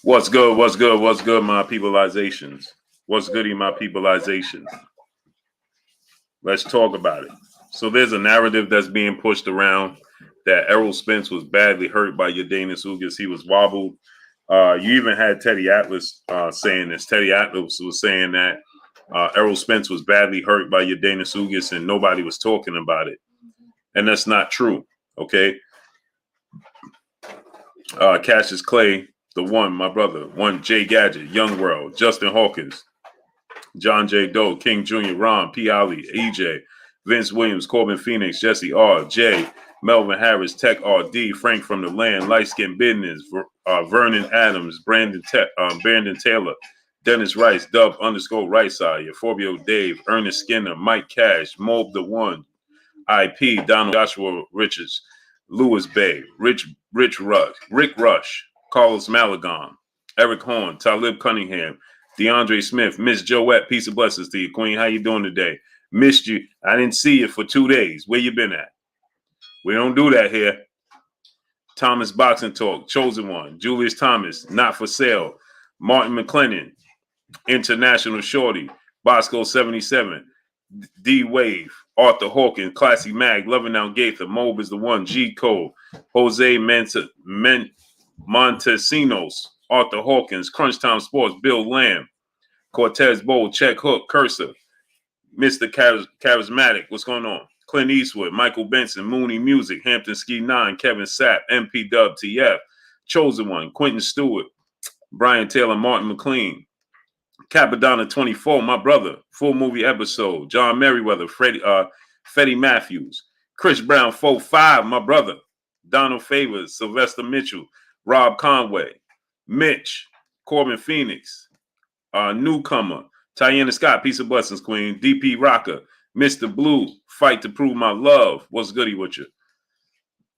What's good? What's good? What's good, my peopleizations? What's goody, my peopleizations? Let's talk about it. So there's a narrative that's being pushed around that Errol Spence was badly hurt by Ugas. Ugas. He was wobbled. You even had Teddy Atlas saying this. Teddy Atlas was saying that Errol Spence was badly hurt by Ugas and nobody was talking about it. And that's not true, okay? Cassius Clay, the one, my brother, one Jay Gadget, Young World, Justin Hawkins, John J. Doe, King Jr., Ron, P. Ali, EJ, Vince Williams, Corbin Phoenix, Jesse R., Jay, Melvin Harris, Tech R.D., Frank from the Land, Light Skin Business, Vernon Adams, Brandon Taylor, Dennis Rice, Dub _ Right Side, Euphorbio Dave, Ernest Skinner, Mike Cash, Mob the One, IP, Donald Joshua Richards, Louis Bay, Rick Rush, Carlos Malagon, Eric Horn, Talib Cunningham, DeAndre Smith, Miss Joette, peace and blessings to you, Queen. How you doing today? Missed you. I didn't see you for 2 days. Where you been at? We don't do that here. Thomas Boxing Talk, Chosen One, Julius Thomas, Not for Sale, Martin McLennan, International Shorty, Bosco 77, D Wave, Arthur Hawkins, Classy Mag, Loving Now Gaither, Mob is the One, G Cole, Jose Montesinos, Arthur Hawkins, Crunch Time Sports, Bill Lamb, Cortez Bowl, Check Hook, Cursor, Mr. Charismatic, what's going on? Clint Eastwood, Michael Benson, Mooney Music, Hampton Ski 9, Kevin Sapp, MP Dub TF, Chosen One, Quentin Stewart, Brian Taylor, Martin McLean, Capadonna 24, my brother, full movie episode, John Merriweather, Fetty Matthews, Chris Brown 45, my brother, Donald Favors, Sylvester Mitchell, Rob Conway, Mitch, Corbin Phoenix, Newcomer, Tiana Scott, peace of blessings, Queen, DP Rocker, Mr. Blue, Fight to Prove My Love, what's goody with you?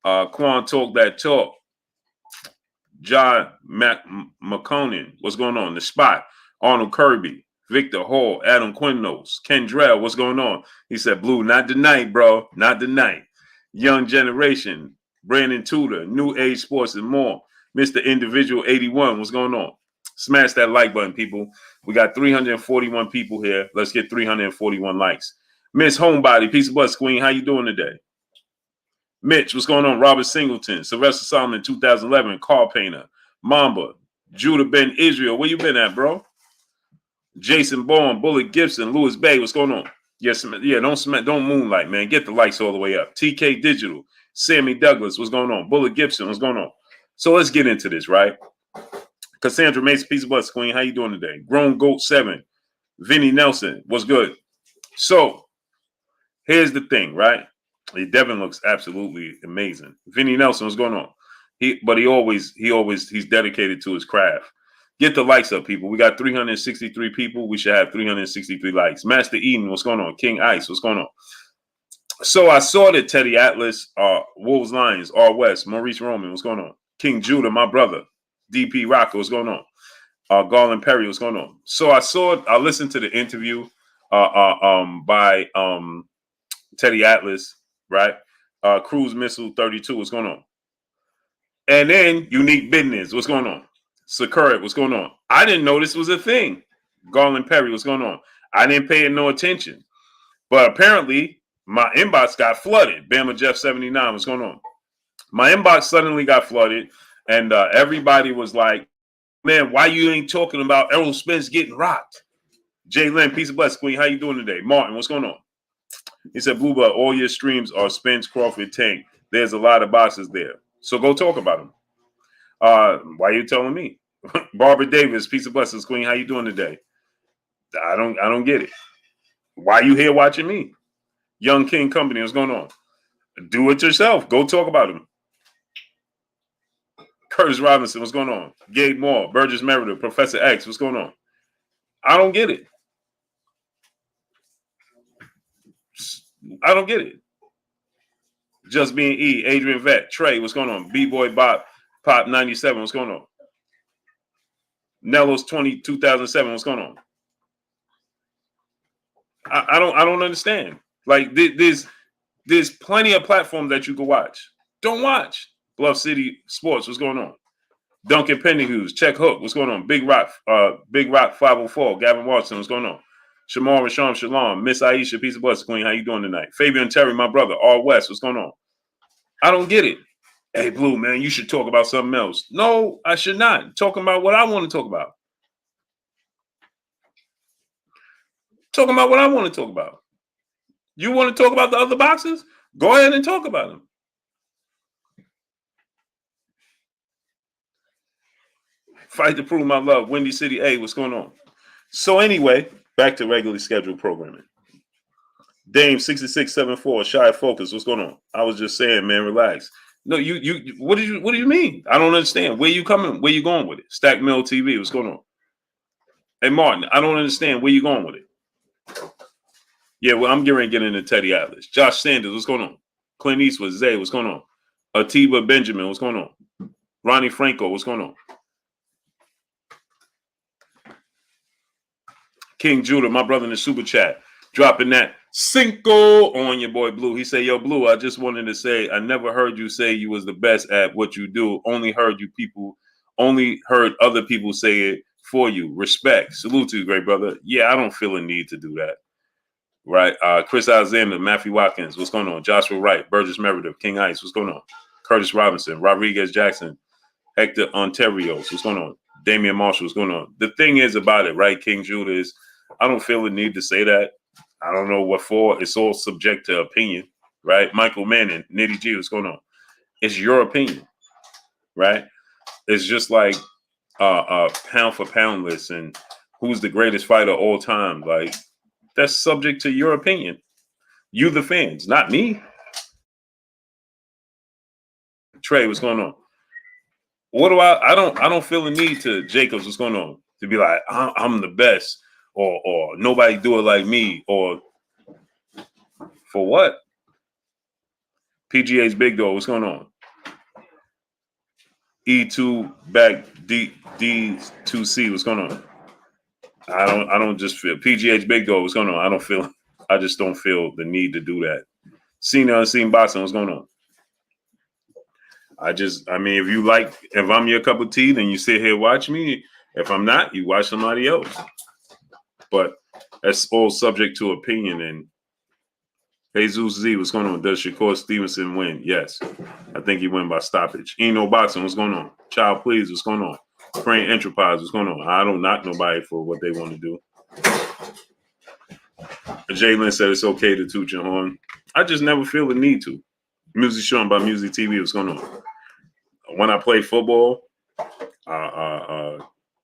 Quan Talk That Talk, John McConan, what's going on? The Spot, Arnold Kirby, Victor Hall, Adam Quinnos, Ken Drell, what's going on? He said, Blue, not tonight, bro, not tonight. Young Generation, Brandon Tudor, New Age Sports and more. Mr. Individual 81, what's going on? Smash that like button, people. We got 341 people here. Let's get 341 likes. Miss Homebody, peace of bless, Queen. How you doing today? Mitch, what's going on? Robert Singleton, Sylvester Solomon, 2011, Car Painter, Mamba, Judah Ben Israel. Where you been at, bro? Jason Bourne, Bullet Gibson, Louis Bay, what's going on? Yes, yeah, don't moonlight, man. Get the likes all the way up. TK Digital, Sammy Douglas, what's going on? Bullet Gibson, what's going on? So let's get into this, right? Cassandra Mason, peace of bless, Queen. How you doing today? Grown Goat 7, Vinny Nelson, what's good? So here's the thing, right? Devin looks absolutely amazing. Vinny Nelson, what's going on? He's dedicated to his craft. Get the likes up, people. We got 363 people. We should have 363 likes. Master Eden, what's going on? King Ice, what's going on? So I saw that Teddy Atlas, Wolves Lions, R West, Maurice Roman, what's going on? King Judah, my brother, DP Rocker, what's going on? Garland Perry, what's going on? So I listened to the interview by Teddy Atlas, right? Cruise Missile 32, what's going on? And then Unique Business, what's going on? Sakura, what's going on? I didn't know this was a thing. Garland Perry, what's going on? I didn't pay no attention. But apparently, my inbox got flooded. Bama Jeff 79, what's going on? My inbox suddenly got flooded, and everybody was like, man, why you ain't talking about Errol Spence getting rocked? Jay Lynn, peace of bless, Queen. How you doing today? Martin, what's going on? He said, Bluebird, all your streams are Spence, Crawford, Tank. There's a lot of boxes there. So go talk about them. Why are you telling me? Barbara Davis, peace of blessings, Queen. How you doing today? I don't get it. Why are you here watching me? Young King Company, what's going on? Do it yourself. Go talk about him. Curtis Robinson, what's going on? Gabe Moore, Burgess Merida, Professor X, what's going on? I don't get it. I don't get it. Just Being E, Adrian Vet, Trey, what's going on? B-Boy Bob, Pop 97, what's going on? Nello's 2007, what's going on? I don't understand. Like there's plenty of platforms that you can watch. Don't watch. Bluff City Sports, what's going on? Duncan Pennyhughes, check hook. What's going on? Big Rock 504. Gavin Watson, what's going on? Shamar Rasham Shalom. Miss Aisha, peace of blessing, Queen. How you doing tonight? Fabian Terry, my brother. All West, what's going on? I don't get it. Hey, Blue, man, you should talk about something else. No, I should not. Talking about what I want to talk about. Talking about what I want to talk about. You want to talk about the other boxers? Go ahead and talk about them. Fight to prove my love. Windy City A, what's going on? So anyway, back to regularly scheduled programming. Dame 6674, Shy Focus, what's going on? I was just saying, man, relax. No, you what do you mean? I don't understand. Where you coming? Where you going with it? Stack Mill TV, what's going on? Hey Martin, I don't understand. Where you going with it? Yeah, well, I'm getting ready to get into Teddy Atlas. Josh Sanders, what's going on? Clint Eastwood, Zay, what's going on? Atiba Benjamin, what's going on? Ronnie Franco, what's going on? King Judah, my brother in the super chat, dropping that Cinco on your boy Blue. He said, yo, Blue, I just wanted to say, I never heard you say you was the best at what you do. Only heard other people say it for you. Respect. Salute to you, great brother. Yeah, I don't feel a need to do that. Right. Chris Alexander, Matthew Watkins, what's going on? Joshua Wright, Burgess Meredith, King Ice, what's going on? Curtis Robinson, Rodriguez Jackson, Hector Onterios, what's going on? Damian Marshall, what's going on? The thing is about it, right, King Judah, is I don't feel the need to say that. I don't know what for. It's all subject to opinion, right? Michael Manning, Nitty G, what's going on? It's your opinion, right? It's just like pound for pound list and who's the greatest fighter of all time. Like, that's subject to your opinion. You, the fans, not me. Trey, what's going on? What do I don't feel the need to Jacobs, what's going on? To be like, I'm the best, or nobody do it like me, or for what? PGA's Big Dog, what's going on? E2 back D2C, what's going on? I don't just feel PGA's Big Dog, what's going on? I just don't feel the need to do that. Seen unseen boxing, what's going on? If I'm your cup of tea, then you sit here watch me. If I'm not, you watch somebody else. But that's all subject to opinion. And Jesus Z, what's going on? Does Shakur Stevenson win? Yes. I think he win by stoppage. Eno Boxing, what's going on? Child Please, what's going on? Frank Enterprise, what's going on? I don't knock nobody for what they want to do. Jalen said it's okay to toot your horn. I just never feel the need to. Music Shown by Music TV, what's going on? When I play football,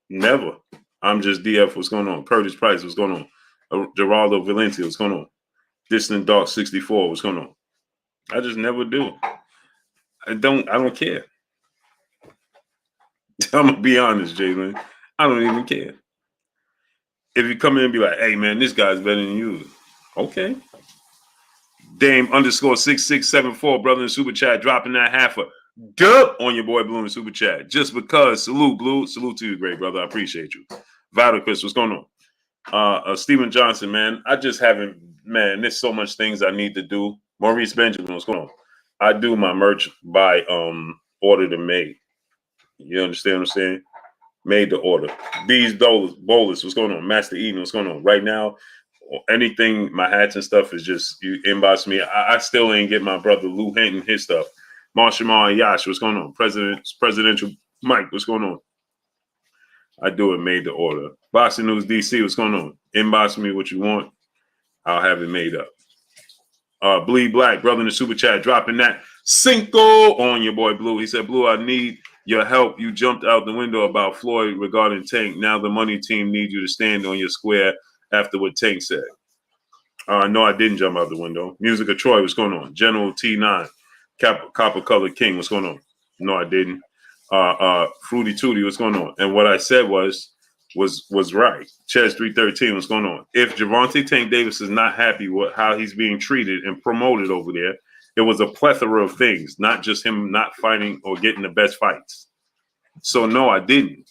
never. I'm just DF, what's going on? Curtis Price, what's going on? Geraldo Valencia, what's going on? Distant Dark 64, what's going on? I just never do. I don't care. I'm gonna be honest, Jalen. I don't even care. If you come in and be like, hey man, this guy's better than you. Okay. Dame _6674, brother in super chat, dropping that half a dub on your boy Blue in super chat. Just because. Salute, Blue. Salute to you, great brother. I appreciate you. Chris, what's going on? Steven Johnson, man. I just haven't, man, there's so much things I need to do. Maurice Benjamin, what's going on? I do my merch by order to made. You understand what I'm saying? Made to order. These Bolus, what's going on? Master Eden, what's going on? Right now, anything, my hats and stuff is just, you inbox me. I still ain't get my brother Lou Hinton his stuff. Marshall Yash, what's going on? Presidential Mike, what's going on? I do it made to order. Boxing News DC, what's going on? Inbox me what you want. I'll have it made up. Bleed Black, brother in the super chat, dropping that Cinco on your boy Blue. He said, Blue, I need your help. You jumped out the window about Floyd regarding Tank. Now the money team needs you to stand on your square after what Tank said. No, I didn't jump out the window. Music of Troy, what's going on? General T9, Copper Color King, what's going on? No, I didn't. Fruity Tooty, what's going on? And what I said was right. Chess 313, what's going on? If Gervonta Tank Davis is not happy with how he's being treated and promoted over there, it was a plethora of things, not just him not fighting or getting the best fights. So no, I didn't.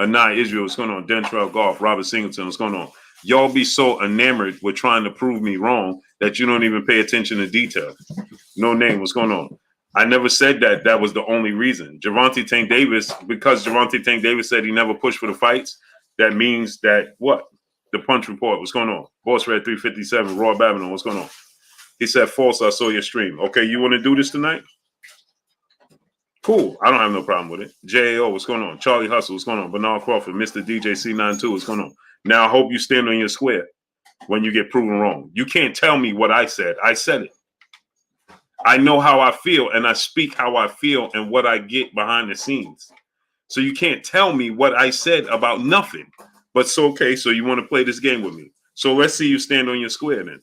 Anai Israel, what's going on? Dentrell Golf, Robert Singleton, what's going on? Y'all be so enamored with trying to prove me wrong that you don't even pay attention to detail. No name, what's going on? I never said that was the only reason. Gervonta Tank Davis, because Gervonta Tank Davis said he never pushed for the fights, that means that what? The Punch Report, what's going on? Boss Red 357, Raw Babylon, what's going on? He said, false, I saw your stream. Okay, you want to do this tonight? Cool. I don't have no problem with it. JAO, what's going on? Charlie Hustle, what's going on? Bernard Crawford, Mr. DJ C92, what's going on? Now, I hope you stand on your square when you get proven wrong. You can't tell me what I said. I said it. I know how I feel, and I speak how I feel and what I get behind the scenes. So you can't tell me what I said about nothing. But it's okay, so you want to play this game with me. So let's see you stand on your square then.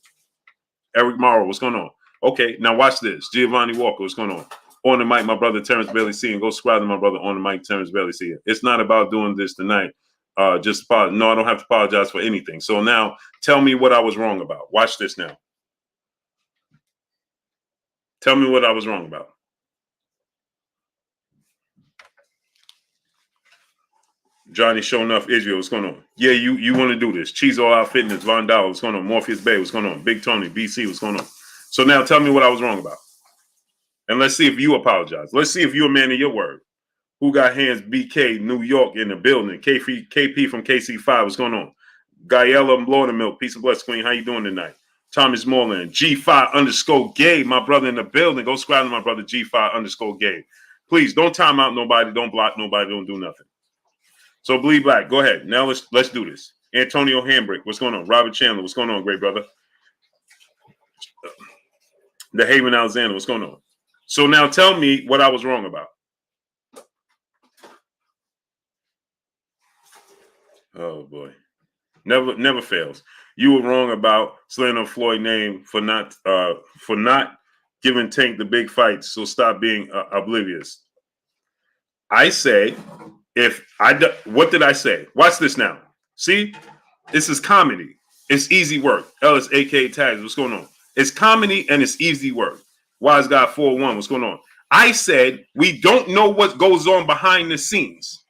Eric Morrow, what's going on? Okay, now watch this. Giovanni Walker, what's going on? On the mic, my brother Terrence Bailey C. And go subscribe to my brother on the mic, Terrence Bailey C. It's not about doing this tonight. No, I don't have to apologize for anything. So now tell me what I was wrong about. Watch this now. Tell me what I was wrong about. Johnny Show Enough Israel, what's going on? Yeah, you want to do this. Cheese All Out Fitness, Von Dow, what's going on? Morpheus Bay, what's going on? Big Tony, BC, what's going on? So now tell me what I was wrong about. And let's see if you apologize. Let's see if you're a man of your word. Who got hands? BK, New York in the building. KP from KC5, what's going on? Guyella Florida Milk, peace and bless, Queen. How you doing tonight? Thomas Moreland, G5_Gabe, my brother in the building. Go subscribe to my brother G5_Gabe. Please don't time out nobody, don't block nobody, don't do nothing. So Bleed Black, go ahead. Now let's do this. Antonio Hambrick, what's going on? Robert Chandler, what's going on, great brother? The Haven Alexander, what's going on? So now tell me what I was wrong about. Oh boy. Never fails. You were wrong about slandering Floyd name for not giving Tank the big fights, so stop being oblivious. I say, what did I say? Watch this now. See, this is comedy. It's easy work. Ellis, aka Tags, what's going on? It's comedy and it's easy work. Wise Guy 401, what's going on? I said we don't know what goes on behind the scenes.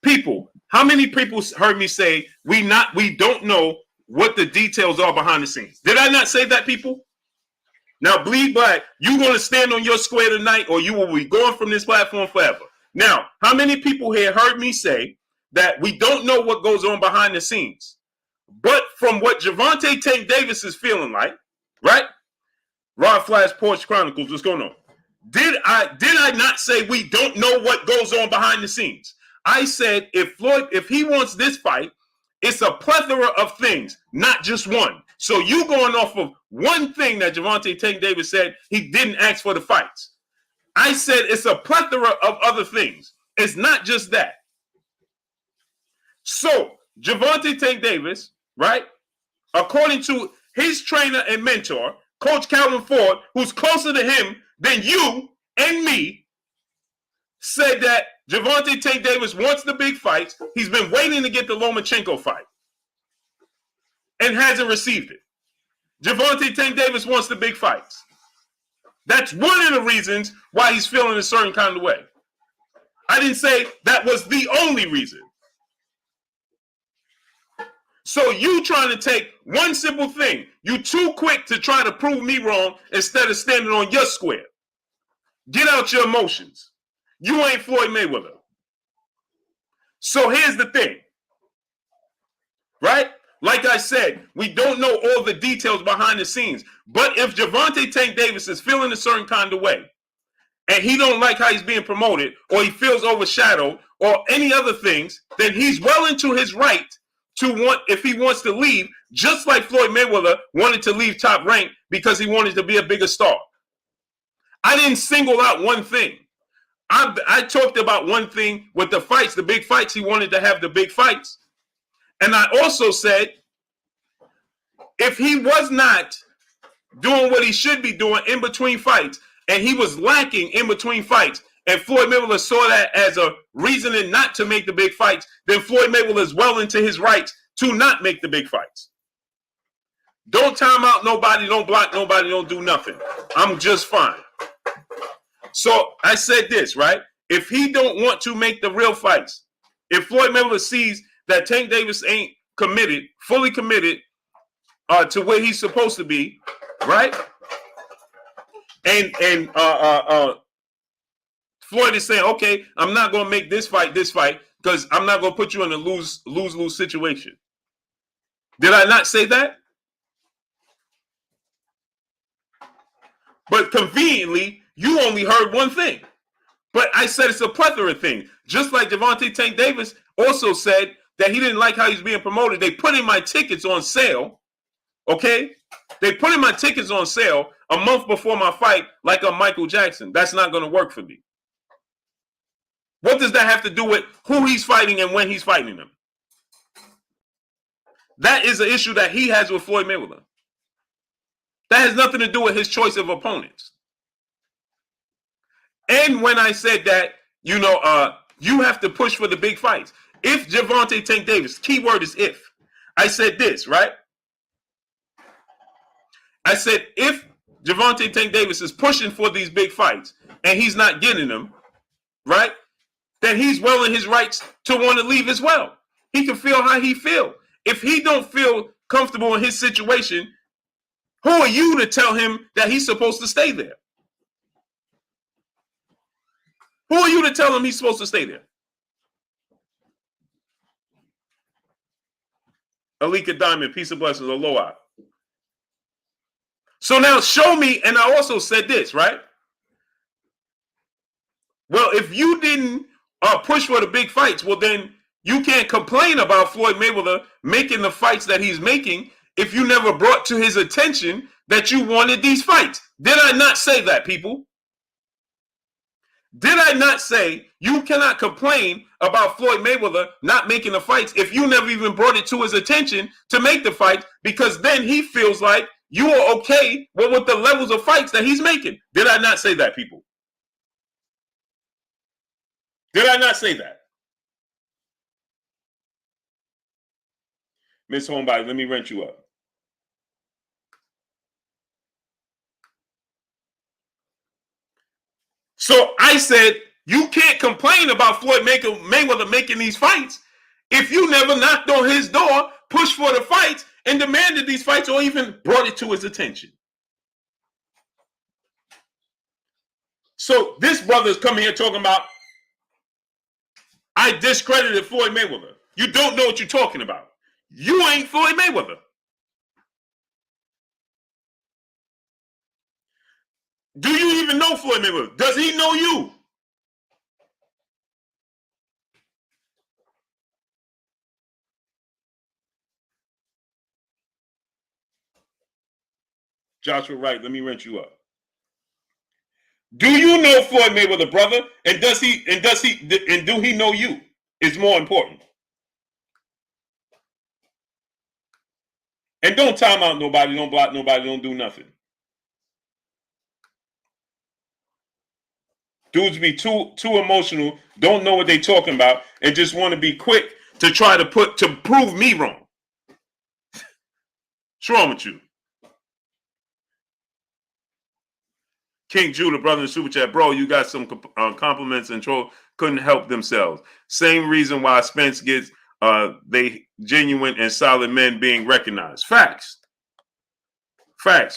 People, how many people heard me say we don't know what the details are behind the scenes? Did I not say that, people? Now, Bleed Black, you going to stand on your square tonight, or you will be going from this platform forever. Now, how many people here heard me say that we don't know what goes on behind the scenes? But from what Gervonta Tank Davis is feeling like, right? Rod Flash Porch Chronicles, what's going on? Did I not say we don't know what goes on behind the scenes? I said if he wants this fight, it's a plethora of things, not just one. So you going off of one thing that Gervonta Tank Davis said he didn't ask for the fights. I said it's a plethora of other things. It's not just that. So Gervonta Tank Davis, right? According to his trainer and mentor, Coach Calvin Ford, who's closer to him than you and me, said that Gervonta Tank Davis wants the big fights. He's been waiting to get the Lomachenko fight and hasn't received it. Gervonta Tank Davis wants the big fights. That's one of the reasons why he's feeling a certain kind of way. I didn't say that was the only reason. So you trying to take one simple thing. You too quick to try to prove me wrong instead of standing on your square. Get out your emotions. You ain't Floyd Mayweather. So here's the thing. Right? Like I said, we don't know all the details behind the scenes. But if Gervonta Tank Davis is feeling a certain kind of way, and he don't like how he's being promoted, or he feels overshadowed, or any other things, then he's well into his right to want, if he wants to leave, just like Floyd Mayweather wanted to leave Top Rank because he wanted to be a bigger star. I didn't single out one thing. I talked about one thing with the fights, the big fights. He wanted to have the big fights. And I also said, if he was not doing what he should be doing in between fights, and he was lacking in between fights, and Floyd Mayweather saw that as a reasoning not to make the big fights, then Floyd Mayweather is well into his rights to not make the big fights. Don't time out nobody, don't block nobody, don't do nothing. I'm just fine. So I said this, right? If he don't want to make the real fights, if Floyd Mayweather sees that Tank Davis ain't committed, fully committed to where he's supposed to be, right? And Floyd is saying, okay, I'm not going to make this fight because I'm not going to put you in a lose situation. Did I not say that? But conveniently, you only heard one thing. But I said it's a plethora of things. Just like Gervonta Tank Davis also said that he didn't like how he's being promoted. They put in my tickets on sale, okay? They put in my tickets on sale a month before my fight like I'm Michael Jackson. That's not going to work for me. What does that have to do with who he's fighting and when he's fighting him? That is an issue that he has with Floyd Mayweather. That has nothing to do with his choice of opponents. And when I said that, you have to push for the big fights. If Gervonta Tank Davis, keyword is if. I said this, right? I said if Gervonta Tank Davis is pushing for these big fights and he's not getting them, right? Then he's well in his rights to want to leave as well. He can feel how he feel. If he don't feel comfortable in his situation, who are you to tell him that he's supposed to stay there? Who are you to tell him he's supposed to stay there? Alika Diamond, peace and blessings, aloha. So now show me, and I also said this, right? Well, if you didn't push for the big fights, well, then you can't complain about Floyd Mayweather making the fights that he's making if you never brought to his attention that you wanted these fights. Did I not say that, people? Did I not say you cannot complain about Floyd Mayweather not making the fights if you never even brought it to his attention to make the fights, because then he feels like you are okay with the levels of fights that he's making? Did I not say that, people? Did I not say that? Miss Homebody, let me rent you up. So I said, you can't complain about Floyd Mayweather making these fights if you never knocked on his door, pushed for the fights, and demanded these fights or even brought it to his attention. So this brother is coming here talking about, I discredited Floyd Mayweather. You don't know what you're talking about. You ain't Floyd Mayweather. Do you even know Floyd Mayweather? Does he know you? Joshua Wright, let me rent you up. Do you know Floyd Mayweather, brother? And do he know you? Is more important. And don't time out nobody, don't block nobody, don't do nothing. Dudes be too emotional, don't know what they talking about, and just want to be quick to try to prove me wrong. What's wrong with you? King Judah, brother in Super Chat, bro, you got some compliments and troll couldn't help themselves. Same reason why Spence gets they genuine and solid men being recognized. Facts.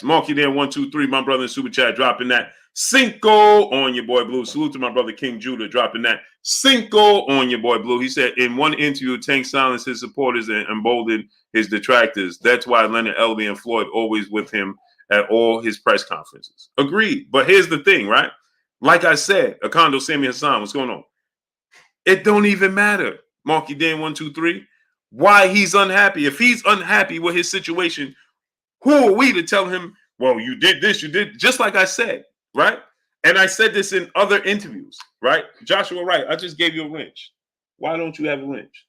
Mark you there, 1, 2, 3. My brother in Super Chat dropping that Cinco on your boy Blue. Salute to my brother King Judah dropping that Cinco on your boy Blue. He said in one interview, Tank silenced his supporters and emboldened his detractors. That's why Leonard Elby and Floyd always with him at all his press conferences. Agreed. But here's the thing, right? Like I said, Akondo Sami Hassan, what's going on? It don't even matter, Marky Dan 1, 2, 3, why he's unhappy. If he's unhappy with his situation, who are we to tell him, well, you did this, you did, just like I said, right? And I said this in other interviews, right? Joshua Wright, I just gave you a wrench. Why don't you have a wrench?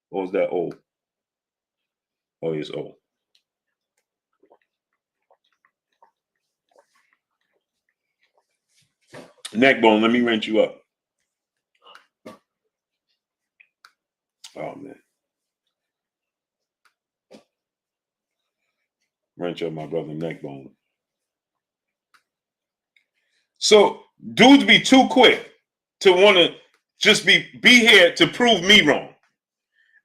Or is that old? Oh, it's old. Neck bone, let me wrench you up. Oh, man. Wrench up my brother neck bone. So dudes be too quick to want to just be here to prove me wrong.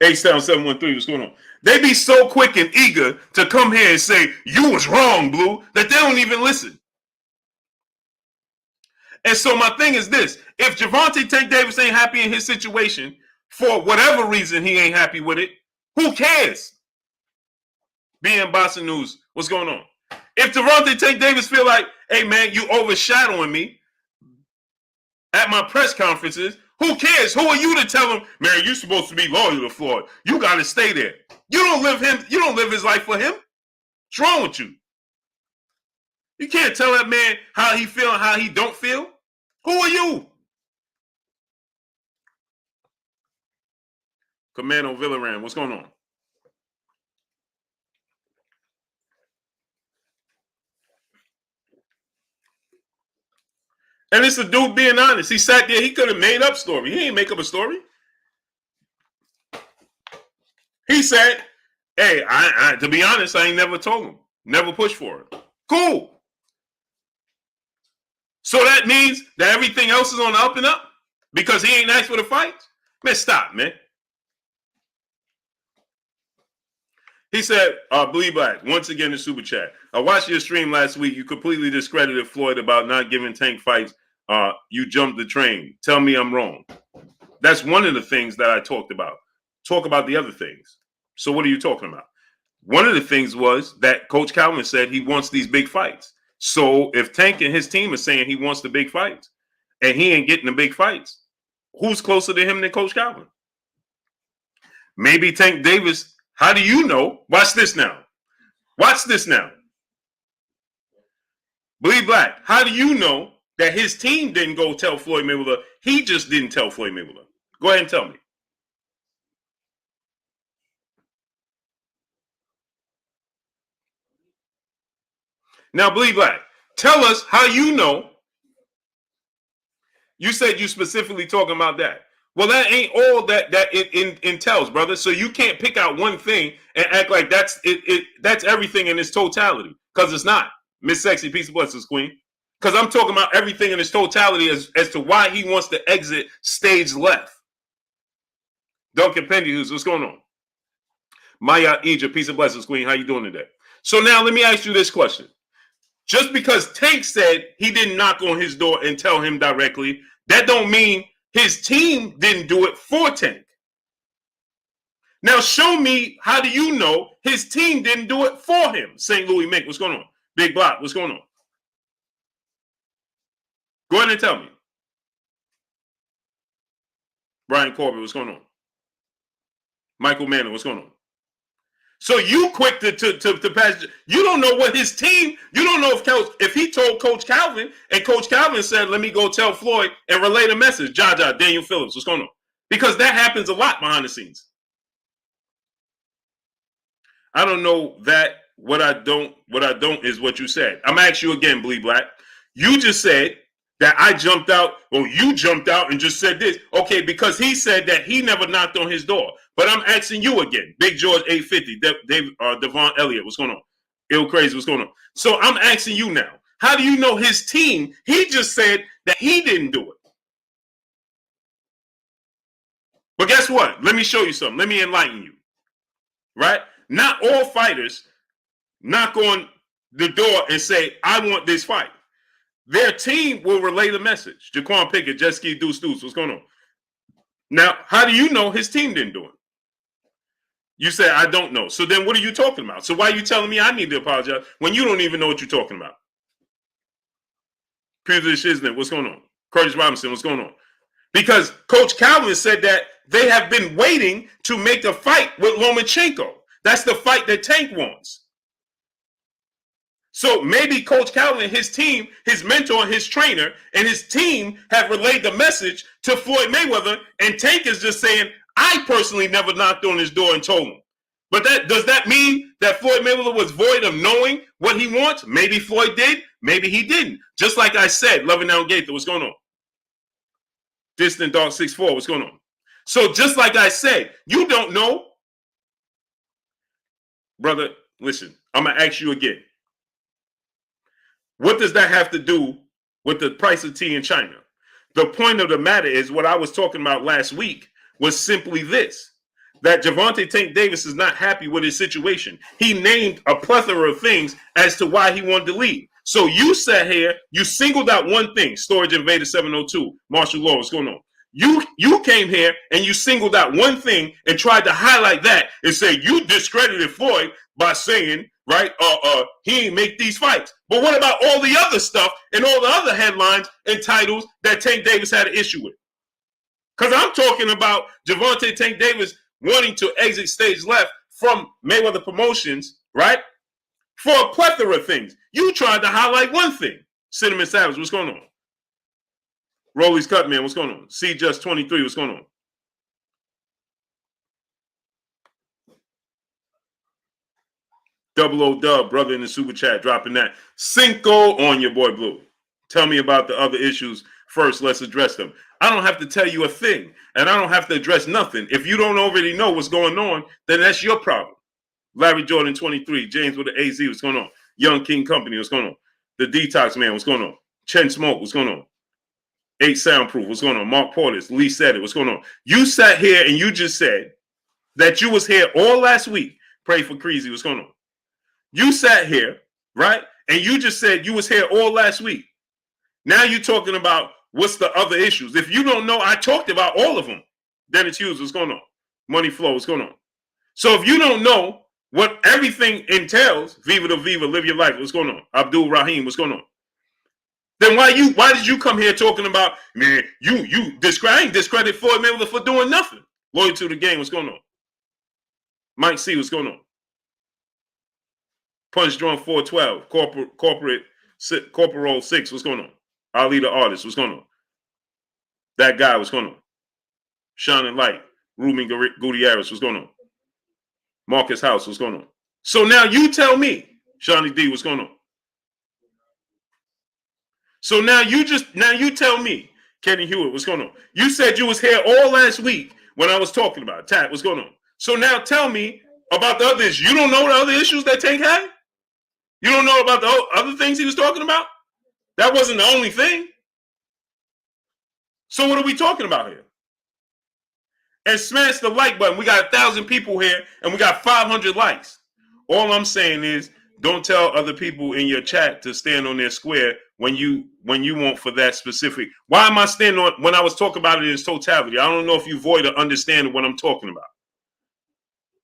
H-Town713, what's going on? They be so quick and eager to come here and say, you was wrong, Blue, that they don't even listen. And so my thing is this. If Gervonta Tank Davis ain't happy in his situation, for whatever reason he ain't happy with it, who cares? BN Boston News, what's going on? If Gervonta Tank Davis feel like, hey man, you overshadowing me at my press conferences, who cares? Who are you to tell him, man, you're supposed to be loyal to Floyd. You got to stay there. You don't live his life for him. What's wrong with you? You can't tell that man how he feel and how he don't feel. Who are you? Commando Villaran, what's going on? And it's a dude being honest. He sat there. He could have made up story. He ain't make up a story. He said, hey, I to be honest, I ain't never told him. Never pushed for it. Cool. So that means that everything else is on the up and up because he ain't asked for the fight? Man, stop, man. He said, Bleed Black, once again in Super Chat. I watched your stream last week. You completely discredited Floyd about not giving Tank fights. You jumped the train. Tell me I'm wrong. That's one of the things that I talked about. Talk about the other things. So what are you talking about? One of the things was that Coach Calvin said he wants these big fights. So if Tank and his team are saying he wants the big fights and he ain't getting the big fights, who's closer to him than Coach Calvin? Maybe Tank Davis. How do you know? Watch this now. Watch this now. Bleed Black. How do you know that his team didn't go tell Floyd Mayweather? He just didn't tell Floyd Mayweather. Go ahead and tell me. Now, Bleed Black, tell us how you know. You said you specifically talking about that. Well, that ain't all that it entails, brother. So you can't pick out one thing and act like that's it. That's everything in its totality, because it's not. Miss Sexy, peace and blessings, Queen. Because I'm talking about everything in its totality as to why he wants to exit stage left. Duncan Pendy, what's going on? Maya Egypt, peace and blessings, Queen. How you doing today? So now let me ask you this question. Just because Tank said he didn't knock on his door and tell him directly, that don't mean his team didn't do it for Tank. Now show me, how do you know his team didn't do it for him? St. Louis Mink, what's going on? Big Block, what's going on? Go ahead and tell me. Brian Corbett, what's going on? Michael Manning, what's going on? So you quick to pass. You don't know what his team. You don't know if he told Coach Calvin and Coach Calvin said, "Let me go tell Floyd and relay the message." Jaja, Daniel Phillips, what's going on? Because that happens a lot behind the scenes. I don't know that. What I don't is what you said. I'm gonna ask you again, Bleed Black. You just said that I jumped out. Well, you jumped out and just said this. Okay, because he said that he never knocked on his door. But I'm asking you again. Big George 850, Devon Elliott, what's going on? Ill Crazy, what's going on? So I'm asking you now. How do you know his team? He just said that he didn't do it. But guess what? Let me show you something. Let me enlighten you. Right? Not all fighters knock on the door and say, I want this fight. Their team will relay the message. Jaquan Pickett, Jet Ski, Deuce, what's going on? Now, how do you know his team didn't do it? You said, I don't know. So then what are you talking about? So why are you telling me I need to apologize when you don't even know what you're talking about? Peter Shiznit, what's going on? Curtis Robinson, what's going on? Because Coach Calvin said that they have been waiting to make a fight with Lomachenko. That's the fight that Tank wants. So maybe Coach Calvin, his team, his mentor, his trainer, and his team have relayed the message to Floyd Mayweather, and Tank is just saying, I personally never knocked on his door and told him. But does that mean that Floyd Mayweather was void of knowing what he wants? Maybe Floyd did, maybe he didn't. Just like I said, Loving Down Gaither, what's going on? Distant Dog 64, what's going on? So just like I said, you don't know. Brother, listen, I'm going to ask you again. What does that have to do with the price of tea in China? The point of the matter is what I was talking about last week was simply this, that Gervonta Tank Davis is not happy with his situation. He named a plethora of things as to why he wanted to leave. So you sat here, you singled out one thing, Storage Invader 702, Martial Law, what's going on? You came here and you singled out one thing and tried to highlight that and say you discredited Floyd by saying, right, he ain't make these fights. But what about all the other stuff and all the other headlines and titles that Tank Davis had an issue with? Because I'm talking about Gervonta Tank Davis wanting to exit stage left from Mayweather Promotions, right? For a plethora of things. You tried to highlight one thing. Cinnamon Savage, what's going on? Rolly's Cutman, what's going on? C Just 23, what's going on? Double O Dub, brother in the super chat, dropping that. Cinco on your boy Blue. Tell me about the other issues first. Let's address them. I don't have to tell you a thing, and I don't have to address nothing. If you don't already know what's going on, then that's your problem. Larry Jordan 23, James with the AZ, what's going on? Young King Company, what's going on? The Detox Man, what's going on? Chen Smoke, what's going on? 8 Soundproof, what's going on? Mark Portis, Lee said it, what's going on? You sat here and you just said that you was here all last week. Pray for Creasy, what's going on? You sat here, right? And you just said you was here all last week. Now you're talking about what's the other issues. If you don't know, I talked about all of them. Dennis Hughes, what's going on? Money Flow, what's going on? So if you don't know what everything entails, Viva the Viva, live your life, what's going on? Abdul Rahim, what's going on? Then why did you come here talking about, man, I ain't discredit Floyd Mayweather for doing nothing. Loyal to the game, what's going on? Mike C, what's going on? Punch Drunk 412, Corporal 6, what's going on? Ali the Artist, what's going on? That guy, what's going on? Shining Light, Ruben Gutierrez, what's going on? Marcus House, what's going on? So now you tell me, Shawnee D, what's going on? So now you tell me, Kenny Hewitt, what's going on? You said you was here all last week when I was talking about it. Tat, what's going on? So now tell me about the other issues. You don't know the other issues that Tank had? You don't know about the other things he was talking about? That wasn't the only thing. So what are we talking about here? And smash the like button. We got 1,000 people here and we got 500 likes. All I'm saying is don't tell other people in your chat to stand on their square when you want for that specific. Why am I standing on when I was talking about it in its totality? I don't know if you void or understand what I'm talking about.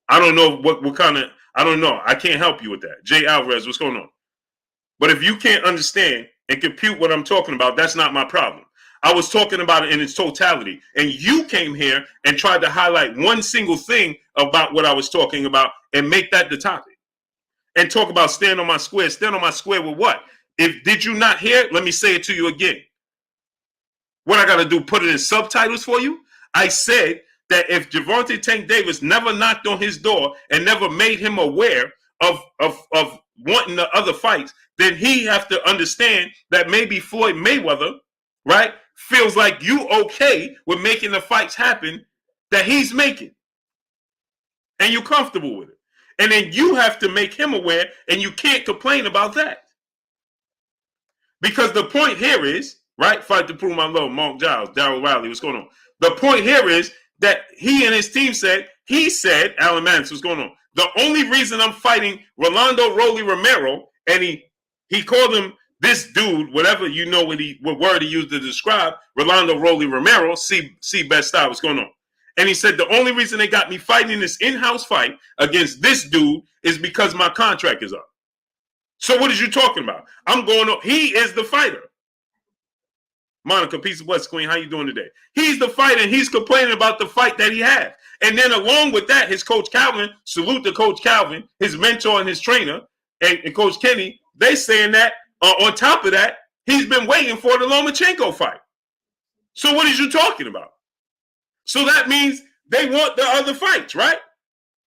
I don't know what kind of, I don't know. I can't help you with that. Jay Alvarez, what's going on? But if you can't understand and compute what I'm talking about, that's not my problem. I was talking about it in its totality. And you came here and tried to highlight one single thing about what I was talking about and make that the topic. And talk about stand on my square. Stand on my square with what? Did you not hear? Let me say it to you again. What I got to do, put it in subtitles for you? I said that if Gervonta Tank Davis never knocked on his door and never made him aware of wanting the other fights, then he have to understand that maybe Floyd Mayweather, right, feels like you okay with making the fights happen that he's making. And you're comfortable with it. And then you have to make him aware, and you can't complain about that. Because the point here is, right, fight to prove my love, Mark Giles, Darryl Riley, what's going on? The point here is that he and his team said, Alan Mannix, what's going on? The only reason I'm fighting Rolando Rolly Romero, and he called him this dude, whatever you know what word he used to describe Rolando Rolly Romero, see best style, what's going on? And he said, the only reason they got me fighting this in-house fight against this dude is because my contract is up. So what is you talking about? I'm going up. He is the fighter. Monica, peace of blessing, Queen. How you doing today? He's the fighter, and he's complaining about the fight that he had. And then along with that, his coach Calvin, salute to Coach Calvin, his mentor and his trainer, and Coach Kenny, they saying that on top of that, he's been waiting for the Lomachenko fight. So what is you talking about? So that means they want the other fights, right?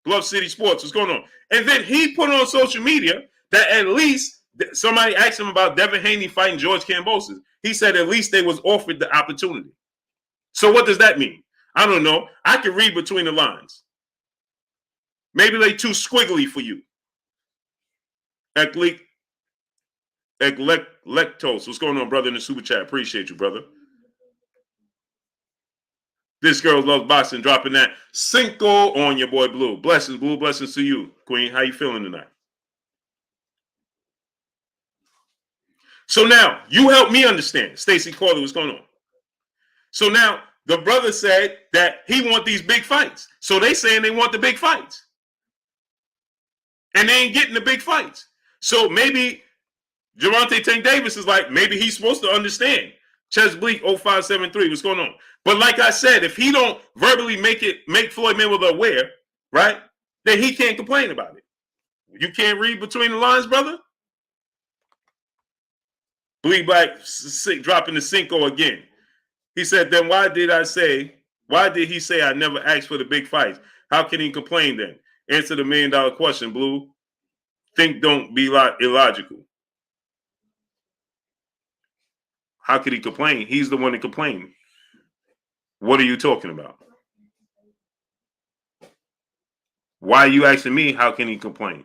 Glove City Sports, what's going on? And then he put on social media that at least somebody asked him about Devin Haney fighting George Kambosos. He said at least they was offered the opportunity. So what does that mean? I don't know. I can read between the lines. Maybe they too squiggly for you. Lectos, what's going on, brother, in the super chat? Appreciate you, brother. This girl loves boxing, dropping that Cinco on your boy Blue. Blessings, Blue. Blessings to you, Queen. How you feeling tonight? So now you help me understand, Stacey Corley, what's going on. So now the brother said that he want these big fights. So they saying they want the big fights. And they ain't getting the big fights. So maybe Gervonta Tank Davis is like, maybe he's supposed to understand. Ches Bleak 0573, what's going on? But like I said, if he don't verbally make Floyd Mayweather aware, right, then he can't complain about it. You can't read between the lines, brother? Bleak Black dropping the Cinco again. He said, then why did he say I never asked for the big fights? How can he complain then? Answer the $1 million question, Blue. Think don't be illogical. How could he complain? He's the one that complained. What are you talking about? Why are you asking me how can he complain?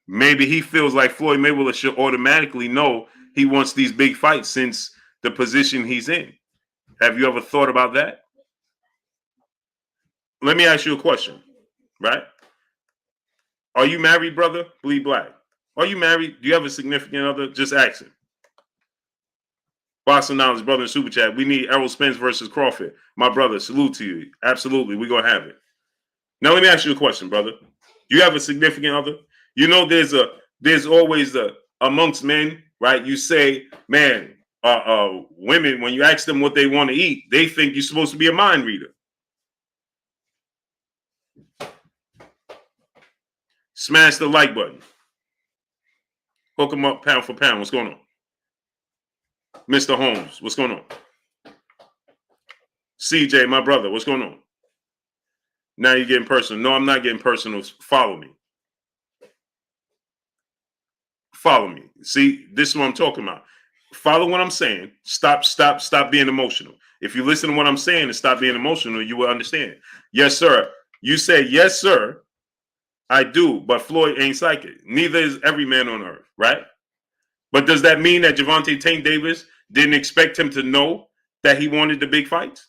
Maybe he feels like Floyd Mayweather should automatically know he wants these big fights since the position he's in. Have you ever thought about that? Let me ask you a question, right? Are you married, brother? Bleed Black. Are you married? Do you have a significant other? Just asking. Boston Knowledge, brother in Super Chat. We need Errol Spence versus Crawford. My brother, salute to you. Absolutely, we're going to have it. Now, let me ask you a question, brother. Do you have a significant other? You know, there's always amongst men, right? You say, man, women, when you ask them what they want to eat, they think you're supposed to be a mind reader. Smash the like button. Hook them up pound for pound. What's going on? Mr. Holmes, what's going on? CJ, my brother, what's going on? Now you're getting personal. No, I'm not getting personal. Follow me. Follow me. See, this is what I'm talking about. Follow what I'm saying. Stop being emotional. If you listen to what I'm saying and stop being emotional, you will understand. Yes, sir. You say, yes, sir, I do, but Floyd ain't psychic. Neither is every man on earth, right? But does that mean that Gervonta Tank Davis didn't expect him to know that he wanted the big fights?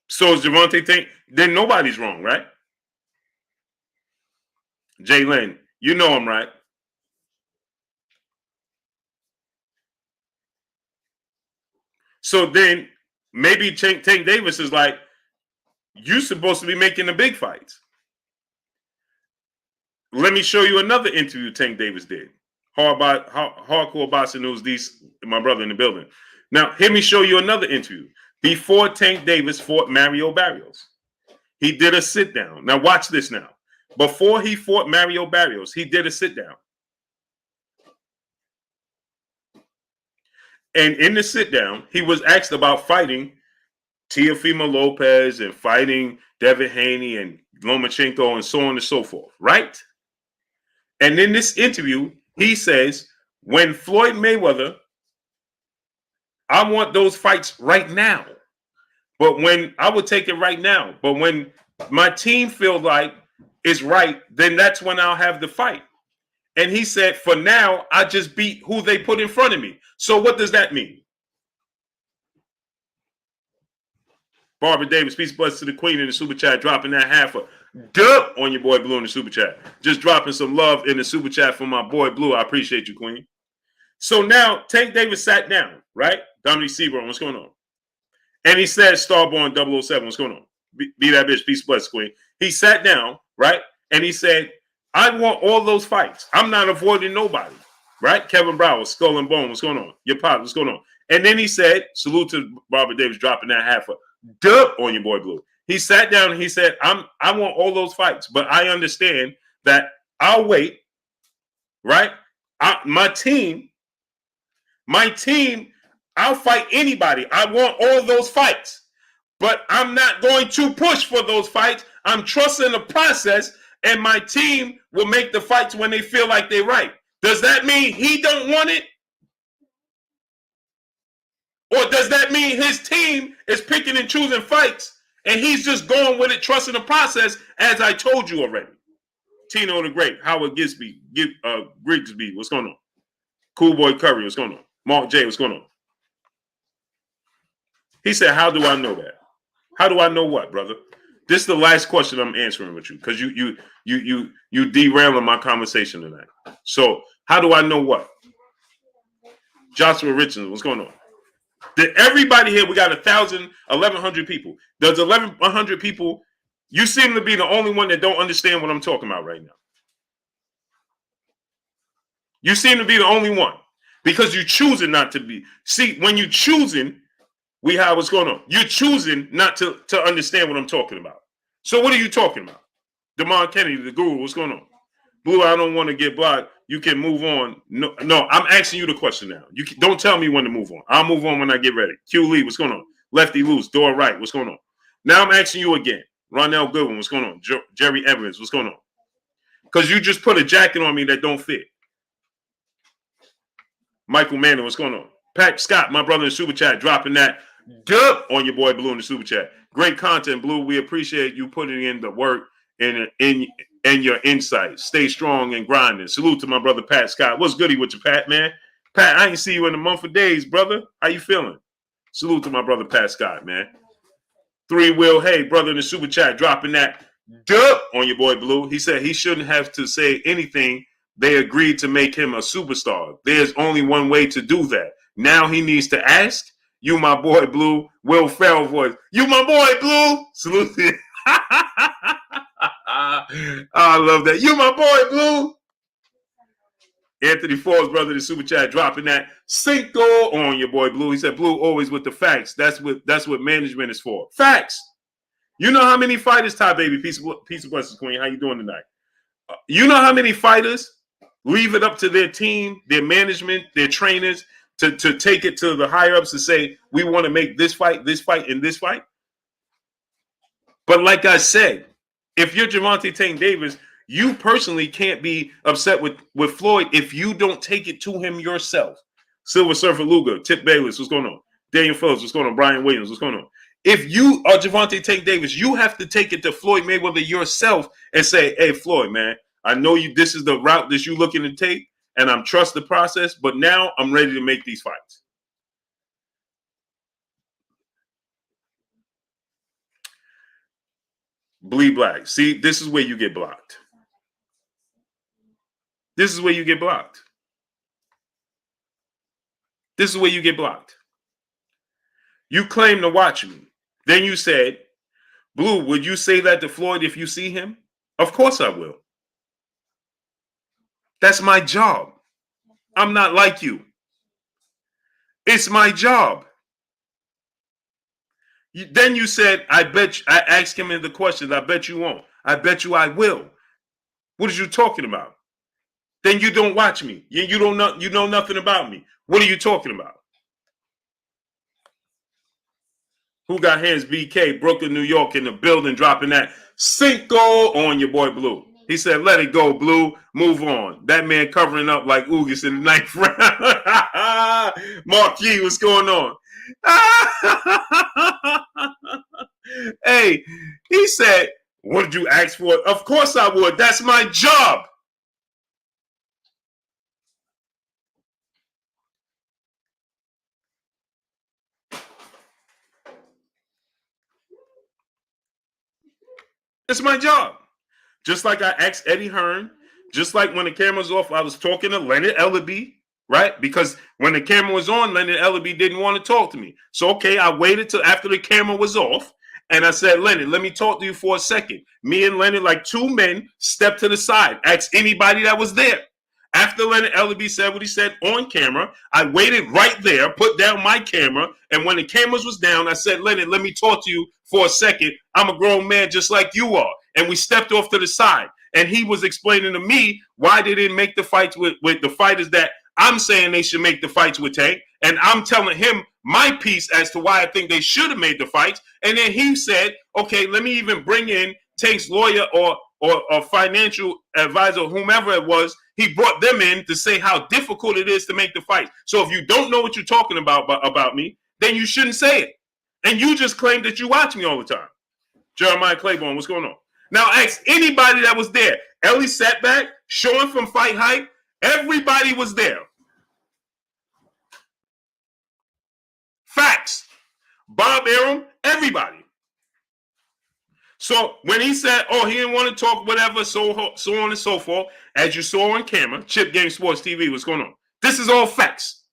So is Gervonta Tank, then nobody's wrong, right? Jay Lynn, you know I'm right. So then maybe Tank Davis is like, you're supposed to be making the big fights. Let me show you another interview Tank Davis did. Hardcore Boxing News, my brother in the building. Now, let me show you another interview. Before Tank Davis fought Mario Barrios, he did a sit down. Now, watch this now. Before he fought Mario Barrios, he did a sit down. And in the sit down, he was asked about fighting Teofimo Lopez and fighting Devin Haney and Lomachenko and so on and so forth, right? And in this interview, he says, when Floyd Mayweather, I want those fights right now. But when I would take it right now, but when my team feels like it's right, then that's when I'll have the fight. And he said, for now, I just beat who they put in front of me. So what does that mean? Barbara Davis, peace blessings to the queen in the super chat, dropping that half a dub on your boy Blue in the super chat. Just dropping some love in the super chat for my boy Blue. I appreciate you, queen. So now Tank Davis sat down, right? Dominique Seaborn, what's going on? And he said, Starborn 007, what's going on? Be that bitch, peace blessings, queen. He sat down, right? And he said, I want all those fights. I'm not avoiding nobody, right? Kevin Brower, Skull and Bone, what's going on? Your pop, what's going on? And then he said, salute to Barbara Davis dropping that half a dub on your boy Blue. He sat down and he said, I want all those fights, but I understand that I'll wait, right? My team, I'll fight anybody. I want all those fights, but I'm not going to push for those fights. I'm trusting the process, and my team will make the fights when they feel like they're right. Does that mean he don't want it? Or does that mean his team is picking and choosing fights and he's just going with it, trusting the process, as I told you already? Tino the Great, Howard Grigsby, what's going on? Cool Boy Curry, what's going on? Mark J, what's going on? He said, how do I know that? How do I know what, brother? This is the last question I'm answering with you because you derailing my conversation tonight. So how do I know what? Joshua Richardson, what's going on? Did everybody here? We got 1,000, 1,100 people. Does 1,100 people? You seem to be the only one that don't understand what I'm talking about right now. You seem to be the only one because you're choosing not to be. See, when you're choosing, we have what's going on. You're choosing not to understand what I'm talking about. So what are you talking about? Demond Kennedy, the guru, what's going on? Blue, I don't want to get blocked. You can move on. No, I'm asking you the question now. Don't tell me when to move on. I'll move on when I get ready. Q Lee, what's going on? Lefty Loose, door right, what's going on? Now I'm asking you again. Ronell Goodwin, what's going on? Jerry Evans, what's going on? Because you just put a jacket on me that don't fit. Michael Manning, what's going on? Pat Scott, my brother in Super Chat, dropping that dub on your boy Blue in the Super Chat. Great content, Blue. We appreciate you putting in the work and your insight. Stay strong and grinding. Salute to my brother Pat Scott. What's goody with you, Pat, man? Pat, I ain't see you in a month of days, brother. How you feeling? Salute to my brother Pat Scott, man. Three Will, hey, brother in the Super Chat, dropping that dub on your boy Blue. He said he shouldn't have to say anything. They agreed to make him a superstar. There's only one way to do that. Now he needs to ask. You, my boy Blue. Will Ferrell voice. You, my boy Blue. Salute. I love that. You, my boy Blue. Anthony Ford's brother, the Super Chat, dropping that Cinco on your boy Blue. He said, Blue always with the facts. That's what management is for. Facts. You know how many fighters, Ty Baby, peace of blessings, Queen. How you doing tonight? You know how many fighters leave it up to their team, their management, their trainers to take it to the higher ups to say, we want to make this fight, and this fight. But like I said, if you're Gervonta Tank Davis, you personally can't be upset with Floyd if you don't take it to him yourself. Silver Surfer Luger, Tip Bayless, what's going on? Daniel Phillips, what's going on? Brian Williams, what's going on? If you are Gervonta Tank Davis, you have to take it to Floyd Mayweather yourself and say, hey, Floyd, man, I know this is the route that you're looking to take, and I'm trust the process, but now I'm ready to make these fights. Bleed Black. See, this is where you get blocked. This is where you get blocked. This is where you get blocked. You claim to watch me. Then you said, Blue, would you say that to Floyd if you see him? Of course I will. That's my job. I'm not like you. It's my job. Then you said, I asked him in the questions, I bet you won't. I bet you I will. What are you talking about? Then you don't watch me. You know nothing about me. What are you talking about? Who got hands? BK, Brooklyn, New York, in the building, dropping that Cinco on your boy Blue. He said, let it go, Blue. Move on. That man covering up like Ugas in the ninth round. Marquis, what's going on? Hey, he said, what did you ask for? Of course I would. That's my job. It's my job. Just like I asked Eddie Hearn, just like when the camera's off, I was talking to Leonard Ellaby, right? Because when the camera was on, Leonard Ellaby didn't want to talk to me. So, okay, I waited till after the camera was off, and I said, Leonard, let me talk to you for a second. Me and Leonard, like two men, stepped to the side, asked anybody that was there. After Leonard Ellaby said what he said on camera, I waited right there, put down my camera, and when the cameras was down, I said, Leonard, let me talk to you for a second. I'm a grown man just like you are. And we stepped off to the side. And he was explaining to me why they didn't make the fights with the fighters that I'm saying they should make the fights with Tank. And I'm telling him my piece as to why I think they should have made the fights. And then he said, okay, let me even bring in Tank's lawyer or financial advisor, whomever it was. He brought them in to say how difficult it is to make the fight. So if you don't know what you're talking about me, then you shouldn't say it. And you just claim that you watch me all the time. Jeremiah Claiborne, what's going on? Now ask anybody that was there. Ellie sat back, showing from Fight Hype. Everybody was there. Facts. Bob Arum, everybody. So when he said, "Oh, he didn't want to talk, whatever," so on and so forth, as you saw on camera, Chip Game Sports TV, what's going on? This is all facts.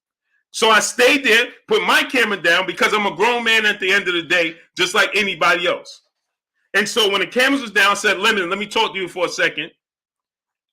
So I stayed there, put my camera down because I'm a grown man at the end of the day, just like anybody else. And so when the cameras was down, I said, "Leonard, let me talk to you for a second."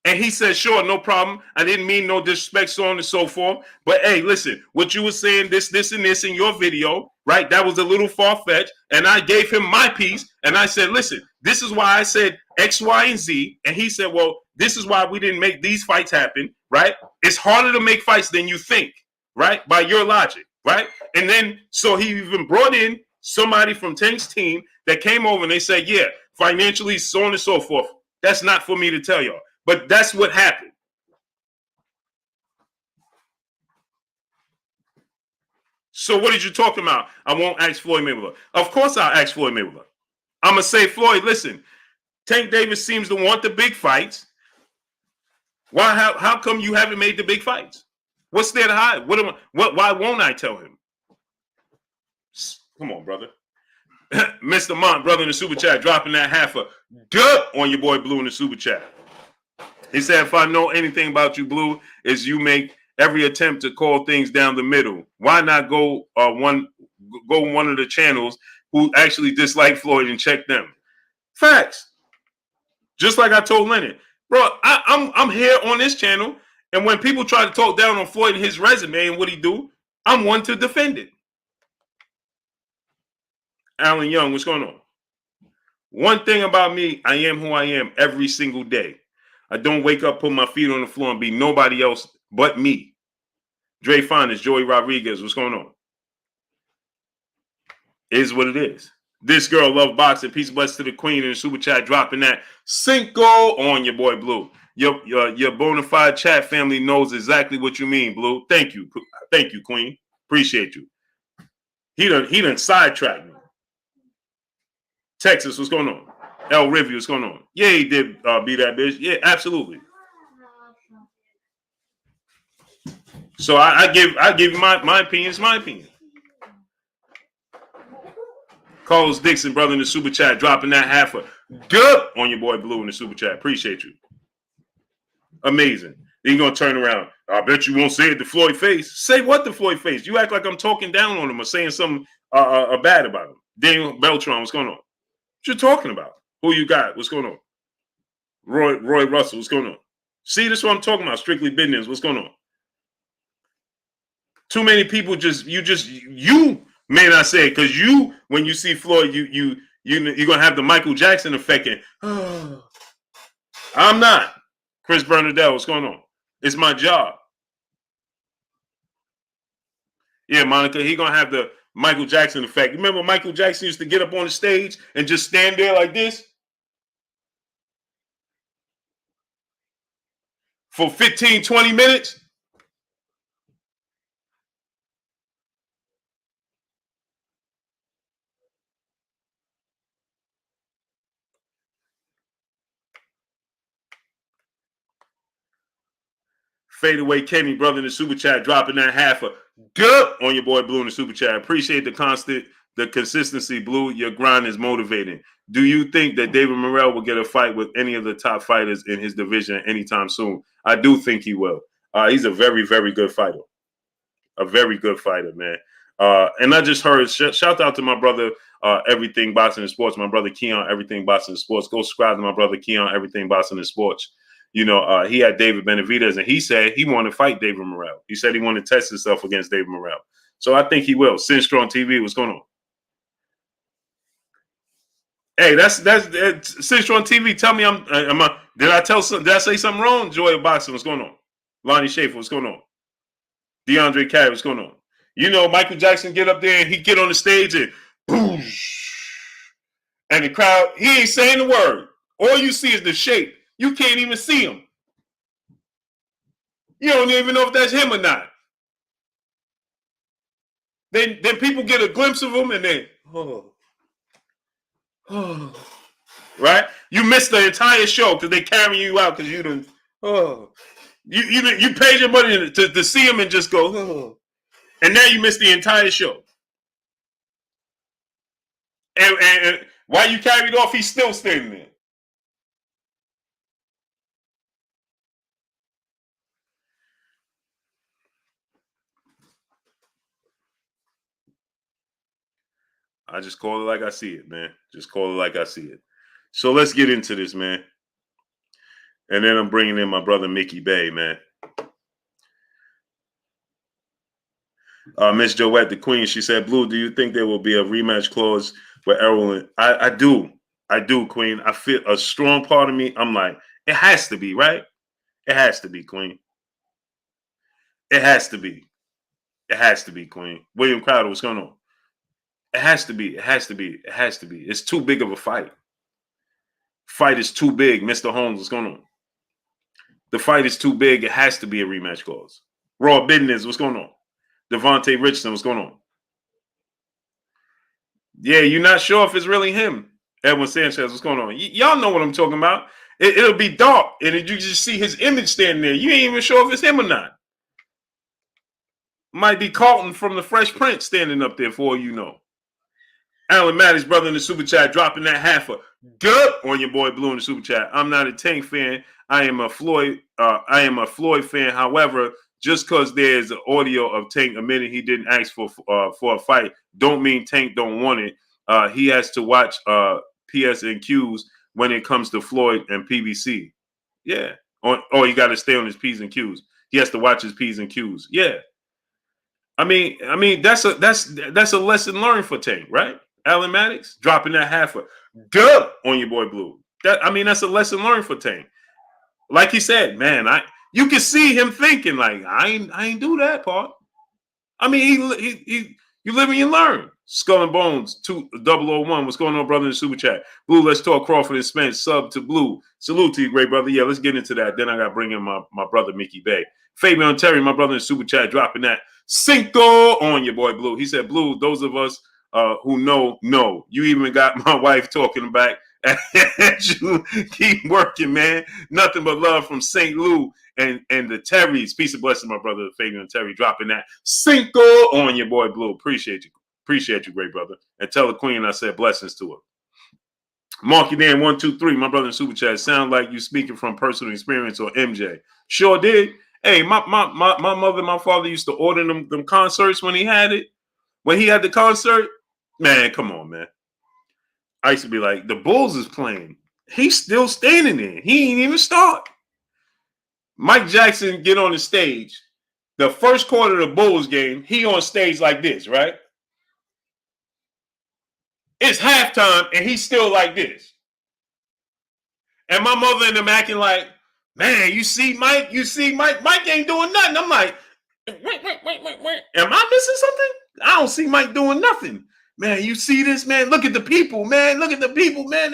And he said, "Sure, no problem. I didn't mean no disrespect, so on and so forth. But hey, listen, what you were saying, this, and this in your video, right? That was a little far-fetched." And I gave him my piece. And I said, "Listen, this is why I said X, Y, and Z." And he said, "Well, this is why we didn't make these fights happen, right? It's harder to make fights than you think, right? By your logic, right?" And then, so he even brought in somebody from Tank's team that came over and they said, "Yeah, financially, so on and so forth." That's not for me to tell y'all. But that's what happened. So what did you talk about? I won't ask Floyd Mayweather. Of course I'll ask Floyd Mayweather. I'm going to say, "Floyd, listen, Tank Davis seems to want the big fights. How come you haven't made the big fights? What's there to hide? Why won't I tell him?" Come on, brother. Mr. Mont, brother, in the super chat, dropping that half a good on your boy Blue in the super chat. He said, "If I know anything about you, Blue, is you make every attempt to call things down the middle. Why not go one of the channels who actually dislike Floyd and check them?" Facts. Just like I told Leonard, bro, I'm here on this channel, and when people try to talk down on Floyd and his resume and what he do, I'm one to defend it. Alan Young, what's going on? One thing about me, I am who I am every single day. I don't wake up, put my feet on the floor, and be nobody else but me. Dre Fondas, Joey Rodriguez, what's going on? It is what it is. This girl love boxing. Peace and blessings to the queen in the super chat, dropping that Cinco on your boy Blue. Your bona fide chat family knows exactly what you mean, Blue. Thank you, Queen. Appreciate you. He done sidetracked me. Texas, what's going on? El Rivia, what's going on? Yeah, he did be that bitch. Yeah, absolutely. So I give my opinion. It's my opinion. Carlos Dixon, brother, in the super chat, dropping that half a good on your boy Blue in the super chat. Appreciate you. Amazing. Then you're gonna turn around. I bet you won't say it to Floyd face. Say what to Floyd face? You act like I'm talking down on him or saying something bad about him. Daniel Beltran, what's going on? What you talking about? Who you got? What's going on? Roy Russell, what's going on? See, this is what I'm talking about. Strictly business. What's going on? Too many people you may not say it because you, when you see Floyd, you're gonna have the Michael Jackson effect. And I'm not. Chris Bernadette, what's going on? It's my job. Yeah, Monica, he gonna have the Michael Jackson effect. Remember Michael Jackson used to get up on the stage and just stand there like this for 15, 20 minutes? Fadeaway Kenny, brother, in the super chat, dropping that half a good on your boy Blue in the super chat. Appreciate the consistency, Blue. Your grind is motivating. Do you think that David Morrell will get a fight with any of the top fighters in his division anytime soon? I do think he will. He's a very, very good fighter. A very good fighter, man. And I just heard, shout out to my brother, Everything Boxing and Sports, my brother Keon, Everything Boxing and Sports. Go subscribe to my brother Keon, Everything Boxing and Sports. You know, he had David Benavidez, and he said he wanted to fight David Morrell. He said he wanted to test himself against David Morrell. So I think he will. Sin Strong TV, what's going on? Hey, that's Sin Strong TV. Tell me, did I say something wrong? Joy of Boxing, what's going on? Lonnie Schaefer, what's going on? DeAndre Carey, what's going on? You know, Michael Jackson get up there and he get on the stage and boosh, and the crowd, he ain't saying the word. All you see is the shape. You can't even see him. You don't even know if that's him or not. Then people get a glimpse of him and then, right? You missed the entire show because they carrying you out because you done, you paid your money to see him and just go, and now you missed the entire show. And Why you carried off? He's still standing there. I just call it like I see it, man. Just call it like I see it. So let's get into this, man. And then I'm bringing in my brother Mickey Bay, man. Miss Joette, the Queen, she said, Blue, do you think there will be a rematch clause with Errol? I do. I do, Queen. I feel a strong part of me. I'm like, it has to be, right? It has to be, Queen. It has to be. It has to be, Queen. William Crowder, what's going on? It has to be. It has to be. It has to be. It's too big of a fight. Fight is too big. Mr. Holmes, what's going on? The fight is too big. It has to be a rematch clause. Raw Business, what's going on? Devontae Richardson, what's going on? Yeah, you're not sure if it's really him. Edwin Sanchez, what's going on? Y'all know what I'm talking about. It'll be dark, and you just see his image standing there. You ain't even sure if it's him or not. Might be Carlton from the Fresh Prince standing up there for all you know. Alan Maddox, brother in the super chat, dropping that half a good on your boy Blue in the super chat. I'm not a Tank fan. I am a Floyd fan. However, just because there's an audio of Tank admitting he didn't ask for a fight, don't mean Tank don't want it. He has to watch PS and Qs when it comes to Floyd and PBC. Yeah. Or you got to stay on his P's and Qs. He has to watch his P's and Qs. Yeah. I mean that's a lesson learned for Tank, right? Alan Maddox dropping that half a dub on your boy Blue. That's a lesson learned for Tank. Like he said, man, you can see him thinking like I ain't do that part. I mean, he you live and you learn. Skull and Bones 2001. What's going on, brother in the super chat? Blue, let's talk Crawford and Spence. Sub to Blue. Salute to you, great brother. Yeah, let's get into that. Then I got to bring in my brother Mickey Bay. Fabian Terry, my brother in the super chat, dropping that Cinco on your boy Blue. He said, Blue, those of us who know. You even got my wife talking back. You keep working, man. Nothing but love from St. Lou and the Terrys. Peace and blessing, my brother Fabian Terry, dropping that Cinco on your boy Blue. Appreciate you, great brother. And tell the Queen I said blessings to her. Marky Dan 123, my brother in super chat. Sound like you speaking from personal experience or MJ. Sure did. Hey, my mother and my father used to order them concerts when he had it. When he had the concert, man, come on, man. I used to be like, the Bulls is playing. He's still standing there. He ain't even start. Mike Jackson get on the stage. The first quarter of the Bulls game, he on stage like this, right? It's halftime, and he's still like this. And my mother and them acting like, man, you see Mike? Mike ain't doing nothing. I'm like, wait. Am I missing something? I don't see Mike doing nothing. Man, you see this, man? Look at the people, man. Look at the people, man.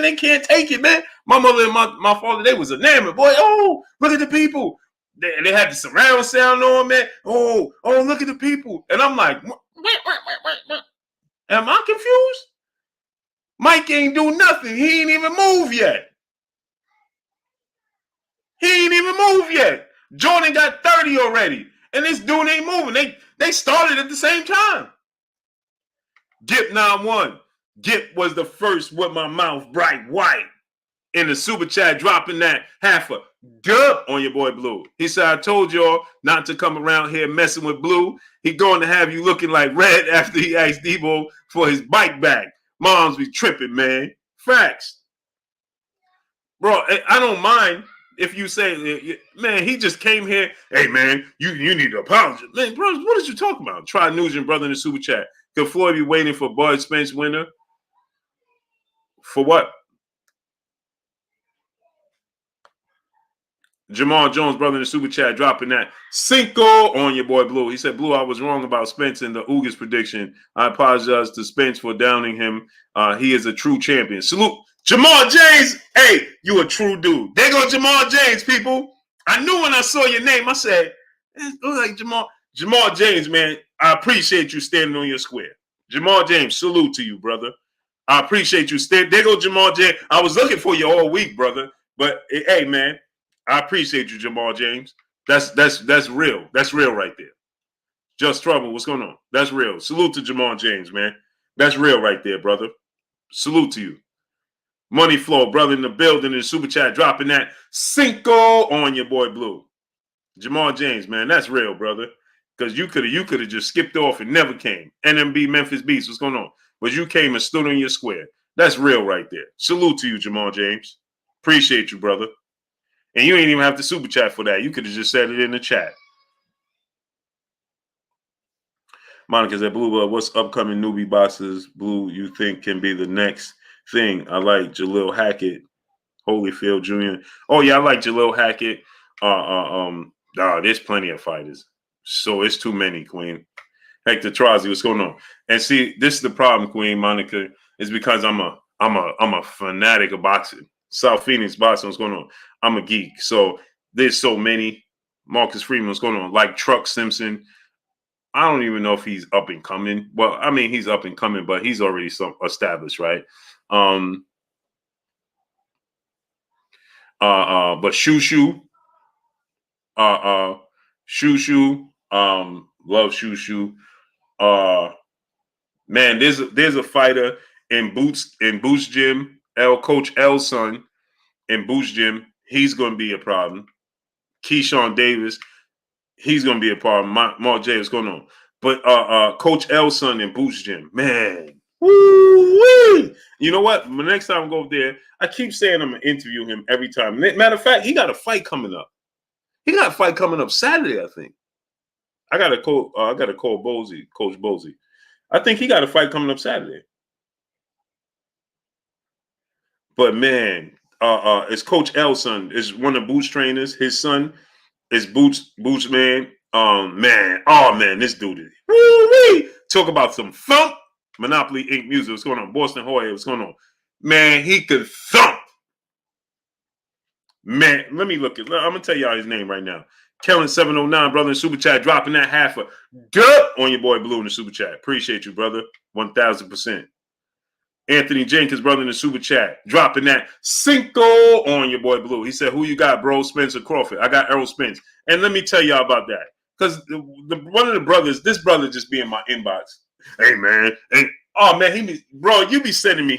They can't take it, man. My mother and my father, they was enamored. Boy, oh, look at the people. They had the surround sound on, man. Oh, look at the people. And I'm like, wait. Am I confused? Mike ain't doing nothing. He ain't even moved yet. Jordan got 30 already. And this dude ain't moving. They started at the same time. Gip 9-1. Gip was the first with my mouth bright white. In the super chat, dropping that half a dub on your boy Blue. He said, I told y'all not to come around here messing with Blue. He going to have you looking like Red after he asked Debo for his bike back. Moms be tripping, man. Facts. Bro, I don't mind if you say, man, he just came here. Hey, man, you need to apologize. Man, bro, what did you talk about? Try Nugent, brother, in the super chat. Could Floyd be waiting for Bud Spence winner? For what? Jamal Jones, brother in the super chat, dropping that Cinco on your boy Blue. He said, Blue, I was wrong about Spence and the Ugas prediction. I apologize to Spence for downing him. He is a true champion. Salute. Jamal James. Hey, you a true dude. There go Jamal James, people. I knew when I saw your name, I said, it looks like Jamal. Jamal James, man, I appreciate you standing on your square. Jamal James, salute to you, brother. I appreciate you. There go Jamal James. I was looking for you all week, brother. But, hey, man. I appreciate you, Jamal James. That's real. That's real right there. Just Trouble, what's going on? That's real. Salute to Jamal James, man. That's real right there, brother. Salute to you. Money Flow, brother in the building in the super chat, dropping that Cinco on your boy Blue. Jamal James, man, that's real, brother. Because you could have just skipped off and never came. NMB Memphis Beast, what's going on? But you came and stood on your square. That's real right there. Salute to you, Jamal James. Appreciate you, brother. And you ain't even have to super chat for that. You could have just said it in the chat. Monica said, Blue, what's upcoming newbie boxes, Blue, you think can be the next thing? I like Jalil Hackett, Holyfield Jr. Oh, yeah, I like Jalil Hackett. There's plenty of fighters. So it's too many, Queen. Hector Trazi, what's going on? And see, this is the problem, Queen Monica, is because I'm a fanatic of boxing. South Phoenix boxing, what's going on? I'm a geek. So there's so many. Marcus Freeman, what's going on? Like Truck Simpson. I don't even know if he's up and coming. Well, I mean, he's up and coming, but he's already established, right? But Shushu, Shushu, love Shushu. Man, there's a fighter in Boots Gym, Coach L's son in Boots Gym. He's going to be a problem. Keyshawn Davis, he's going to be a problem. Mark J, what's going on? But Coach L's son in Boots Gym, man. Woo-wee! You know what? The next time I go up there, I keep saying I'm going to interview him every time. Matter of fact, he got a fight coming up. He got a fight coming up Saturday, I think. I got to call Bozy, Coach Bozy. I think he got a fight coming up Saturday. But man, it's Coach L's son. Is one of Boots trainers. His son is Boots man. Man, this dude is woo-wee. Talk about some thump. Monopoly Inc. music. What's going on? Boston Hoya, what's going on? Man, he could thump. Man, let me look at. I'm gonna tell y'all his name right now. Kellen 709, brother in super chat, dropping that half a duh on your boy Blue in the super chat. Appreciate you, brother. 1000%. Anthony Jenkins, brother in the super chat, dropping that Cinco on your boy Blue. He said, "Who you got, bro? Spence or Crawford?" I got Errol Spence. And let me tell y'all about that, because one of the brothers, this brother, just be in my inbox. Hey man, hey, oh man, he be sending me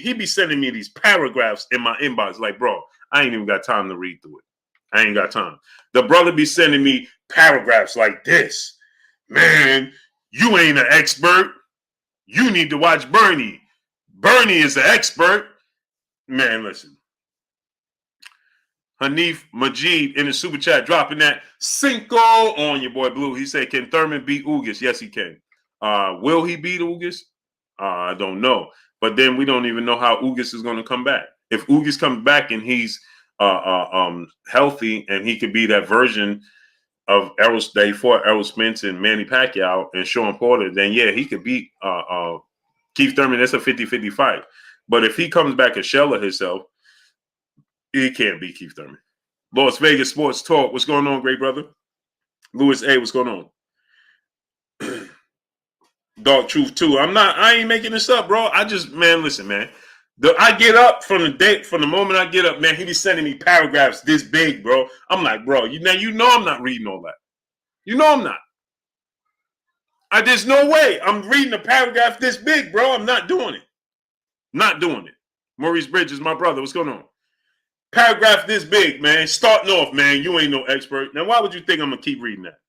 these paragraphs in my inbox. Like, bro, I ain't even got time to read through it. I ain't got time. The brother be sending me paragraphs like this. Man, you ain't an expert. You need to watch Bernie. Bernie is an expert. Man, listen. Hanif Majid in the super chat dropping that Cinco on your boy Blue. He said, can Thurman beat Ugas? Yes, he can. Will he beat Ugas? I don't know. But then we don't even know how Ugas is going to come back. If Ugas comes back and he's healthy and he could be that version of Errol that he fought Errol Spence and Manny Pacquiao and Sean Porter, then yeah, he could beat Keith Thurman. That's a 50-50 fight. But if he comes back a shell of himself, he can't beat Keith Thurman. Las Vegas Sports Talk. What's going on, great brother? Louis A. What's going on? Dark Truth 2. I ain't making this up, bro. Listen, man. I get up from the moment I get up, man, he be sending me paragraphs this big, bro. I'm like, bro, you know I'm not reading all that. You know I'm not. There's no way I'm reading a paragraph this big, bro. I'm not doing it. Not doing it. Maurice Bridges, my brother. What's going on? Paragraph this big, man. Starting off, man, you ain't no expert. Now, why would you think I'm going to keep reading that?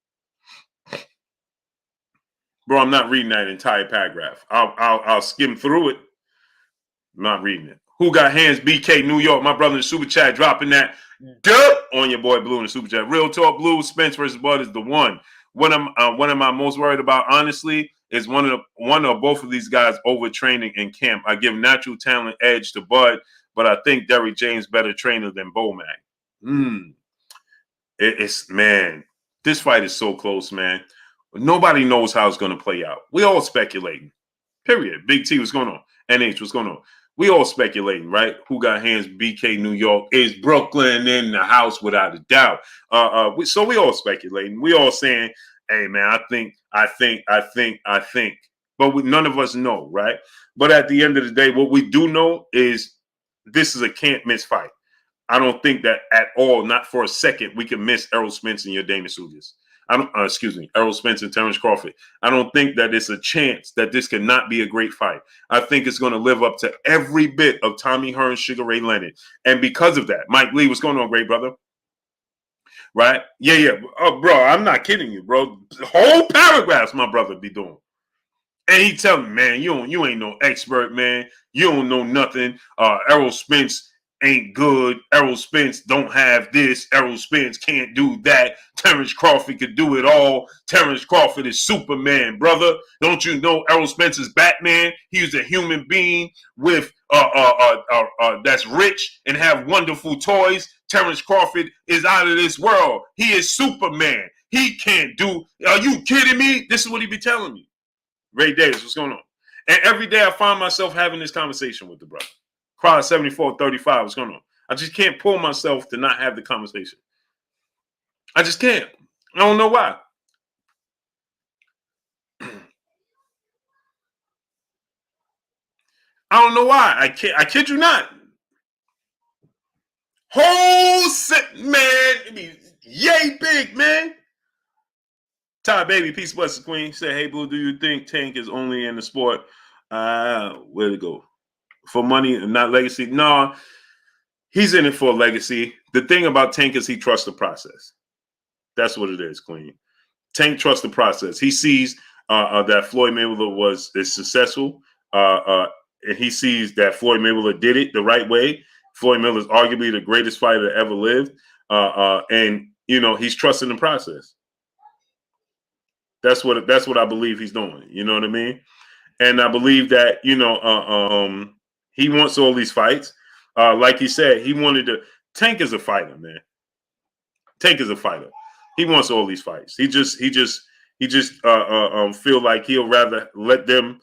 Bro, I'm not reading that entire paragraph. I'll skim through it. I'm not reading it. Who got hands? BK New York, my brother in the super chat, dropping that duh on your boy Blue in the super chat. Real talk, Blue. Spence versus Bud is the one. What am I most worried about, honestly, is one or both of these guys overtraining in camp. I give natural talent edge to Bud, but I think Derrick James better trainer than Bomac. Man, this fight is so close, man. Nobody knows how it's going to play out. We all speculating. Period. Big T, what's going on? NH, what's going on? We all speculating, right? Who got hands? BK New York. Is Brooklyn in the house without a doubt? So we all speculating. We all saying, hey, man, I think. But none of us know, right? But at the end of the day, what we do know is this is a can't-miss fight. I don't think that at all, not for a second, we can miss Errol Spence and your Dana Ugas. I don't. Excuse me, Errol Spence and Terrence Crawford. I don't think that it's a chance that this cannot be a great fight. I think it's going to live up to every bit of Tommy Hearns, Sugar Ray Leonard, and because of that, Mike Lee, what's going on, great brother? Right? Yeah. Oh, bro, I'm not kidding you, bro. Whole paragraphs my brother be doing. And he tell me, man, you ain't no expert, man. You don't know nothing. Errol Spence ain't good. Errol Spence don't have this. Errol Spence can't do that. Terrence Crawford could do it all. Terrence Crawford is Superman, brother. Don't you know Errol Spence is Batman? He's a human being with that's rich and have wonderful toys. Terrence Crawford is out of this world. He is Superman. He can't do. Are you kidding me? This is what he be telling me. Ray Davis, what's going on? And every day I find myself having this conversation with the brother. Crowd 7435, what's going on? I just can't pull myself to not have the conversation. I just can't. I don't know why. I don't know why. I kid you not. Whole set, man. Yay big, man. Ty Baby, peace, blessings, queen. Said, hey, Blue, do you think Tank is only in the sport? Where to go? For money and not legacy? No, he's in it for legacy. The thing about Tank is he trusts the process. That's what it is, queen. Tank trusts the process. He sees that Floyd Mayweather is successful, and he sees that Floyd Mayweather did it the right way. Floyd Mayweather is arguably the greatest fighter that ever lived, and he's trusting the process. That's what I believe he's doing. You know what I mean? And I believe that he wants all these fights. Like he said, he wanted to. Tank is a fighter, man. Tank is a fighter. He wants all these fights. He just feel like he'll rather let them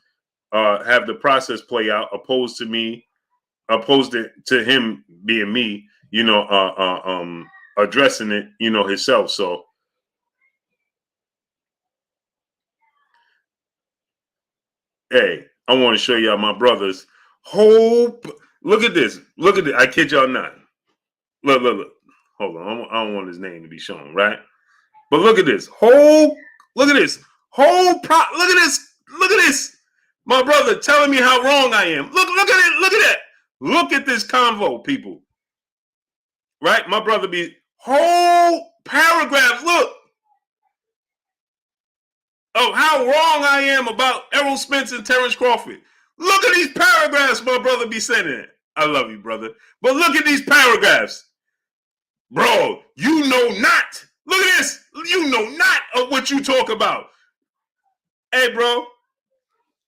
have the process play out, opposed to him being me. Addressing it, himself. So. Hey, I want to show y'all my brother's hope. Look at this. Look at this. I kid y'all not. Look. Hold on. I don't want his name to be shown, right? But look at this. Look at this. Look at this. Look at this. My brother telling me how wrong I am. Look at it. Look at that. Look at this convo, people. Right? My brother be whole paragraphs. Look. Of how wrong I am about Errol Spence and Terrence Crawford. Look at these paragraphs my brother be sending. I love you, brother. But look at these paragraphs. Bro, you know not. Look at this. You know not of what you talk about. Hey, bro.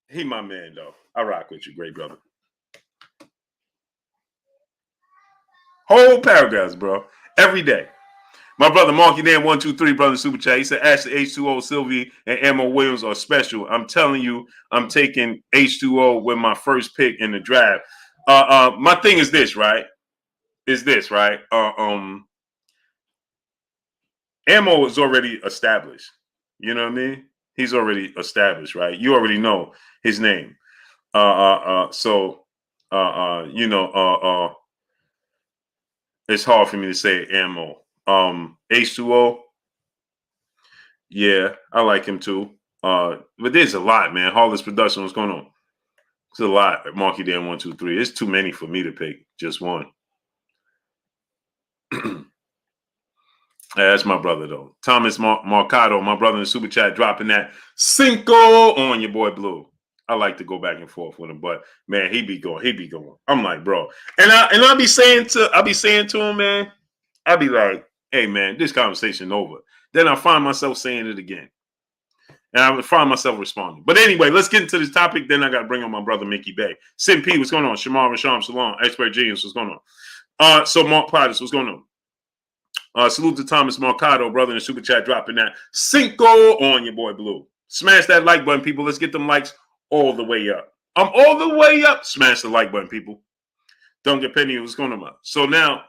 He my man, though. I rock with you, great brother. Whole paragraphs, bro. Every day. My brother Marky Dan 123, brother Super Chat. He said Ashley H2O, Sylvie, and Emma Williams are special. I'm telling you, I'm taking H2O with my first pick in the draft. My thing is this, right? Ammo is already established. You know what I mean? He's already established, right? You already know his name. It's hard for me to say Ammo. H2O, yeah, I like him too. But there's a lot, man. Hollis Production, what's going on? It's a lot. Marky Dan 123. It's too many for me to pick just one. That's my brother though. Thomas Marcado, my brother in the super chat, dropping that Cinco on your boy Blue. I like to go back and forth with him, but man, he be going. I'm like, bro, and I'll be saying to him, man, I'll be like, hey, man, this conversation over. Then I find myself saying it again. And I would find myself responding. But anyway, let's get into this topic. Then I got to bring on my brother, Mickey Bay. Sim P, what's going on? Shamar Rasham Salon, Expert Genius, what's going on? So Mark Pottis, what's going on? Salute to Thomas Marcado, brother in the super chat, dropping that Cinco on your boy Blue. Smash that like button, people. Let's get them likes all the way up. I'm all the way up. Smash the like button, people. Don't get penny. What's going on? So now,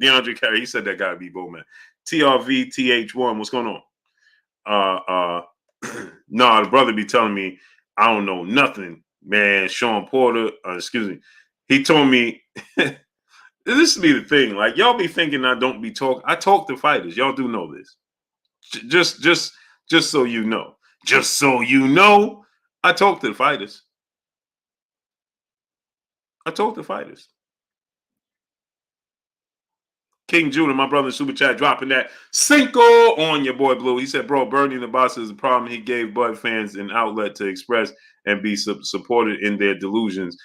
DeAndre Carey, he said that gotta be Bowman. TRV TH1, what's going on? No, the brother be telling me I don't know nothing, man. Sean Porter, excuse me. He told me this be the thing. Like, y'all be thinking I don't be talking. I talk to fighters. Y'all do know this. Just so you know. Just so you know, I talked to the fighters. King Judah, my brother in Super Chat, dropping that Cinco on your boy Blue. He said, bro, Bernie the boss is the problem. He gave Bud fans an outlet to express and be supported in their delusions.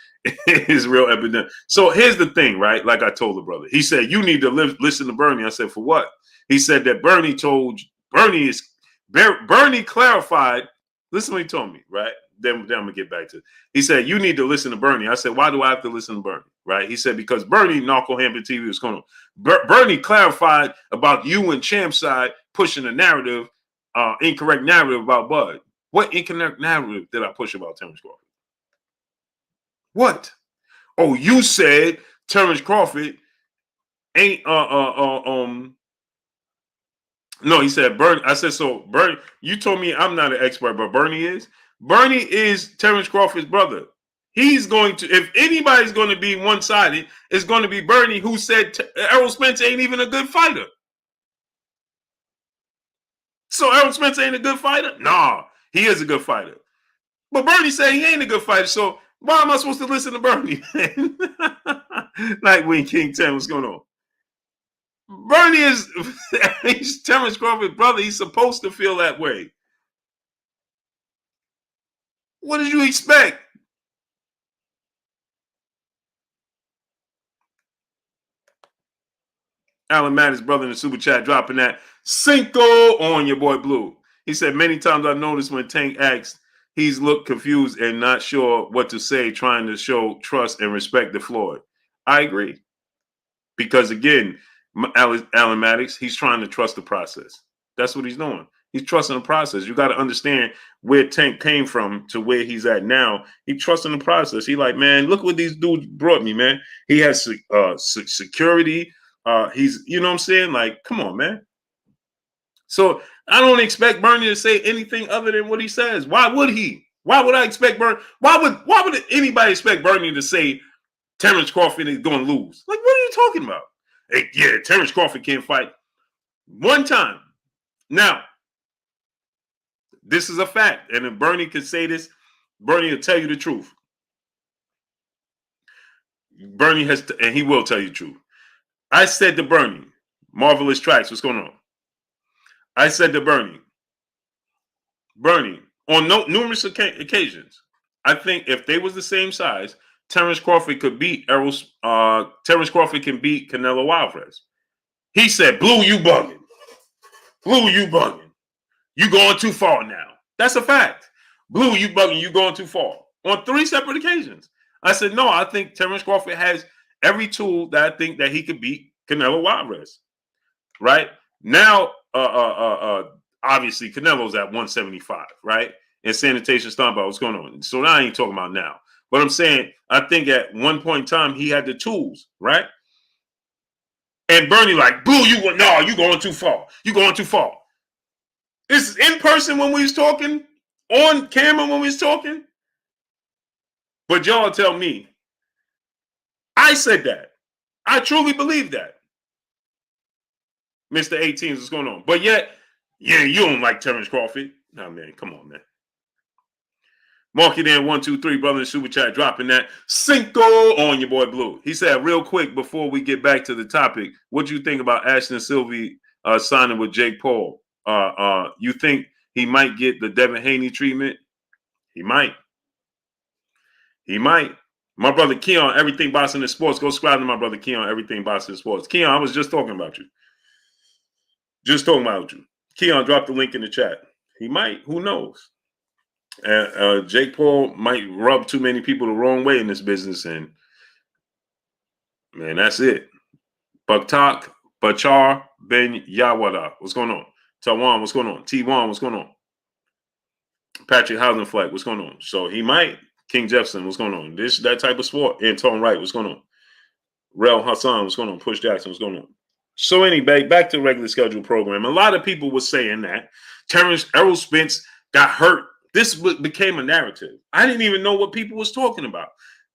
Is real epidemic. So here's the thing, right? Like I told the brother. He said, you need to listen to Bernie. I said, for what? He said that Bernie clarified. Listen to what he told me, right? Then I'm going to get back to it. He said, you need to listen to Bernie. I said, why do I have to listen to Bernie? Right? He said, because Bernie, Narco Hampton TV was going on. Bernie clarified about you and Champ's side pushing a narrative, incorrect narrative about Bud. What incorrect narrative did I push about Terrence Crawford? What? Oh, you said Terrence Crawford ain't no, he said Bernie. I said, so Bernie, you told me I'm not an expert, but Bernie is. Bernie is Terrence Crawford's brother. He's going to, if anybody's going to be one-sided, it's going to be Bernie, who said Errol Spence ain't even a good fighter. So Errol Spence ain't a good fighter? Nah, he is a good fighter. But Bernie said he ain't a good fighter, so why am I supposed to listen to Bernie? Nightwing King 10, what's going on? Bernie is he's Terrence Crawford's brother. He's supposed to feel that way. What did you expect? Alan Mattis, brother in the Super Chat, dropping that Cinco on your boy Blue. He said, many times I've noticed when Tank acts, he's looked confused and not sure what to say, trying to show trust and respect to Floyd. I agree. Because again, Alan Maddox, he's trying to trust the process. That's what he's doing. He's trusting the process. You got to understand where Tank came from to where he's at now. He's trusting the process. He like, man, look what these dudes brought me, man. He has security. He's, you know what I'm saying? Like, come on, man. So I don't expect Bernie to say anything other than what he says. Why would he? Why would I expect Bernie? Why would anybody expect Bernie to say Terrence Crawford is going to lose? Like, what are you talking about? Hey, yeah, Terrence Crawford can't fight one time. Now, this is a fact. And if Bernie could say this, Bernie will tell you the truth. Bernie has to, and he will tell you the truth. I said to Bernie, Marvelous Tracks, what's going on? I said to Bernie, on numerous occasions, I think if they was the same size, Terrence Crawford could beat Errol. Terrence Crawford can beat Canelo Alvarez. He said, Blue, you bugging. Blue, you bugging. You going too far now. That's a fact. Blue, you bugging. You going too far. On 3 separate occasions. I said, no, I think Terrence Crawford has every tool that I think that he could beat Canelo Alvarez. Right? Now, obviously, Canelo's at 175, right? And Sanitation Stompbout, what's going on? So now I ain't talking about now. But I'm saying, I think at one point in time, he had the tools, right? And Bernie like, Blue, you going too far. You going too far. This is in person when we was talking, on camera when we was talking. But y'all tell me, I said that. I truly believe that. Mr. 18s, what's going on? But yet, yeah, you don't like Terrence Crawford. Nah, man, come on, man. Mark it in 1, 2, 3, brother in Super Chat, dropping that Cinco on your boy Blue. He said, real quick, before we get back to the topic, what do you think about Ashton Sylvie signing with Jake Paul? You think he might get the Devin Haney treatment? He might. He might. My brother Keon, Everything Boxing and Sports. Go subscribe to my brother Keon, Everything Boxing and Sports. Keon, I was just talking about you. Just talking about you. Keon, drop the link in the chat. He might. Who knows? Jake Paul might rub too many people the wrong way in this business, and man, that's it. Baktak Bachar Ben Yawada, what's going on? Tawan, what's going on? T1, what's going on? Patrick Housenfleck, what's going on? So he might. King Jefferson, what's going on? That type of sport. Anton Wright, what's going on? Rel Hassan, what's going on? Push Jackson, what's going on? So anyway, back to the regular scheduled program. A lot of people were saying that Errol Spence got hurt. This became a narrative. I didn't even know what people was talking about.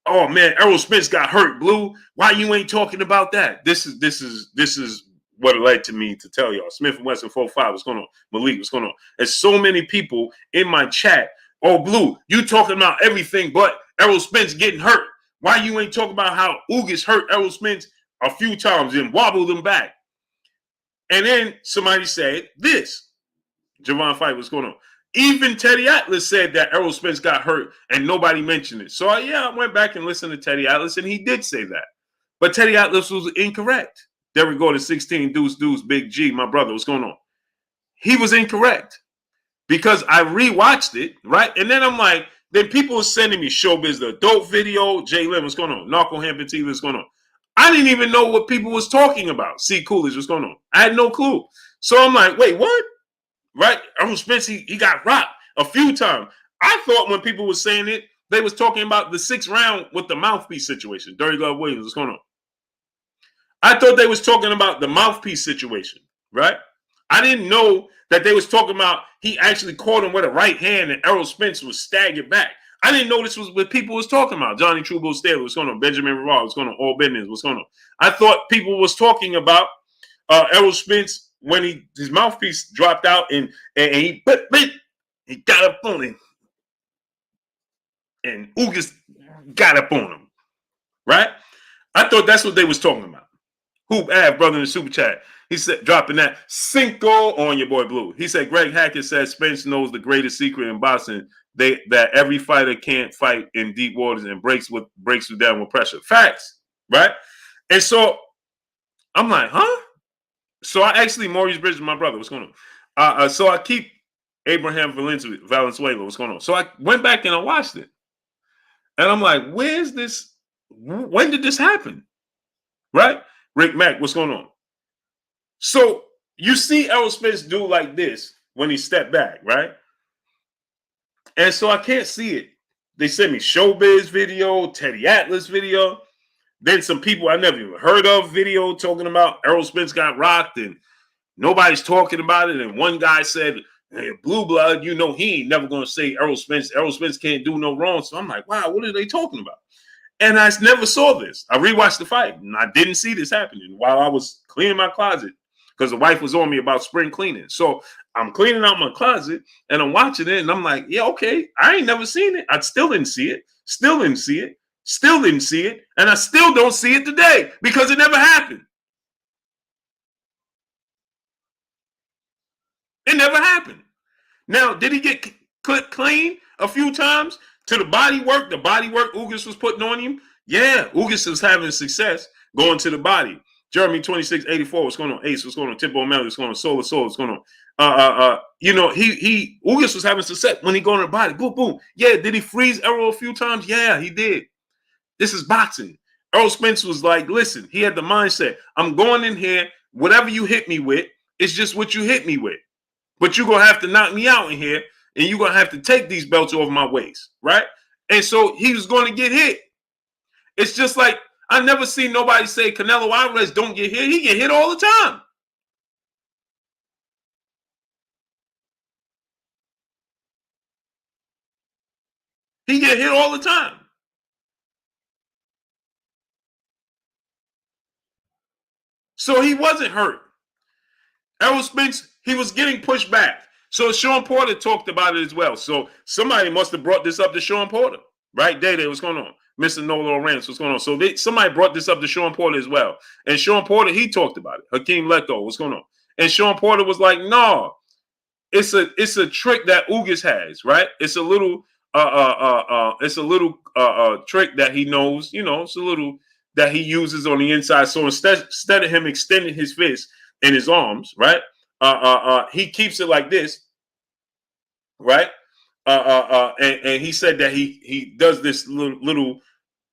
Oh man, Errol Spence got hurt. Blue, why you ain't talking about that? This is what it led to me to tell y'all. Smith and Wesson 4-5, what's going on? Malik, what's going on? There's so many people in my chat. Oh, Blue, you talking about everything but Errol Spence getting hurt. Why you ain't talking about how Ugas hurt Errol Spence a few times and wobbled him back? And then somebody said this. Javon Fight, what's going on? Even Teddy Atlas said that Errol Spence got hurt and nobody mentioned it. So, I went back and listened to Teddy Atlas, and he did say that. But Teddy Atlas was incorrect. There we go to 16, Deuce, Big G, my brother, what's going on? He was incorrect because I rewatched it, right? And then I'm like, then people were sending me Showbiz, the dope video. Jay Lynn, what's going on? Narco Hampton TV, what's going on? I didn't even know what people was talking about. C. Coolidge, what's going on? I had no clue. So I'm like, wait, what? Right? Errol Spence, he got rocked a few times. I thought when people were saying it, they was talking about the 6th round with the mouthpiece situation. Dirty Glove Williams, what's going on? I thought they was talking about the mouthpiece situation, right? I didn't know that they was talking about he actually caught him with a right hand and Errol Spence was staggered back. I didn't know this was what people was talking about. Johnny Trubo Staley, what's going on? Benjamin Rivard, what's going on? All Business, what's going on? I thought people was talking about Errol Spence when his mouthpiece dropped out and he got up on him. And Ugas got up on him, right? I thought that's what they was talking about. Hoop Av, brother in the super chat. He said, dropping that Cinco on your boy Blue. He said, Greg Hackett said Spence knows the greatest secret in boxing, that every fighter can't fight in deep waters and breaks you down with pressure. Facts, right? And so I'm like, huh? So I actually, Maurice Bridges, my brother, what's going on? So I keep Abraham Valenzuela, what's going on? So I went back and I watched it. And I'm like, where's this? When did this happen? Right? Rick Mack, what's going on? So you see Errol Spence do like this when he stepped back, right? And so I can't see it. They sent me Showbiz video, Teddy Atlas video, then some people I never even heard of video talking about Errol Spence got rocked and nobody's talking about it. And one guy said, hey, Blue Blood, you know he ain't never going to say Errol Spence can't do no wrong. So I'm like, wow, what are they talking about? And I never saw this. I rewatched the fight, and I didn't see this happening while I was cleaning my closet because the wife was on me about spring cleaning. So I'm cleaning out my closet, and I'm watching it, and I'm like, yeah, okay. I ain't never seen it. I still didn't see it. Still didn't see it. Still didn't see it. And I still don't see it today because it never happened. It never happened. Now, did he get clipped clean a few times? To the body work Ugas was putting on him. Yeah, Ugas was having success going to the body. Jeremy 2684, what's going on? Ace, what's going on? Tip O'Malley, what's going on? Soul, what's going on? Ugas was having success when he going to the body. Boom, boom. Yeah, did he freeze Errol a few times? Yeah, he did. This is boxing. Errol Spence was like, listen, he had the mindset. I'm going in here, whatever you hit me with, it's just what you hit me with. But you're going to have to knock me out in here. And you're going to have to take these belts off my waist, right? And so he was going to get hit. It's just like, I never seen nobody say Canelo Alvarez don't get hit. He get hit all the time. He get hit all the time. So he wasn't hurt. Errol Spence, he was getting pushed back. So Sean Porter talked about it as well. So somebody must have brought this up to Sean Porter, right? Day, what's going on? Mr. Nolan Rance, what's going on? So somebody brought this up to Sean Porter as well. And Sean Porter, he talked about it. Hakeem Leto, what's going on? And Sean Porter was like, no, it's a trick that Ugas has, right? It's a little trick that he knows, it's a little that he uses on the inside. So instead of him extending his fist in his arms, right? He keeps it like this, right? And he said that he does this little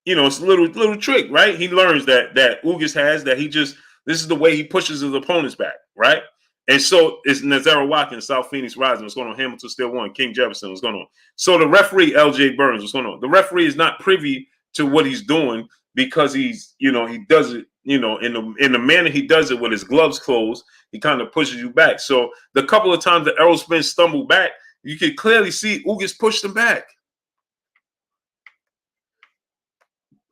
it's a little trick, right? He learns that Ugas has that this is the way he pushes his opponents back, right? And so it's Nazaro Watkins, South Phoenix Rising, what's going on? Hamilton still won. King Jefferson, what's going on? So the referee, LJ Burns, what's going on? The referee is not privy to what he's doing because he does it, in the manner he does it with his gloves closed, he kind of pushes you back. So the couple of times that Errol Spence stumbled back, you could clearly see Ugas pushed him back.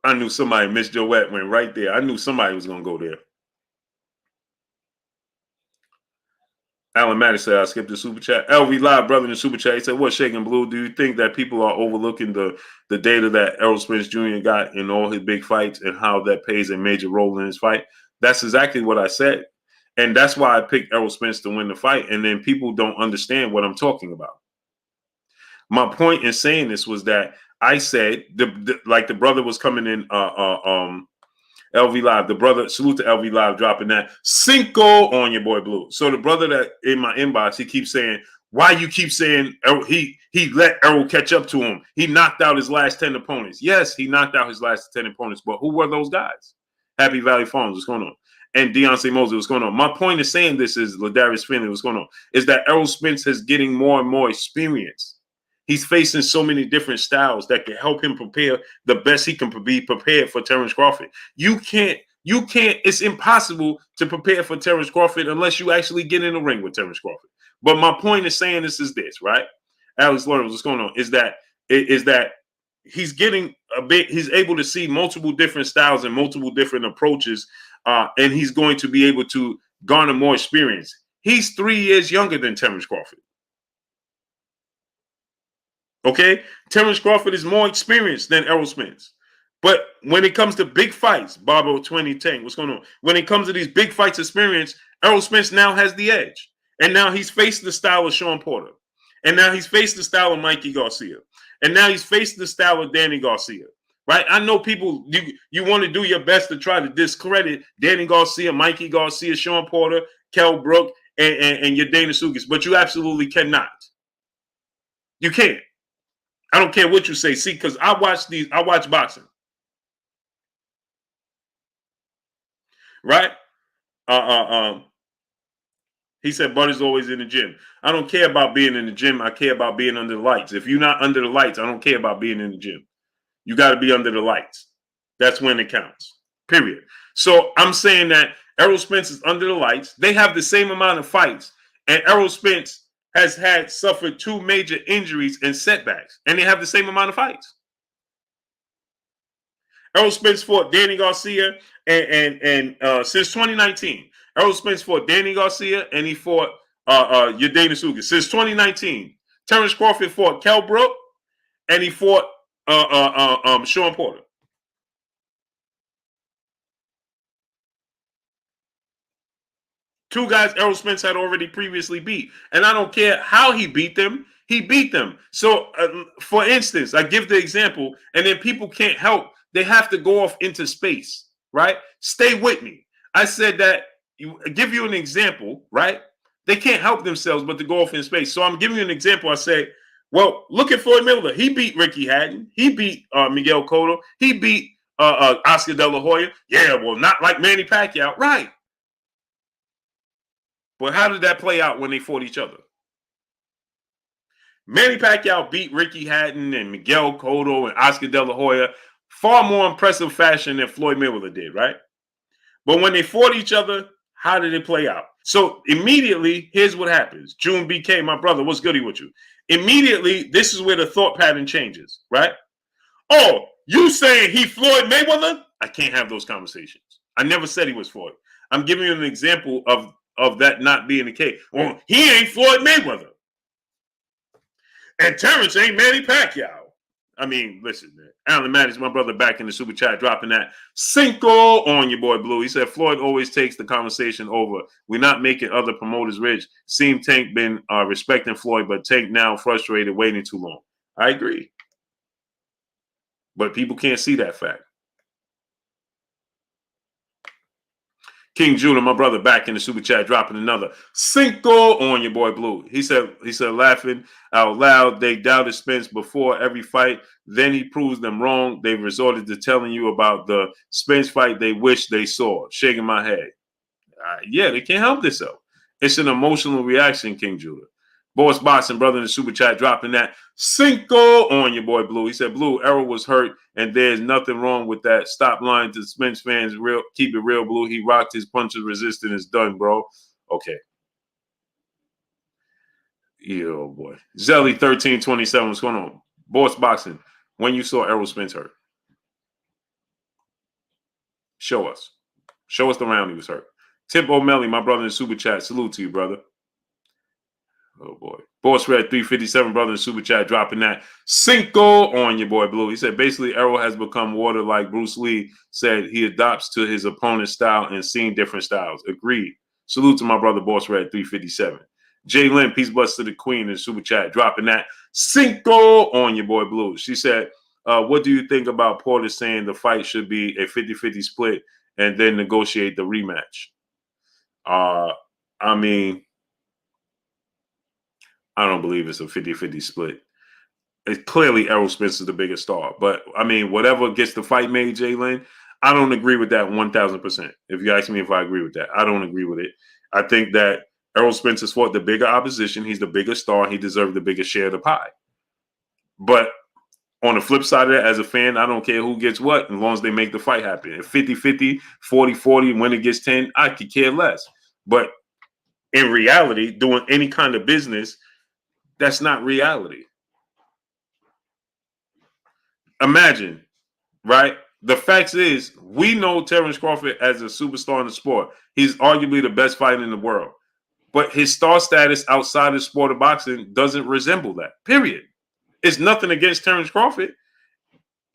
I knew somebody, Miss Joette went right there. I knew somebody was going to go there. Alan Matty said, I skipped the super chat. LV Live, brother, in the super chat, he said, what's shaking blue? Do you think that people are overlooking the data that Errol Spence Jr. got in all his big fights and how that plays a major role in his fight? That's exactly what I said. And that's why I picked Errol Spence to win the fight. And then people don't understand what I'm talking about. My point in saying this was that I said, like the brother was coming in, LV Live, the brother, salute to LV Live dropping that Cinco on your boy Blue. So the brother that in my inbox, he keeps saying, why you keep saying he let Errol catch up to him? He knocked out his last 10 opponents. Yes, he knocked out his last 10 opponents, but who were those guys? Happy Valley Farms, what's going on? And Deontay Mosley, what's going on? My point of saying this is Ladarius Finley, what's going on? Is that Errol Spence is getting more and more experience. He's facing so many different styles that can help him prepare the best he can be prepared for Terrence Crawford. You can't, it's impossible to prepare for Terrence Crawford unless you actually get in the ring with Terrence Crawford. But my point of saying this is this, right? Alex Lawrence, what's going on? Is that he's getting he's able to see multiple different styles and multiple different approaches, and he's going to be able to garner more experience. He's 3 years younger than Terrence Crawford. Okay, Terrence Crawford is more experienced than Errol Spence. But when it comes to big fights, Barbo 2010, what's going on? When it comes to these big fights experience, Errol Spence now has the edge. And now he's faced the style of Sean Porter. And now he's faced the style of Mikey Garcia. And now he's faced the style of Danny Garcia. Right? I know people, you want to do your best to try to discredit Danny Garcia, Mikey Garcia, Sean Porter, Kell Brook, and your Dana Ugas, but you absolutely cannot. You can't. I don't care what you say. See, because I watch boxing. Right? He said, Buddy's always in the gym. I don't care about being in the gym. I care about being under the lights. If you're not under the lights, I don't care about being in the gym. You got to be under the lights. That's when it counts. Period. So I'm saying that Errol Spence is under the lights. They have the same amount of fights. And Errol Spence has suffered 2 major injuries and setbacks. And they have the same amount of fights. Errol Spence fought Danny Garcia and since 2019. Errol Spence fought Danny Garcia and he fought Yadena Ugas. Since 2019, Terrence Crawford fought Kell Brook and he fought Sean Porter. Two guys Errol Spence had already previously beat. And I don't care how he beat them. He beat them. So, for instance, I give the example, and then people can't help. They have to go off into space, right? Stay with me. I said that, give you an example, right? They can't help themselves but to go off in space. So I'm giving you an example. I say, well, look at Floyd Mayweather. He beat Ricky Hatton. He beat Miguel Cotto. He beat Oscar De La Hoya. Yeah, well, not like Manny Pacquiao. Right. But how did that play out when they fought each other? Manny Pacquiao beat Ricky Hatton and Miguel Cotto and Oscar De La Hoya far more impressive fashion than Floyd Mayweather did, right? But when they fought each other, how did it play out? So immediately, here's what happens. June BK, my brother, what's goody with you? Immediately, this is where the thought pattern changes, right? Oh, you saying he Floyd Mayweather? I can't have those conversations. I never said he was Floyd. I'm giving you an example of that not being the case. Well, he ain't Floyd Mayweather. And Terrence ain't Manny Pacquiao. I mean, listen, man. Alan Mattis, my brother, back in the super chat, dropping that Cinco on your boy Blue. He said Floyd always takes the conversation over. We're not making other promoters rich. Seem Tank been respecting Floyd, but Tank now frustrated, waiting too long. I agree. But people can't see that fact. King Judah, my brother, back in the super chat, dropping another Cinco on your boy Blue. He said, laughing out loud, they doubted Spence before every fight. Then he proves them wrong. They've resorted to telling you about the Spence fight they wish they saw. Shaking my head. Yeah, they can't help themselves. It's an emotional reaction, King Judah. Boss Boxing, brother in the super chat, dropping that Cinco on your boy Blue. He said, Blue, Errol was hurt, and there's nothing wrong with that. Stop lying to Spence fans. Keep it real, Blue. He rocked his punches resistant. It's done, bro. Okay. Yeah, oh boy. Zelly 1327. What's going on? Boss Boxing, when you saw Errol Spence hurt? Show us. Show us the round he was hurt. Tip O'Malley, my brother in the super chat. Salute to you, brother. Oh boy. Boss Red 357, brother in super chat, dropping that Cinco on your boy Blue. He said basically Errol has become water like Bruce Lee said he adopts to his opponent's style and seeing different styles. Agreed. Salute to my brother Boss Red 357. Jay Lynn, peace bless to the queen in super chat, dropping that Cinco on your boy Blue. She said, what do you think about Porter saying the fight should be a 50-50 split and then negotiate the rematch? I mean, I don't believe it's a 50-50 split. It's clearly Errol Spence is the biggest star. But, I mean, whatever gets the fight made, Jalen, I don't agree with that 1,000%. If you ask me if I agree with that, I don't agree with it. I think that Errol Spence has fought the bigger opposition. He's the biggest star. He deserved the biggest share of the pie. But on the flip side of that, as a fan, I don't care who gets what as long as they make the fight happen. If 50-50, 40-40, when it gets 10, I could care less. But in reality, doing any kind of business, that's not reality. Imagine, right? The fact is, we know Terrence Crawford as a superstar in the sport. He's arguably the best fighter in the world. But his star status outside the sport of boxing doesn't resemble that, period. It's nothing against Terrence Crawford.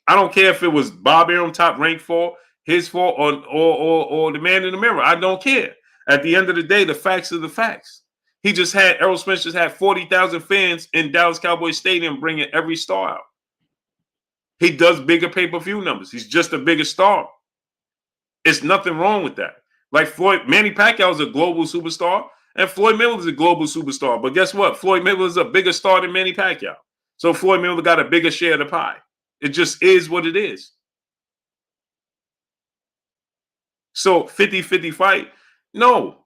I don't care if it was Bob Arum top rank fault, his fault, or the man in the mirror. I don't care. At the end of the day, the facts are the facts. Errol Spence just had 40,000 fans in Dallas Cowboys Stadium bringing every star out. He does bigger pay-per-view numbers. He's just a bigger star. It's nothing wrong with that. Like Manny Pacquiao is a global superstar, and Floyd Mayweather is a global superstar. But guess what? Floyd Mayweather is a bigger star than Manny Pacquiao. So Floyd Mayweather got a bigger share of the pie. It just is what it is. So 50-50 fight? No.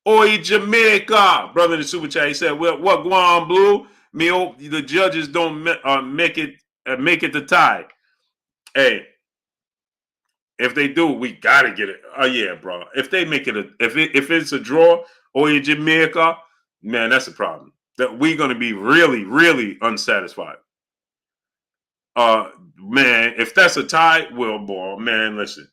Oi, Jamaica, brother in the super chat. He said, "Well, what Guam Blue? Me hope the judges don't make it the tie. Hey, if they do, we gotta get it. Oh yeah, bro. If they make it if it's a draw, Oi, Jamaica, man, that's a problem. That we're gonna be really, really unsatisfied. Man, if that's a tie, well, boy, man, listen.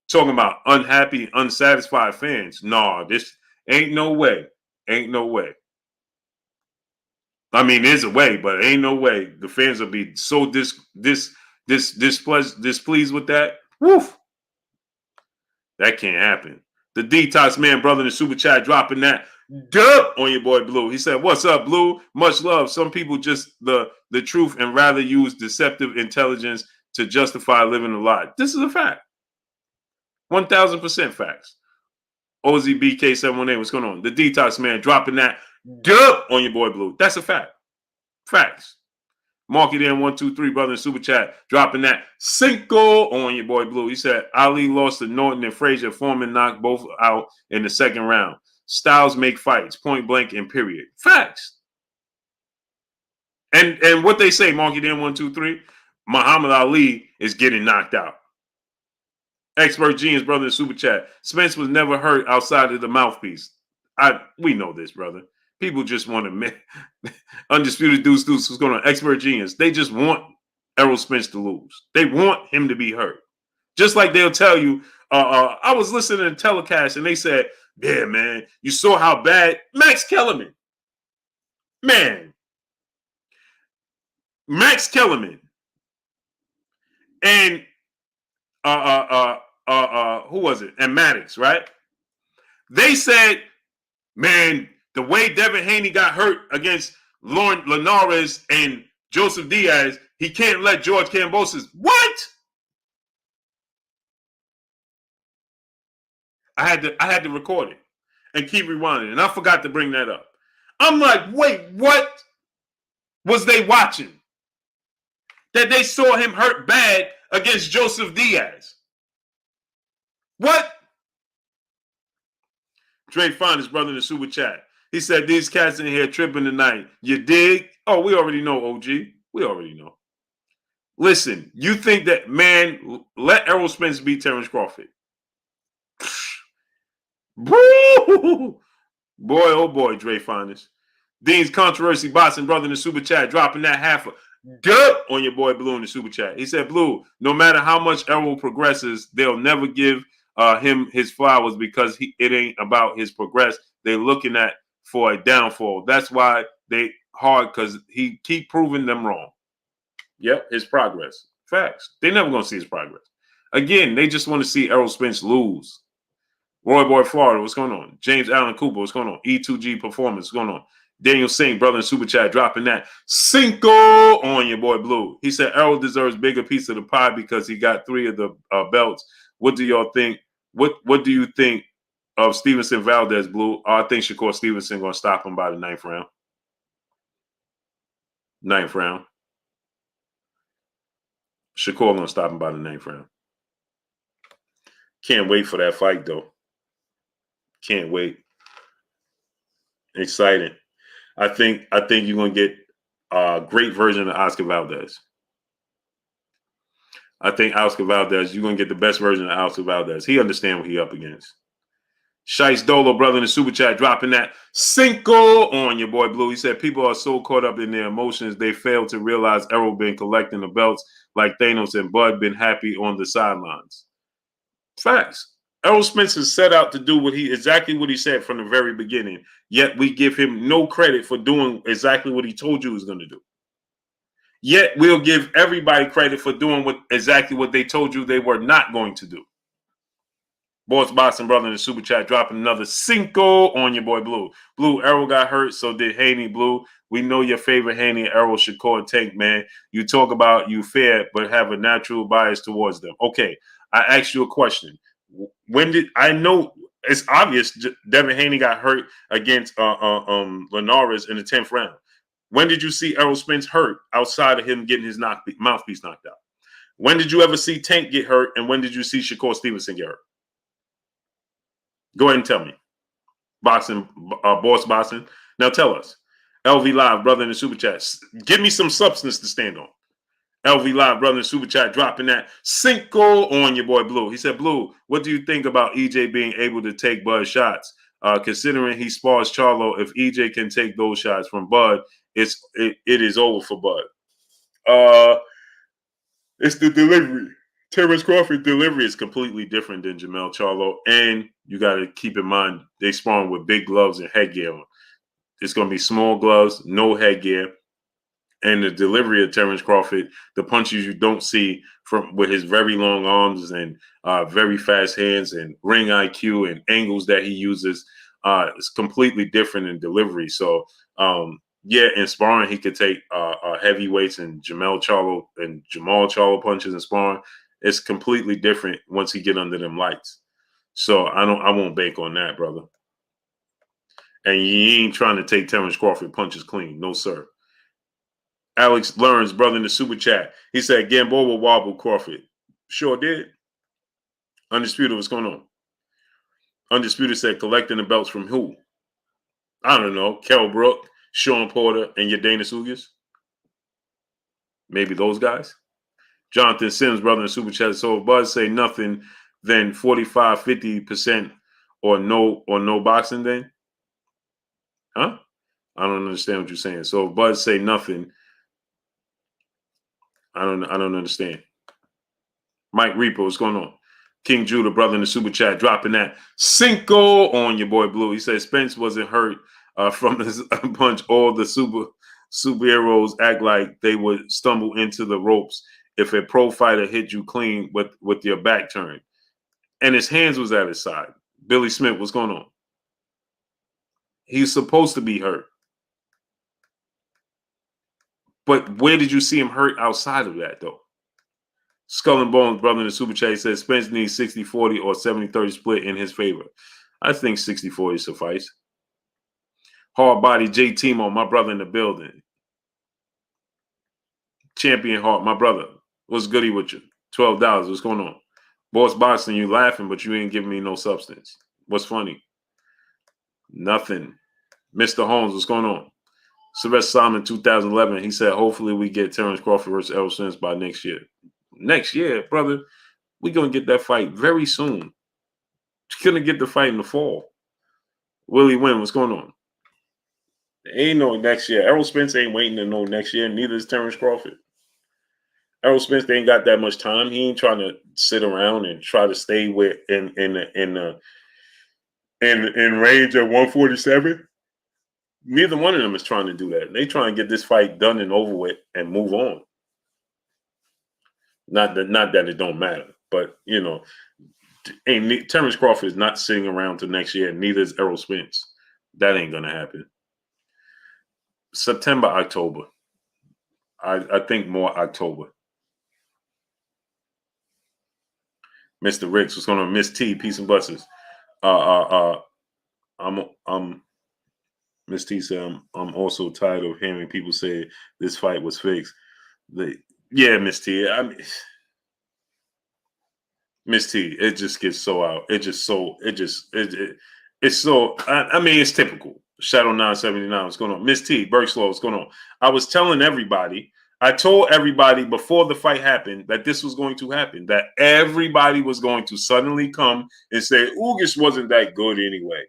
Talking about unhappy, unsatisfied fans. Nah, this ain't no way. Ain't no way. I mean, there's a way, but ain't no way. The fans will be so displeased with that. Woof. That can't happen. The Detox Man, brother in the super chat, dropping that dub on your boy Blue. He said, "What's up, Blue? Much love. Some people just the truth and rather use deceptive intelligence to justify living a lie." This is a fact. 1,000% facts. OZBK718, what's going on? The Detox Man dropping that dub on your boy Blue. That's a fact. Facts. Mark it in 123, brother in super chat, dropping that Cinco on your boy Blue. He said Ali lost to Norton and Frazier. Foreman knocked both out in the second round. Styles make fights, point blank and period. Facts. And what they say, Mark it in 123, Muhammad Ali is getting knocked out. Expert Genius, brother in super chat. Spence was never hurt outside of the mouthpiece. We know this, brother. People just want to Undisputed Deuce, what's going on? Expert Genius. They just want Errol Spence to lose. They want him to be hurt. Just like they'll tell you, I was listening to telecast and they said, yeah, man, you saw how bad Max Kellerman. Man. Max Kellerman. And who was it? And Maddox, right? They said, man, the way Devin Haney got hurt against Lauren Linares and Joseph Diaz, he can't let George Kambosos. What? I had to record it and keep rewinding, and I forgot to bring that up. I'm like, wait, what was they watching? That they saw him hurt bad against Joseph Diaz. What? Dre found his brother in the super chat. He said, these cats in here tripping tonight. You dig? Oh, we already know, OG. We already know. Listen, you think that, man, let Errol Spence beat Terrence Crawford. Boy, oh boy, Dre Finest. Dean's Controversy Boxing, brother in the super chat, dropping that half a dub on your boy Blue in the super chat. He said, Blue, no matter how much Errol progresses, they'll never give him his flowers because it ain't about his progress. They're looking at for a downfall. That's why they hard, because he keep proving them wrong. Yep, his progress. Facts. They never gonna see his progress. Again, they just want to see Errol Spence lose. Roy Boy Florida, what's going on? James Allen Cooper, what's going on? E2G Performance, what's going on? Daniel Singh, brother in Super Chat, dropping that Cinco on your boy Blue. He said Errol deserves bigger piece of the pie because he got 3 of the belts. What do y'all think? What do you think of Stevenson Valdez, Blue? I think Shakur Stevenson going to stop him by the 9th round. 9th round. Shakur going to stop him by the 9th round. Can't wait for that fight, though. Can't wait. Exciting. I think you're going to get a great version of Oscar Valdez. I think Oscar Valdez, you're going to get the best version of Oscar Valdez. He understands what he up against. Shice Dolo, brother in the Super Chat, dropping that Cinco on your boy Blue. He said people are so caught up in their emotions, they fail to realize Errol been collecting the belts like Thanos, and Bud been happy on the sidelines. Facts. Errol Spence is set out to do exactly what he said from the very beginning, yet we give him no credit for doing exactly what he told you he was going to do. Yet we'll give everybody credit for doing exactly what they told you they were not going to do. Boss Boston, brother in the Super Chat, dropping another Cinco on your boy Blue. Blue, Errol got hurt, so did Haney. Blue, we know your favorite Haney, Errol, Shakur, Tank, man. You talk about you fair, but have a natural bias towards them. Okay, I asked you a question. When did I know? It's obvious Devin Haney got hurt against Linares in the 10th round. When did you see Errol Spence hurt outside of him getting his mouthpiece knocked out? When did you ever see Tank get hurt, and when did you see Shakur Stevenson get hurt? Go ahead and tell me. Boxing, Boss Boxing. Now tell us. LV Live, brother in the Super Chat. Give me some substance to stand on. LV Live, brother in the Super Chat, dropping that Cinco on your boy Blue. He said, Blue, what do you think about EJ being able to take Bud shots? Considering he spars Charlo, if EJ can take those shots from Bud, it is over for Bud. It's the delivery. Terrence Crawford delivery is completely different than Jamel Charlo, and you got to keep in mind they spawn with big gloves and headgear on. It's going to be small gloves, no headgear, and the delivery of Terrence Crawford, the punches you don't see from with his very long arms and very fast hands and ring IQ and angles that he uses, is completely different in delivery. So, in sparring he could take heavyweights and Jamal Charlo punches in sparring. It's completely different once he get under them lights. So I won't bank on that, brother. And you ain't trying to take Terrence Crawford punches clean. No, sir. Alex Learns, brother in the Super Chat. He said Gamboa wobbled Crawford. Sure did. Undisputed, what's going on? Undisputed said collecting the belts from who? I don't know. Kell Brook, Sean Porter, and Yadena Ugas. Maybe those guys. Jonathan Sims, brother in Super Chat. So if Bud say nothing, then 45, 50% or no boxing then? Huh? I don't understand what you're saying. So if Bud say nothing, I don't understand. Mike Repo, what's going on? King Judah, brother in the Super Chat, dropping that Cinco on your boy Blue. He said Spence wasn't hurt from his punch. All the superheroes act like they would stumble into the ropes if a pro fighter hit you clean with your back turned. And his hands was at his side. Billy Smith, what's going on? He's supposed to be hurt. But where did you see him hurt outside of that, though? Skull and Bones, brother in the Super Chat, says Spence needs 60-40 or 70-30 split in his favor. I think 60-40 suffice. Hard Body J Timo, my brother in the building. Champion Heart, my brother. What's goody with you? $12. What's going on? Boss Boxing, you laughing, but you ain't giving me no substance. What's funny? Nothing. Mr. Holmes, what's going on? Sylvester Simon, 2011, he said, hopefully we get Terrence Crawford versus Errol Spence by next year. Next year, brother, we're going to get that fight very soon. You're going to get the fight in the fall. Willie Wynn, what's going on? There ain't no next year. Errol Spence ain't waiting to know next year. Neither is Terrence Crawford. Errol Spence, they ain't got that much time. He ain't trying to sit around and try to stay with in range of 147. Neither one of them is trying to do that. They trying to get this fight done and over with and move on. Not that it don't matter, but Terrence Crawford is not sitting around till next year. Neither is Errol Spence. That ain't gonna happen. September, October. I think more October. Mr. Ricks, what's going on? Miss T, peace and blessings. Miss T said, I'm also tired of hearing people say this fight was fixed. Yeah, Miss T. Miss T, it just gets so out. It's so. It's typical. Shadow 979, what's going on? Miss T, Berkslow, what's going on? I was telling everybody. I told everybody before the fight happened that this was going to happen. That everybody was going to suddenly come and say Ugas wasn't that good anyway.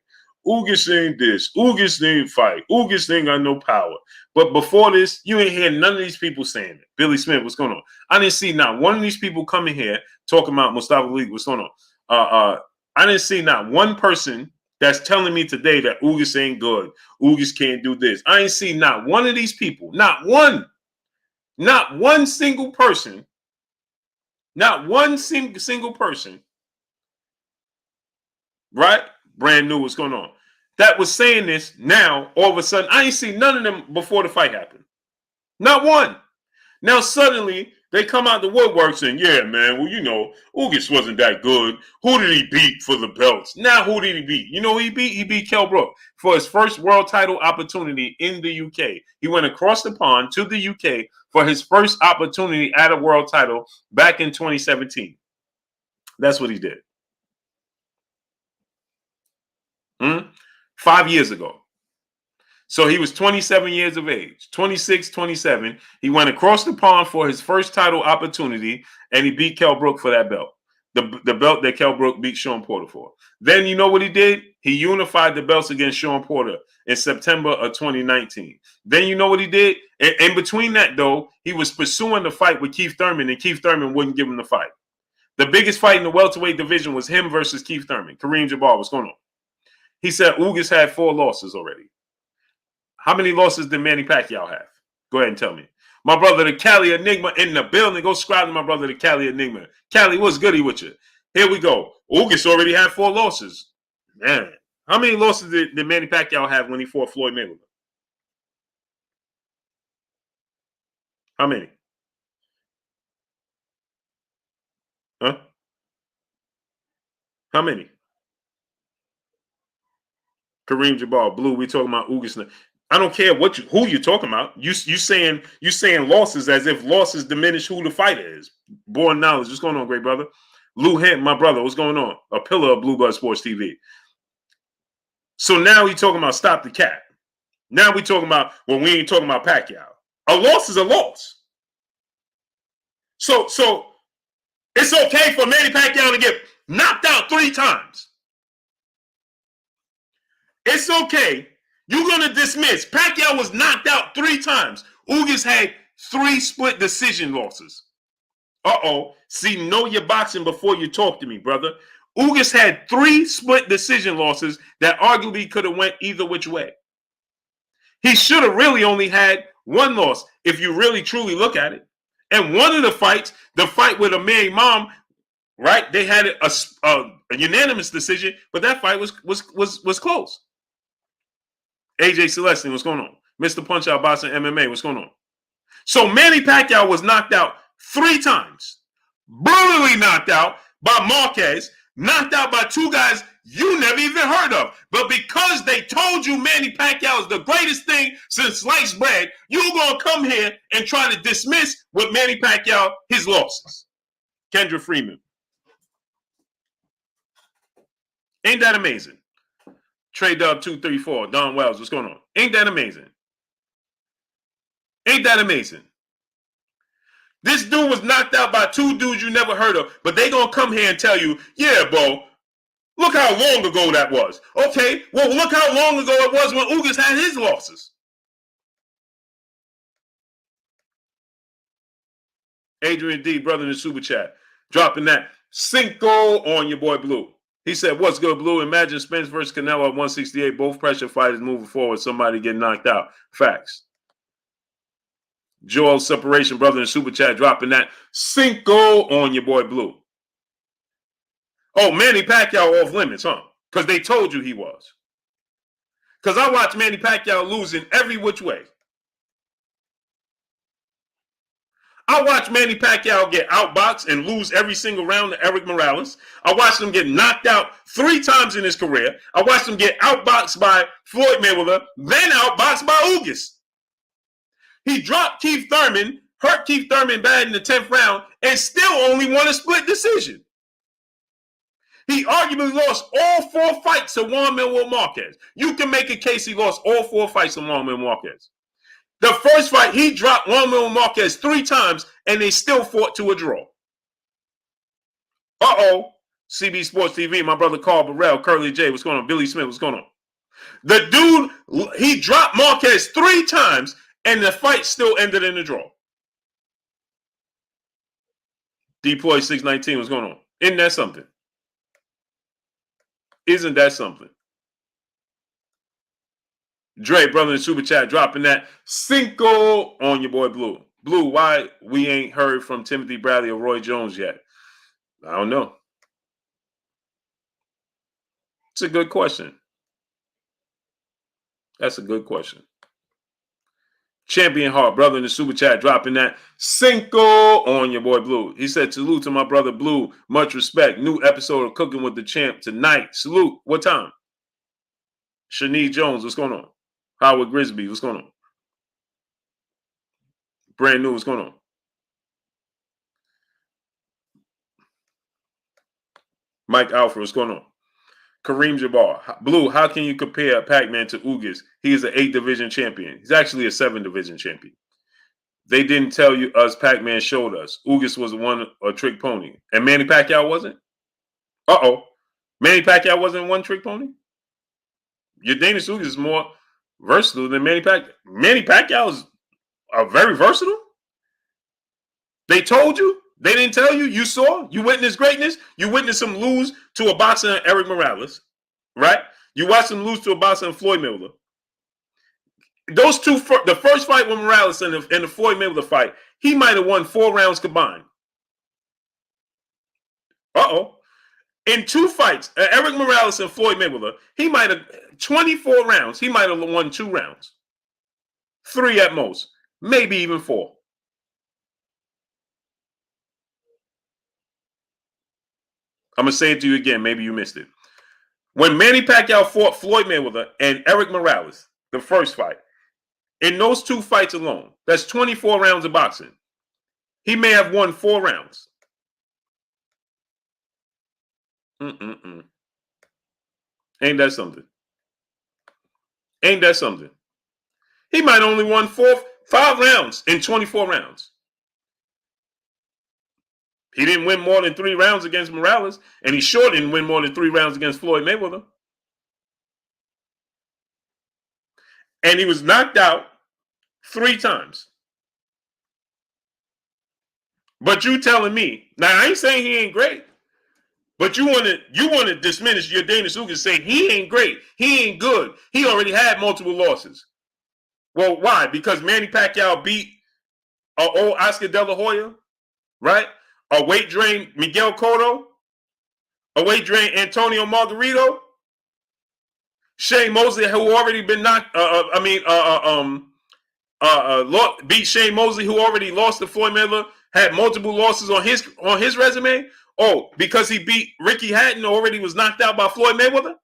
Ugas ain't this. Ugas ain't fight. Ugas ain't got no power. But before this, you ain't hear none of these people saying it. Billy Smith, what's going on? I didn't see not one of these people coming here talking about Mustafa Ali. What's going on? I didn't see not one person that's telling me today that Ugas ain't good. Ugas can't do this. I ain't see not one of these people. Not one single person. Not one single person. Right? Brand new, what's going on? That was saying this now, all of a sudden, I ain't seen none of them before the fight happened. Not one. Now, suddenly, they come out the woodwork saying, yeah, man, well, Ugas wasn't that good. Who did he beat for the belts? Now, who did he beat? You know who he beat? He beat Kell Brook for his first world title opportunity in the UK. He went across the pond to the UK for his first opportunity at a world title back in 2017. That's what he did. 5 years ago. So he was 27 years of age, 26, 27. He went across the pond for his first title opportunity, and he beat Kell Brook for that belt. The belt that Kell Brook beat Sean Porter for. Then you know what he did? He unified the belts against Sean Porter in September of 2019. Then you know what he did? In between that, though, he was pursuing the fight with Keith Thurman, and Keith Thurman wouldn't give him the fight. The biggest fight in the welterweight division was him versus Keith Thurman. Kareem Jabbar, what's going on? He said Ugas had 4 losses already. How many losses did Manny Pacquiao have? Go ahead and tell me. My brother, the Cali Enigma in the building. Go subscribe to my brother, the Cali Enigma. Cali, what's goody with you? Here we go. Ugas already had 4 losses. Man, how many losses did Manny Pacquiao have when he fought Floyd Mayweather? How many? Huh? How many? Kareem Jabbar, Blue. We talking about Ugas. I don't care who you're talking about. You saying losses as if losses diminish who the fighter is. Born knowledge. What's going on, great brother? Lou Hint, my brother. What's going on? A pillar of Blue Blood Sports TV. So now we talking about stop the cap. Now we talking about we ain't talking about Pacquiao. A loss is a loss. So it's okay for Manny Pacquiao to get knocked out 3 times. It's okay. You're going to dismiss. Pacquiao was knocked out 3 times. Ugas had 3 split decision losses. See, know your boxing before you talk to me, brother. Ugas had 3 split decision losses that arguably could have went either which way. He should have really only had 1 loss if you really truly look at it. And one of the fights, the fight with Amir Imam, right? They had a unanimous decision, but that fight was close. AJ Celestine, what's going on? Mr. Punch-Out Boxing MMA, what's going on? So Manny Pacquiao was knocked out 3 times. Brutally knocked out by Marquez, knocked out by 2 guys you never even heard of. But because they told you Manny Pacquiao is the greatest thing since sliced bread, you're going to come here and try to dismiss with Manny Pacquiao his losses. Kendra Freeman. Ain't that amazing? Trey Dub 234, Don Wells, what's going on? Ain't that amazing? Ain't that amazing? This dude was knocked out by 2 dudes you never heard of, but they gonna come here and tell you, yeah, bro, look how long ago that was. Okay, well, look how long ago it was when Ugas had his losses. Adrian D, brother in the super chat, dropping that Cinco on your boy Blue. He said, "What's good, Blue? Imagine Spence versus Canelo at 168. Both pressure fighters moving forward. Somebody getting knocked out. Facts." Joel Separation, brother, in Super Chat, dropping that Cinco on your boy Blue. Oh, Manny Pacquiao off limits, huh? Because they told you he was. Because I watched Manny Pacquiao lose in every which way. I watched Manny Pacquiao get outboxed and lose every single round to Eric Morales. I watched him get knocked out 3 times in his career. I watched him get outboxed by Floyd Mayweather, then outboxed by Ugas. He dropped Keith Thurman, hurt Keith Thurman bad in the 10th round, and still only won a split decision. He arguably lost all 4 fights to Juan Manuel Marquez. You can make a case he lost all 4 fights to Juan Manuel Marquez. The first fight, he dropped Juan Manuel Marquez 3 times, and they still fought to a draw. CB Sports TV, my brother Carl Burrell, Curly J, what's going on? Billy Smith, what's going on? The dude, he dropped Marquez 3 times, and the fight still ended in a draw. Deploy 619, what's going on? Isn't that something? Isn't that something? Dre, brother in Super Chat, dropping that Cinco on your boy Blue. Blue, why we ain't heard from Timothy Bradley or Roy Jones yet? I don't know. It's a good question. That's a good question. Champion Heart, brother in the Super Chat, dropping that Cinco on your boy Blue. He said, salute to my brother Blue. Much respect. New episode of Cooking with the Champ tonight. Salute. What time? Shanice Jones, what's going on? Howard Grisby, what's going on? Brand new, what's going on? Mike Alfred, what's going on? Kareem Jabbar, Blue, how can you compare Pac-Man to Ugas? He is an 8 division champion. He's actually a 7 division champion. They didn't tell you us. Pac-Man showed us. Ugas was a trick pony. And Manny Pacquiao wasn't? Manny Pacquiao wasn't one trick pony? Your Danish Ugas is more versatile than Manny Pacquiao. Manny Pacquiao is very versatile? They told you? They didn't tell you? You saw? You witnessed greatness? You witnessed him lose to a boxer, Eric Morales, right? You watched him lose to a boxer, Floyd Mayweather. Those two, the first fight with Morales and the Floyd Mayweather fight, he might have won 4 rounds combined. In 2 fights, Eric Morales and Floyd Mayweather, he might have 24 rounds. He might have won 2 rounds. 3 at most. Maybe even 4. I'm going to say it to you again. Maybe you missed it. When Manny Pacquiao fought Floyd Mayweather and Eric Morales, the first fight, in those 2 fights alone, that's 24 rounds of boxing. He may have won 4 rounds. Ain't that something? Ain't that something? He might only won 5 rounds in 24 rounds. He didn't win more than 3 rounds against Morales, and he sure didn't win more than 3 rounds against Floyd Mayweather. And he was knocked out 3 times. But you telling me, now I ain't saying he ain't great, but you want to diminish your Danish Ugas, say he ain't great, he ain't good, he already had multiple losses. Well, why? Because Manny Pacquiao beat old Oscar De La Hoya, right? A weight drain Miguel Cotto, a weight drain Antonio Margarito, Shane Mosley, who already been knocked. Beat Shane Mosley, who already lost to Floyd Mayweather, had multiple losses on his resume. Oh, because he beat Ricky Hatton, already was knocked out by Floyd Mayweather.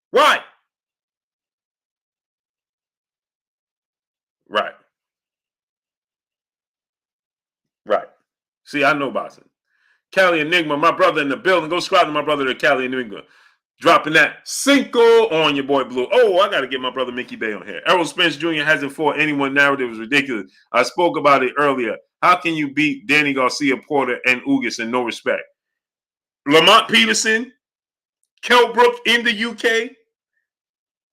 Why? Right. See, I know boxing. Cali Enigma, my brother in the building. Go subscribe to my brother at Cali Enigma. Dropping that Cinco on your boy Blue. Oh, I got to get my brother Mickey Bay on here. Errol Spence Jr. hasn't fought anyone. Narrative is ridiculous. I spoke about it earlier. How can you beat Danny Garcia, Porter, and Ugas in no respect? Lamont Peterson, Kell Brook in the UK,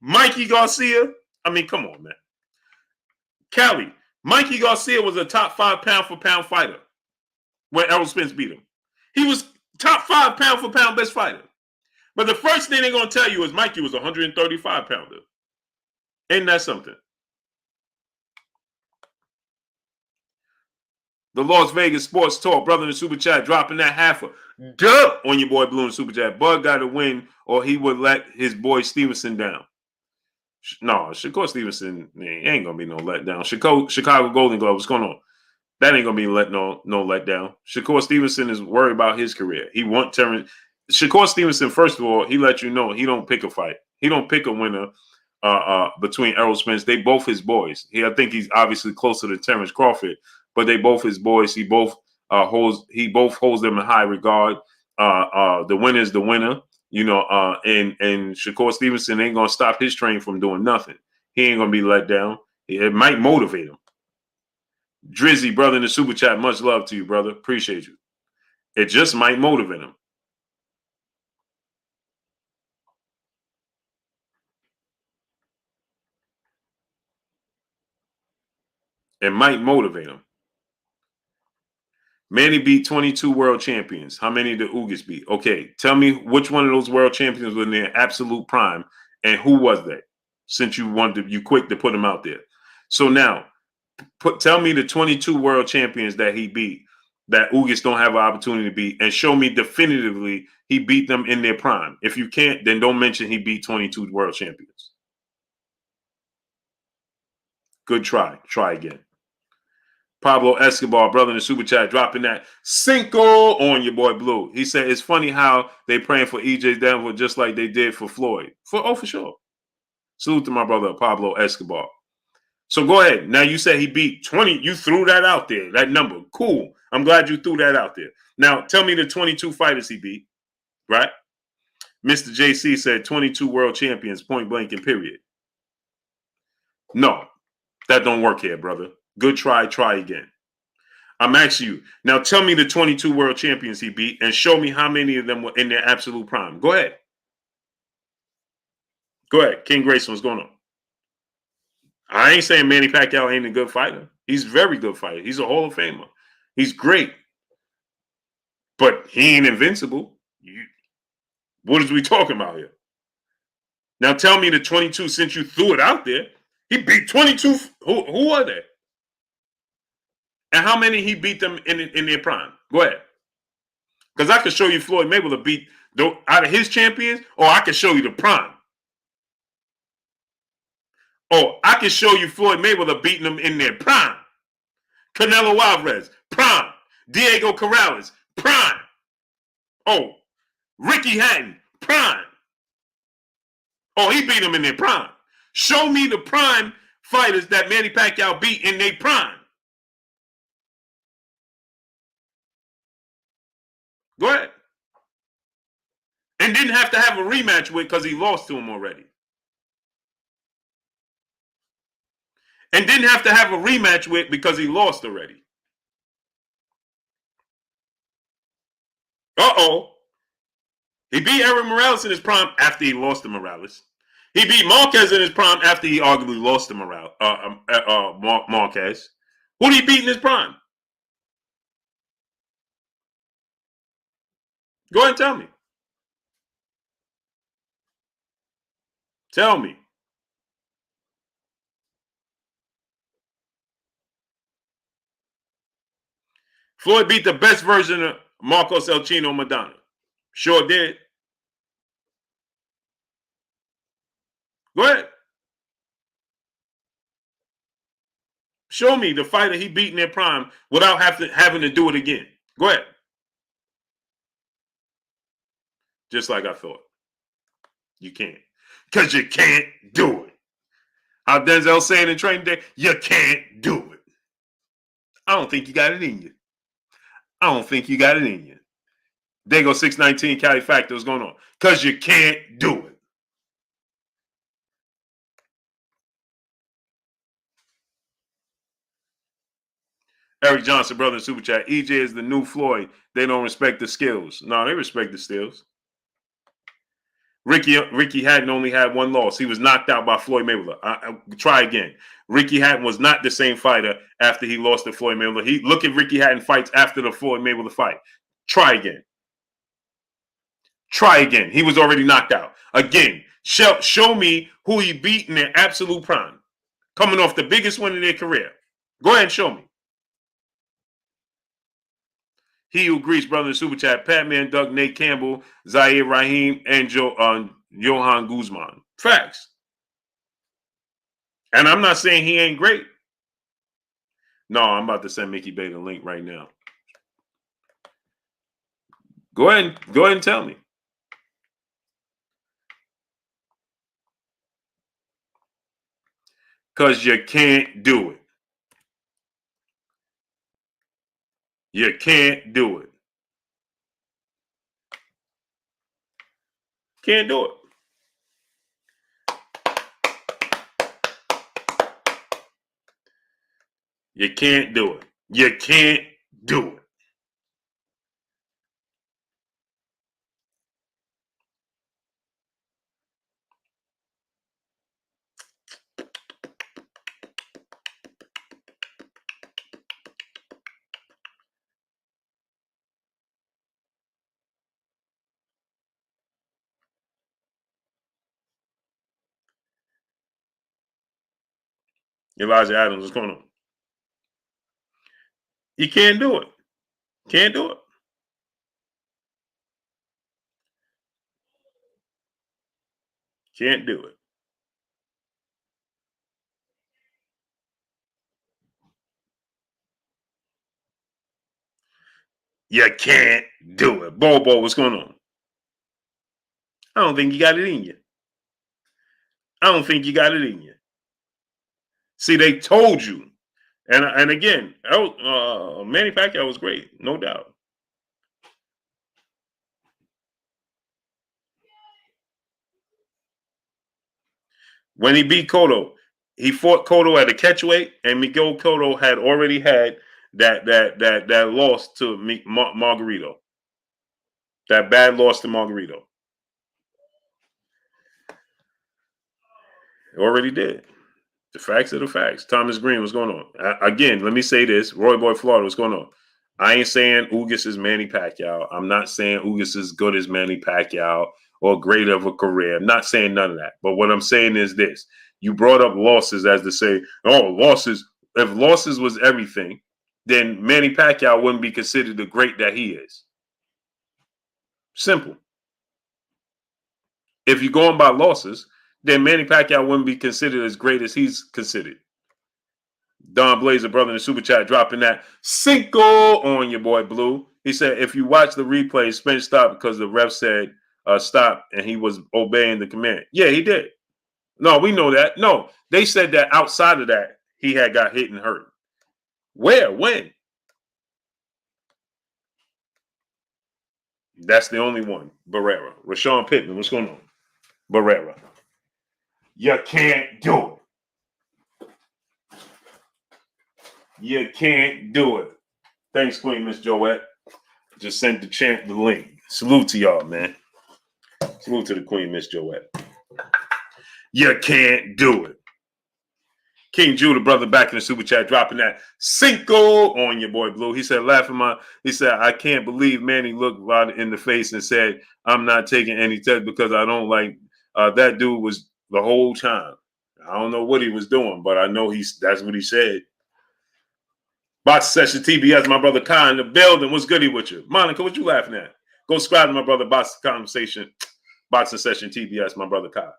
Mikey Garcia. I mean, come on, man. Cali, Mikey Garcia was a top 5 pound-for-pound fighter when Errol Spence beat him. He was Top 5 pound for pound best fighter. But the first thing they're going to tell you is Mikey was a 135 pounder. Ain't that something? The Las Vegas Sports Talk, brother in the Super Chat, dropping that half a dub on your boy Blue in the Super Chat. Bud got to win or he would let his boy Stevenson down. No, Shakur Stevenson ain't going to be no letdown. Chicago Golden Glove, what's going on? That ain't going to be no letdown. Shakur Stevenson is worried about his career. He want Terrence. Shakur Stevenson, first of all, he let you know he don't pick a fight. He don't pick a winner between Errol Spence. They both his boys. I think he's obviously closer to Terrence Crawford, but they both his boys. He both holds them in high regard. The winner is the winner, and Shakur Stevenson ain't gonna stop his train from doing nothing. He ain't gonna be let down. It might motivate him. Drizzy, brother in the Super Chat, much love to you, brother. Appreciate you. It just might motivate him. It might motivate him. Manny beat 22 world champions. How many did Ugas beat? Okay, tell me which one of those world champions was in their absolute prime, and who was that? Since you quick to put them out there. So now, tell me the 22 world champions that he beat that Ugas don't have an opportunity to beat, and show me definitively he beat them in their prime. If you can't, then don't mention he beat 22 world champions. Good try. Try again. Pablo Escobar, brother in the Super Chat, dropping that cinco on your boy Blue. He said, it's funny how they praying for EJ Denver just like they did for Floyd. For sure. Salute to my brother, Pablo Escobar. So go ahead. Now you said he beat 20. You threw that out there, that number. Cool. I'm glad you threw that out there. Now tell me the 22 fighters he beat, right? Mr. JC said 22 world champions, point blank and period. No, that don't work here, brother. Good try. Try again. I'm asking you. Now tell me the 22 world champions he beat and show me how many of them were in their absolute prime. Go ahead. Go ahead. King Grayson, what's going on? I ain't saying Manny Pacquiao ain't a good fighter. He's a very good fighter. He's a Hall of Famer. He's great. But he ain't invincible. What is we talking about here? Now tell me the 22 since you threw it out there. He beat 22. Who are they? And how many he beat them in their prime? Go ahead. Because I could show you Floyd Mayweather beat out of his champions, or I can show you the prime. Oh, I can show you Floyd Mayweather beating them in their prime. Canelo Alvarez, prime. Diego Corrales, prime. Oh, Ricky Hatton, prime. Oh, he beat them in their prime. Show me the prime fighters that Manny Pacquiao beat in their prime. Go ahead. And didn't have to have a rematch with because he lost to him already. And didn't have to have a rematch with because he lost already. Uh-oh. He beat Errol Morales in his prime after he lost to Morales. He beat Marquez in his prime after he arguably lost to Marquez. Who did he beat in his prime? Go ahead and tell me. Tell me. Floyd beat the best version of Marcos El Chino Madonna. Sure did. Go ahead. Show me the fighter he beat in their prime without having to do it again. Go ahead. Just like I thought. You can't. Because you can't do it. How Denzel saying in Training Day, you can't do it. I don't think you got it in you. I don't think you got it in you. Dago 619 Cali Factor, what's going on? Because you can't do it. Eric Johnson, brother in Super Chat. EJ is the new Floyd. They don't respect the skills. No, they respect the skills. Ricky Hatton only had one loss. He was knocked out by Floyd Mayweather. Try again. Ricky Hatton was not the same fighter after he lost to Floyd Mayweather. Look at Ricky Hatton fights after the Floyd Mayweather fight. Try again. Try again. He was already knocked out. Again, show me who he beat in their absolute prime, coming off the biggest win in their career. Go ahead and show me. He who agrees, brother in super chat, Patman, Duck, Nate Campbell, Zaire Raheem, and Johan Guzman. Facts. And I'm not saying he ain't great. No, I'm about to send Mickey Bay the link right now. Go ahead and tell me. Because you can't do it. You can't do it. Can't do it. You can't do it. You can't do it. Elijah Adams, what's going on? You can't do it. Can't do it. Can't do it. You can't do it. Bobo, what's going on? I don't think you got it in you. I don't think you got it in you. See, they told you. And again, Manny Pacquiao was great, no doubt. When he beat Cotto, he fought Cotto at a catchweight, and Miguel Cotto had already had that loss to Margarito. That bad loss to Margarito. Already did. The facts are the facts. Thomas Green, what's going on? Again, let me say this. Roy Boy Florida, what's going on? I ain't saying Ugas is Manny Pacquiao. I'm not saying Ugas is good as Manny Pacquiao or great of a career. I'm not saying none of that. But what I'm saying is this. You brought up losses as to say, oh, losses. If losses was everything, then Manny Pacquiao wouldn't be considered the great that he is. Simple. If you're going by losses, then Manny Pacquiao wouldn't be considered as great as he's considered. Don Blazer, brother in the super chat, dropping that Cinco on your boy Blue. He said, if you watch the replay, Spence stopped because the ref said stop and he was obeying the command. Yeah, he did. No, we know that. No, they said that outside of that, he had got hit and hurt. Where? When? That's the only one. Barrera. Rashawn Pittman, what's going on? Barrera. You can't do it. You can't do it. Thanks, Queen Miss Joette. Just sent the champ the link. Salute to y'all, man. Salute to the Queen Miss Joette. You can't do it. King Judah, brother, back in the super chat, dropping that Cinco on your boy Blue. He said, he said, I can't believe Manny looked right in the face and said, I'm not taking any test because I don't like that dude was the whole time. I don't know what he was doing, but I know that's what he said. Box Session TBS, my brother Kai in the building. What's goody with you? Monica, what you laughing at? Go subscribe to my brother Box Conversation, Boxing Session TBS, my brother Kai.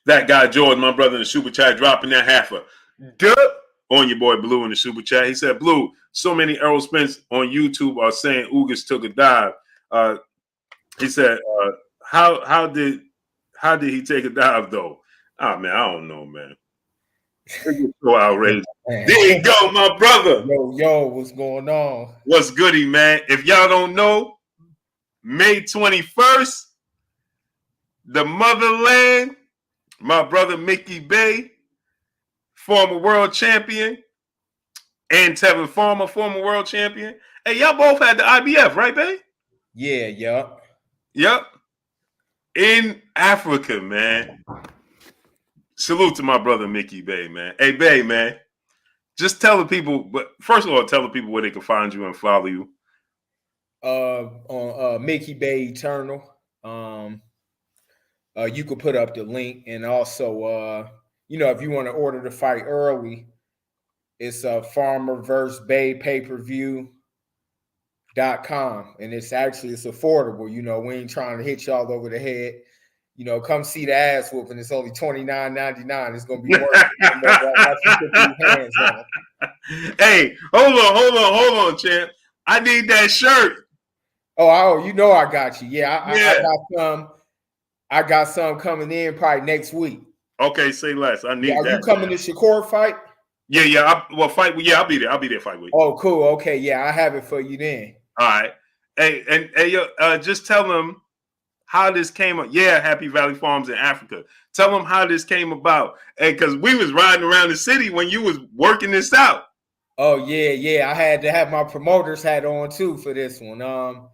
That guy Jordan, my brother in the super chat, dropping that half a duh on your boy Blue in the super chat. He said, Blue, so many Errol Spence on YouTube are saying Ugas took a dive. He said, how did he take a dive though? Oh man, I don't know, man. So outrageous. There you go, my brother. Yo, what's going on? What's goody, man? If y'all don't know, May 21st, the motherland, my brother Mickey Bay, former world champion, and Tevin Farmer, former world champion. Hey, y'all both had the IBF, right, Bay? Yeah, Yep. In Africa, man. Salute to my brother Mickey Bay, man. Hey, Bay, man. Just tell the people, but first of all, tell the people where they can find you and follow you. On Mickey Bay Eternal. You could put up the link, and also, if you want to order the fight early, it's Farmer vs. Bay pay-per-view.com, and it's affordable. We ain't trying to hit y'all over the head. Come see the ass whooping. It's only $29.99. It's gonna be worth it. Once you put these hands on. Hey, hold on, champ. I need that shirt. Oh, I got you. Yeah, I got some. I got some coming in probably next week. Okay, say less. I need that. Are you coming to Shakur fight? Yeah. Fight. Yeah, I'll be there. I'll be there fight week. Oh, cool. Okay, yeah, I have it for you then. All right. Hey, just tell them how this came up. Yeah, Happy Valley Farms in Africa. Tell them how this came about. Hey, because we was riding around the city when you was working this out. Oh, yeah. I had to have my promoter's hat on too for this one. Well,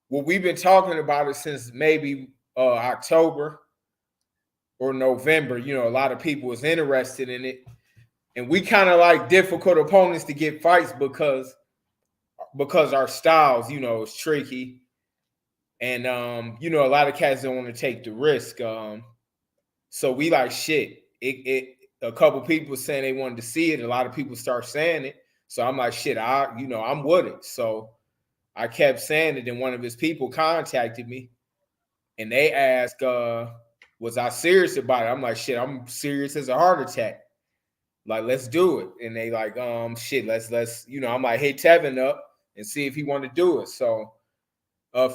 we've been talking about it since maybe October or November. A lot of people was interested in it. And we kind of like difficult opponents to get fights because our styles, is tricky. And, a lot of cats don't want to take the risk. So we like shit. A couple people saying they wanted to see it. A lot of people start saying it. So I'm like, shit, I'm with it. So I kept saying it. And one of his people contacted me and they asked, was I serious about it? I'm like, shit, I'm serious as a heart attack. Like, let's do it. And they like, shit, let's, I'm like, hit Tevin up and see if he want to do it. So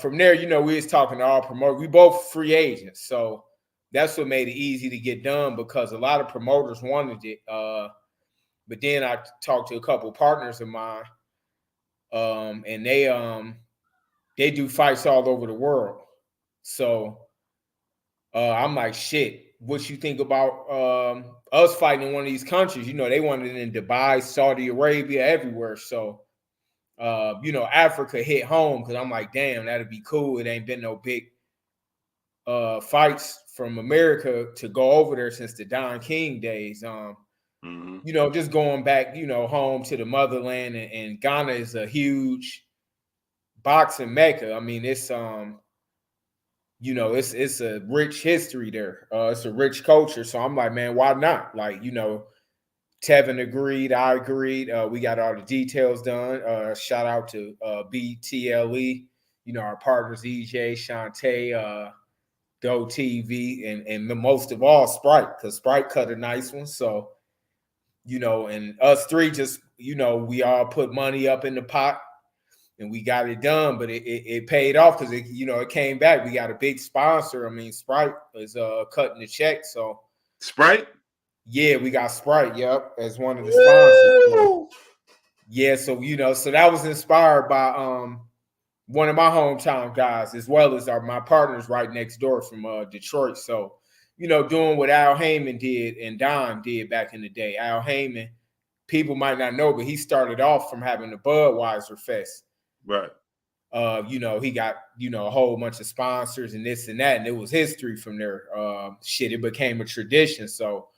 from there, we was talking to all promoters. We both free agents. So that's what made it easy to get done because a lot of promoters wanted it. But then I talked to a couple of partners of mine, and they do fights all over the world. So I'm like, shit, what you think about us fighting in one of these countries? They wanted it in Dubai, Saudi Arabia, everywhere. So, Africa hit home because I'm like, damn, that'd be cool. It ain't been no big fights from America to go over there since the Don King days. Just going back, home to the motherland, and Ghana is a huge boxing mecca. I mean, it's it's a rich history there. It's a rich culture. So I'm like, man, why not? Like, Tevin agreed. I agreed. We got all the details done. Shout out to BTLE, our partners, EJ, Shantae, Go TV, and most of all, Sprite, because Sprite cut a nice one. So, and us three just, we all put money up in the pot. And we got it done, but it paid off because it came back. We got a big sponsor. I mean, Sprite is cutting the check. So Sprite? Yeah, we got Sprite, as one of the sponsors. So, yeah, so that was inspired by one of my hometown guys, as well as my partners right next door from Detroit. So, doing what Al Heyman did and Don did back in the day. Al Heyman, people might not know, but he started off from having the Budweiser Fest. Right. He got, a whole bunch of sponsors and this and that, and it was history from there. It became a tradition. So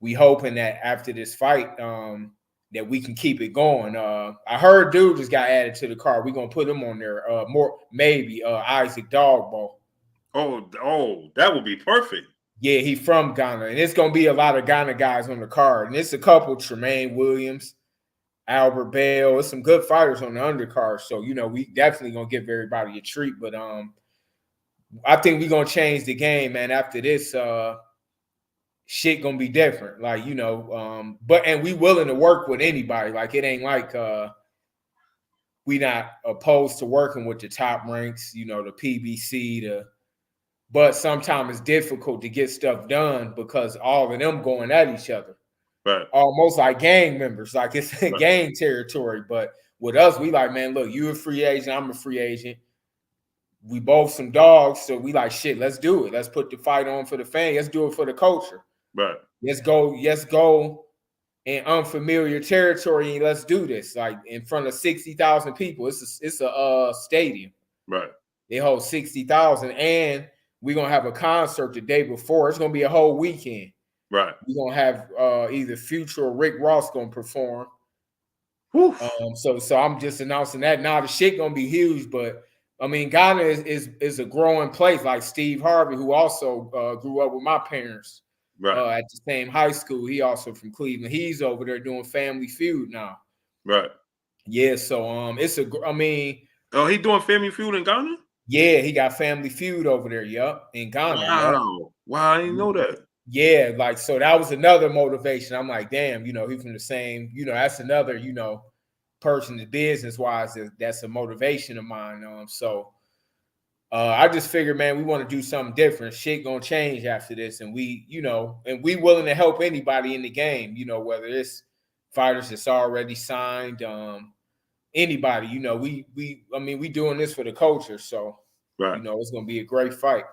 we hoping that after this fight, that we can keep it going. I heard dude just got added to the card. We're gonna put him on there. Isaac Dogbo. Oh, that would be perfect. Yeah, he from Ghana, and it's gonna be a lot of Ghana guys on the card, and it's a couple: Tremaine Williams, Albert Bell. It's some good fighters on the undercard. So, we definitely gonna give everybody a treat. But I think we're gonna change the game, man. After this, shit gonna be different. Like, and we willing to work with anybody. Like, it ain't like we not opposed to working with the top ranks, the PBC, but sometimes it's difficult to get stuff done because all of them going at each other. Right. Almost like gang members, like it's right. Gang territory. But with us, we like, man, look, you a free agent, I'm a free agent. We both some dogs, so we like, shit, let's do it. Let's put the fight on for the fan. Let's do it for the culture. Right. Let's go in unfamiliar territory and let's do this. Like in front of 60,000 people. It's a stadium. Right. They hold 60,000, and we're gonna have a concert the day before. It's gonna be a whole weekend. Right. We're gonna have either Future or Rick Ross gonna perform. Whew. So I'm just announcing that. Now the shit gonna be huge, but I mean Ghana is a growing place. Like Steve Harvey, who also grew up with my parents Right. at the same high school. He also from Cleveland. He's over there doing Family Feud now. Right. Yeah, so it's I mean, Oh, he doing Family Feud in Ghana? yeah, he got Family Feud over there. Yup, in Ghana. Yup. Wow. Wow, I didn't know that. Yeah, like so that was another motivation. I'm like, damn, he from the same, that's another, person business wise that's a motivation of mine. So I just figured, man, we want to do something different. Shit gonna change after this, and we willing to help anybody in the game, whether it's fighters that's already signed, anybody, we doing this for the culture, so Right. it's gonna be a great fight.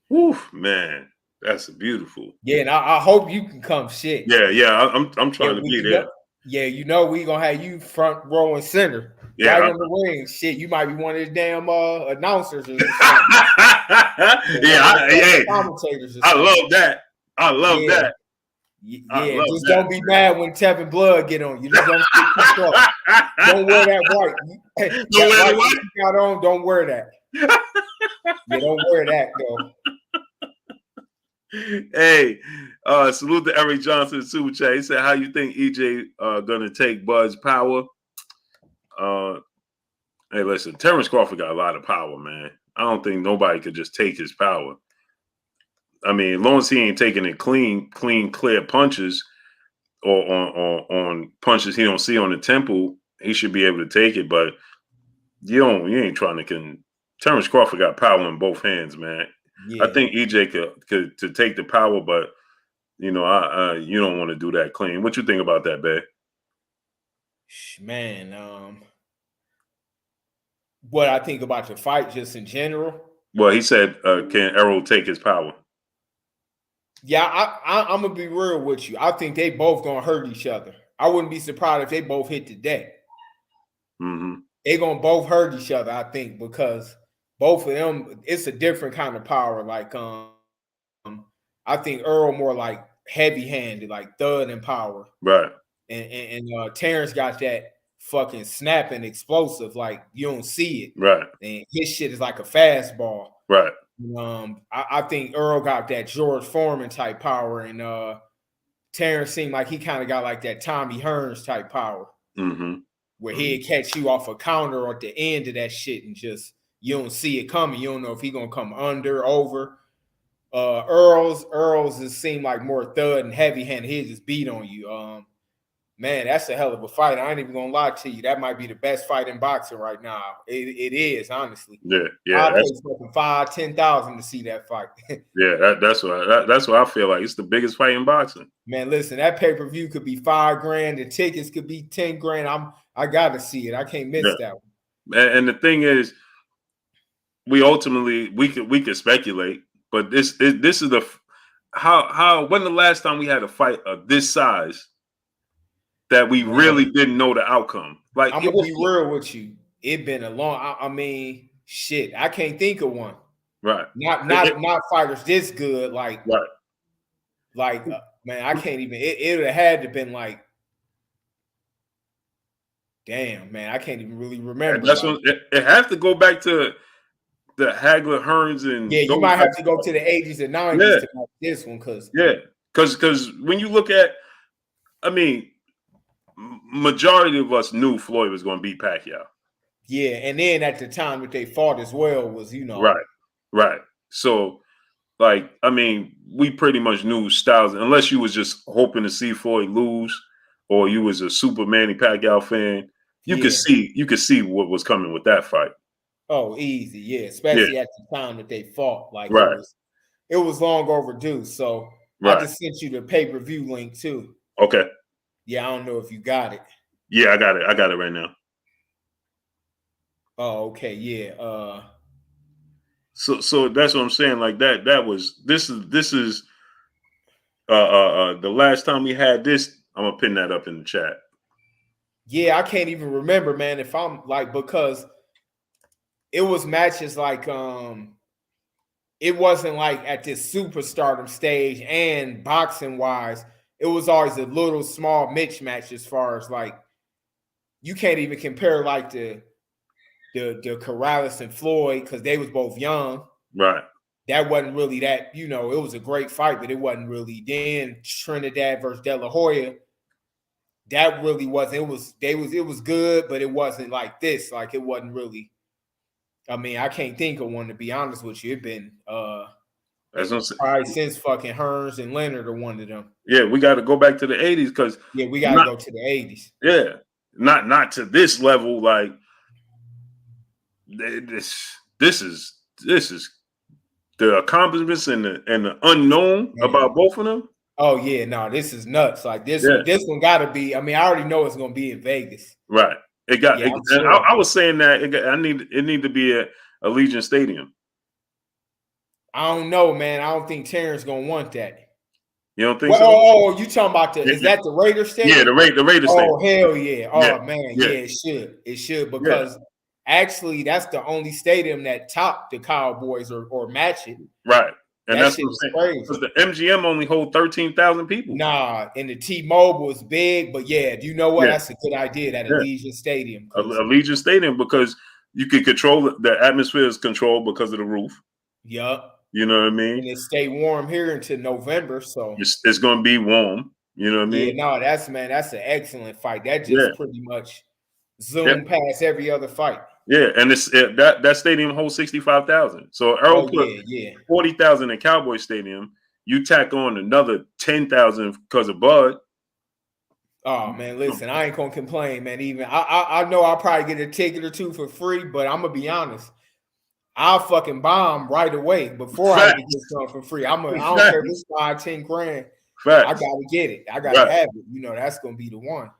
Whew, man, that's beautiful. Yeah, and I hope you can come. Shit. Yeah. I'm trying to be there. We gonna have you front row and center, Yeah. right on the wing. Shit, you might be one of the damn announcers or something. Commentators. I love that. I love that. Yeah, just don't be mad when Tevin Blood get on you. Just don't get pissed off. Don't wear that white. Don't wear the white. You got on. Don't wear that. Yeah, don't wear that though. Hey, salute to Eric Johnson super chat. He said, "How you think EJ gonna take Bud's power?" Hey, listen, Terrence Crawford got a lot of power, man. I don't think nobody could just take his power. I mean, as long as he ain't taking it clean, clear punches or on punches he don't see on the temple, he should be able to take it. But you ain't trying to. Terrence Crawford got power in both hands, man. Yeah. I think EJ could to take the power, but you don't want to do that clean. What you think about that, babe? Man, what I think about the fight just in general. Well, he said, can Errol take his power? Yeah, I'm gonna be real with you. I think they both gonna hurt each other. I wouldn't be surprised if they both hit today. Mm-hmm. They gonna both hurt each other, I think, because both of them, it's a different kind of power. Like, I think Errol more like heavy-handed, like thud and power. Right. And Terrence got that fucking snapping explosive, like you don't see it. Right. And his shit is like a fastball. Right. I think Errol got that George Foreman type power, and Terrence seemed like he kind of got like that Tommy Hearns type power, where he'd catch you off a counter or at the end of that shit, and just you don't see it coming. You don't know if he's gonna come under, over. Earl's just seemed like more thud and heavy handed. He just beat on you. Man, that's a hell of a fight. I ain't even gonna lie to you. That might be the best fight in boxing right now. It is, honestly. Yeah. I'll pay fucking $5,000-$10,000 to see that fight. Yeah, that's what I feel like. It's the biggest fight in boxing. Man, listen, that pay-per-view could be $5,000. The tickets could be $10,000. I gotta see it. I can't miss that one. And the thing is, we could speculate, but this is the when the last time we had a fight of this size that we really didn't know the outcome. Like, I'm gonna be real with you. It been a long. I mean, shit. I can't think of one. Right. Not fighters this good. Like. Right. Like, man, I can't even. It would have had to been like. Damn, man, I can't even really remember. And that's it has to go back to the Hagler, Hearns, and you might have to go to the 80s and 90s to make this one, because when you look at, I mean, majority of us knew Floyd was going to beat Pacquiao. Yeah, and then at the time that they fought as well was, right. So, like, I mean, we pretty much knew styles, unless you was just hoping to see Floyd lose, or you was a super Manny Pacquiao fan. You could see what was coming with that fight. Oh, easy, yeah. Especially at the time that they fought, like it was long overdue. So I just sent you the pay-per-view link too. Okay. Yeah, I don't know if you got it. Yeah, I got it. I got it right now. Oh, okay, yeah. So that's what I'm saying. Like this is the last time we had this. I'm gonna pin that up in the chat. Yeah, I can't even remember, man. If I'm like, because it was matches like it wasn't like at this superstardom stage, and boxing wise, it was always a little small mismatch as far as like you can't even compare like the Corrales and Floyd because they was both young. Right. That wasn't really that, it was a great fight, but it wasn't really. Then Trinidad versus De La Hoya, that really wasn't. It was good, but it wasn't like this. Like it wasn't really. I mean, I can't think of one to be honest with you. It been probably since fucking Hearns and Leonard are one of them. Yeah, we got to go back to the 80s because we got to go to the 80s. Yeah, not to this level. Like this is the accomplishments and the unknown about both of them. Oh yeah, no, this is nuts. Like this one got to be. I mean, I already know it's going to be in Vegas. Right. It got. Yeah, I was saying that it need to be at Allegiant Stadium. I don't know, man. I don't think Terrence gonna want that. You don't think so? Oh, you talking about is that the Raiders Stadium? Yeah, the Raiders Stadium. Oh hell yeah! Oh man, it should because actually that's the only stadium that topped the Cowboys or match it. Right. And that's what I'm saying. Because the MGM only hold 13,000 people. Nah, and the T-Mobile is big, but you know what? That's a good idea. That Allegiant Stadium. Allegiant Stadium because you can control the atmosphere is controlled because of the roof. Yup. You know what I mean? And it stay warm here until November, so it's going to be warm. You know what I mean? Yeah, no, that's an excellent fight. That just pretty much zoomed past every other fight. Yeah, and that stadium holds 65,000. So Errol put 40,000 in Cowboy Stadium. You tack on another 10,000 because of Bud. Oh man, listen, I ain't gonna complain, man. Even I know I'll probably get a ticket or two for free, but I'm gonna be honest. I'll fucking bomb right away before I get something for free. I don't care if it's 5-10 grand. I gotta get it. I gotta have it. That's gonna be the one.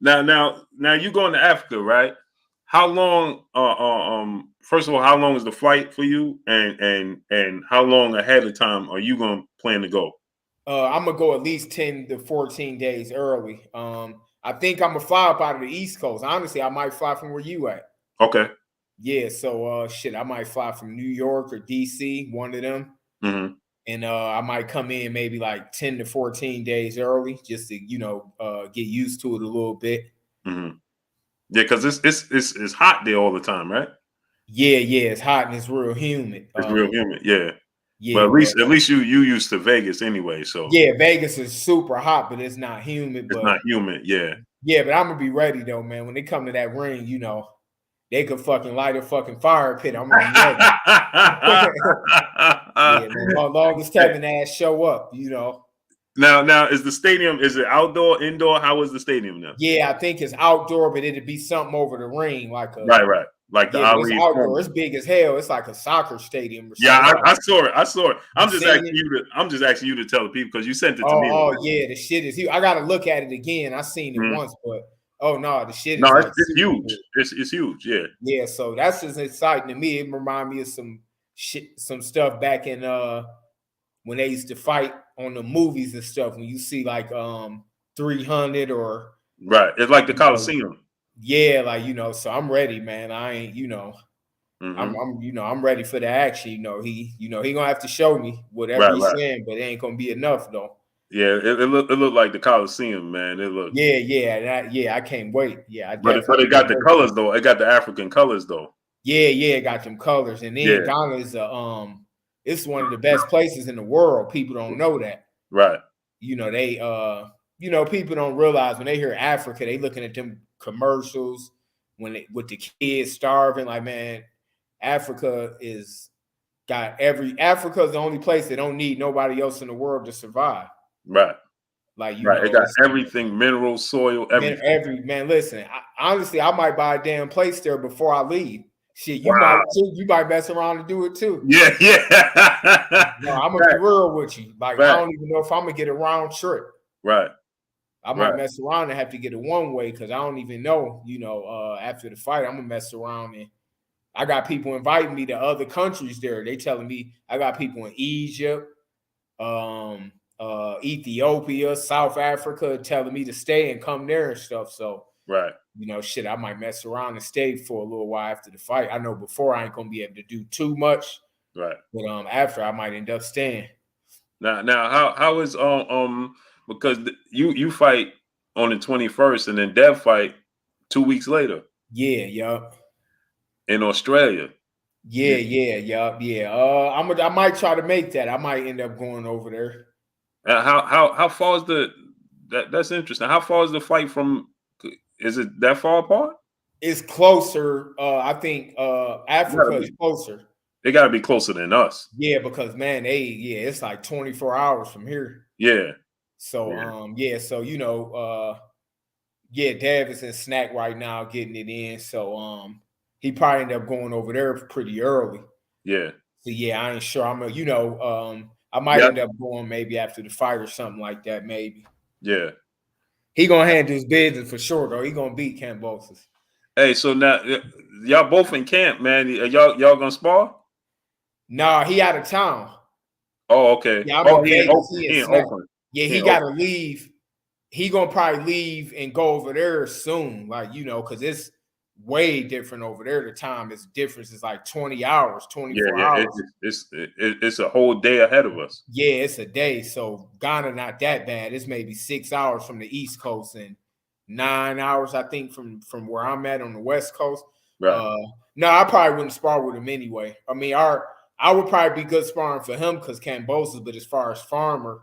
Now you going to Africa, right? How long? First of all, how long is the flight for you, and how long ahead of time are you going to plan to go? I'm gonna go at least 10 to 14 days early. I think I'm gonna fly up out of the East Coast. Honestly, I might fly from where you at. Okay. Yeah, so I might fly from New York or DC, one of them. Mm-hmm. And I might come in maybe like 10 to 14 days early just to, get used to it a little bit. Mm-hmm. Yeah, because it's hot there all the time, right? Yeah, it's hot and it's real humid. It's real humid, yeah. But at least you used to Vegas anyway, so yeah, Vegas is super hot, but it's not humid. It's not humid, yeah. Yeah, but I'm gonna be ready though, man. When they come to that ring, they could fucking light a fucking fire pit. I'm gonna be ready. Yeah, man. As long as Kevin ass show up, Now is the stadium, is it outdoor, indoor? How is the stadium now? Yeah, I think it's outdoor, but it'd be something over the ring, like right. Like the it's outdoor. It's big as hell. It's like a soccer stadium or something. Yeah, I saw it. I'm just asking you to tell the people because you sent it to me. Oh yeah, the shit is huge. I gotta look at it again. I seen it once, but the shit is it's huge. It's huge, yeah. Yeah, so that's just exciting to me. It reminds me of some stuff back in when they used to fight on the movies and stuff. When you see like 300 or right, it's like the Coliseum. Yeah, like so I'm ready, man. I ain't I'm ready for the action. He gonna have to show me whatever he's saying, but it ain't gonna be enough though. Yeah, it looked like the Coliseum, man. It looked. Yeah. I can't wait. Yeah, but it got the colors though. It got the African colors though. Yeah, it got them colors, and then Ghana is it's one of the best places in the world. People don't know that. Right. They people don't realize when they hear Africa, they looking at them commercials with the kids starving. Like, man, Africa is the only place that don't need nobody else in the world to survive. Right. Like it got everything, minerals, soil, everything. Man, listen, honestly, I might buy a damn place there before I leave. Shit, you might mess around and do it too. Yeah. No, I'm gonna be real with you. Like, I don't even know if I'm gonna get a round trip. Right. I might mess around and have to get a one way because I don't even know. After the fight, I'm gonna mess around and I got people inviting me to other countries there. They telling me I got people in Egypt, Ethiopia, South Africa telling me to stay and come there and stuff. So I might mess around and stay for a little while after the fight. I know before I ain't gonna be able to do too much Right. But after I might end up staying. Now, how is because you fight on the 21st, and then Dev fight 2 weeks later Yeah, yup. in Australia. Yeah, yeah. I might try to make that. I might end up going over there. How far is that's interesting. How far is the fight from? Is it that far apart? It's closer. I think Africa is closer. They got to be closer than us. Yeah, because man, it's like 24 hours from here. Yeah. So so Dev is in snack right now getting it in. So he probably end up going over there pretty early. Yeah. So I ain't sure. I might end up going maybe after the fight or something like that, maybe. Yeah. He gonna handle his business for sure, though. He gonna beat Kambosos. Hey, so now y'all both in camp, man. Y'all gonna spar? Nah, he out of town. Oh, okay. Yeah, I'm in Vegas. He in Oakland. Yeah, he gotta leave. He gonna probably leave and go over there soon, like because it's way different over there. The time is difference is like 20 hours, 24 hours. It's a whole day ahead of us. Yeah, it's a day. So Ghana not that bad. It's maybe 6 hours from the East Coast and 9 hours, I think, from where I'm at on the West Coast. Right. No, I probably wouldn't spar with him anyway. I mean, I would probably be good sparring for him because Kambosos, but as far as Farmer,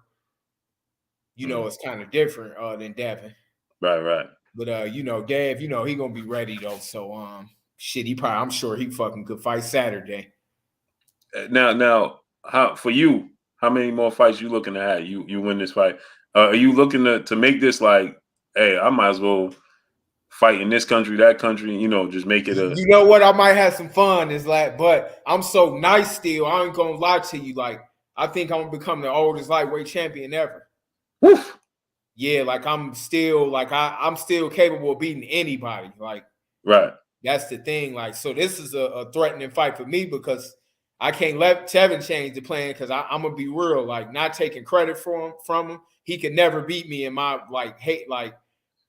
it's kind of different than Devin. Right. But Dev, he gonna be ready though. So I'm sure he fucking could fight Saturday. Now, for you, how many more fights you looking to have? You win this fight. Are you looking to make this like, hey, I might as well fight in this country, that country, just make it a. You know what? I might have some fun. Is like, but I'm so nice still. I ain't gonna lie to you. Like, I think I'm gonna become the oldest lightweight champion ever. Woof. Yeah, like I'm still I'm still capable of beating anybody. Like, right. That's the thing. Like, so this is a threatening fight for me because I can't let Tevin change the plan because I'm gonna be real. Like, not taking credit from him. He could never beat me in my hate. Like,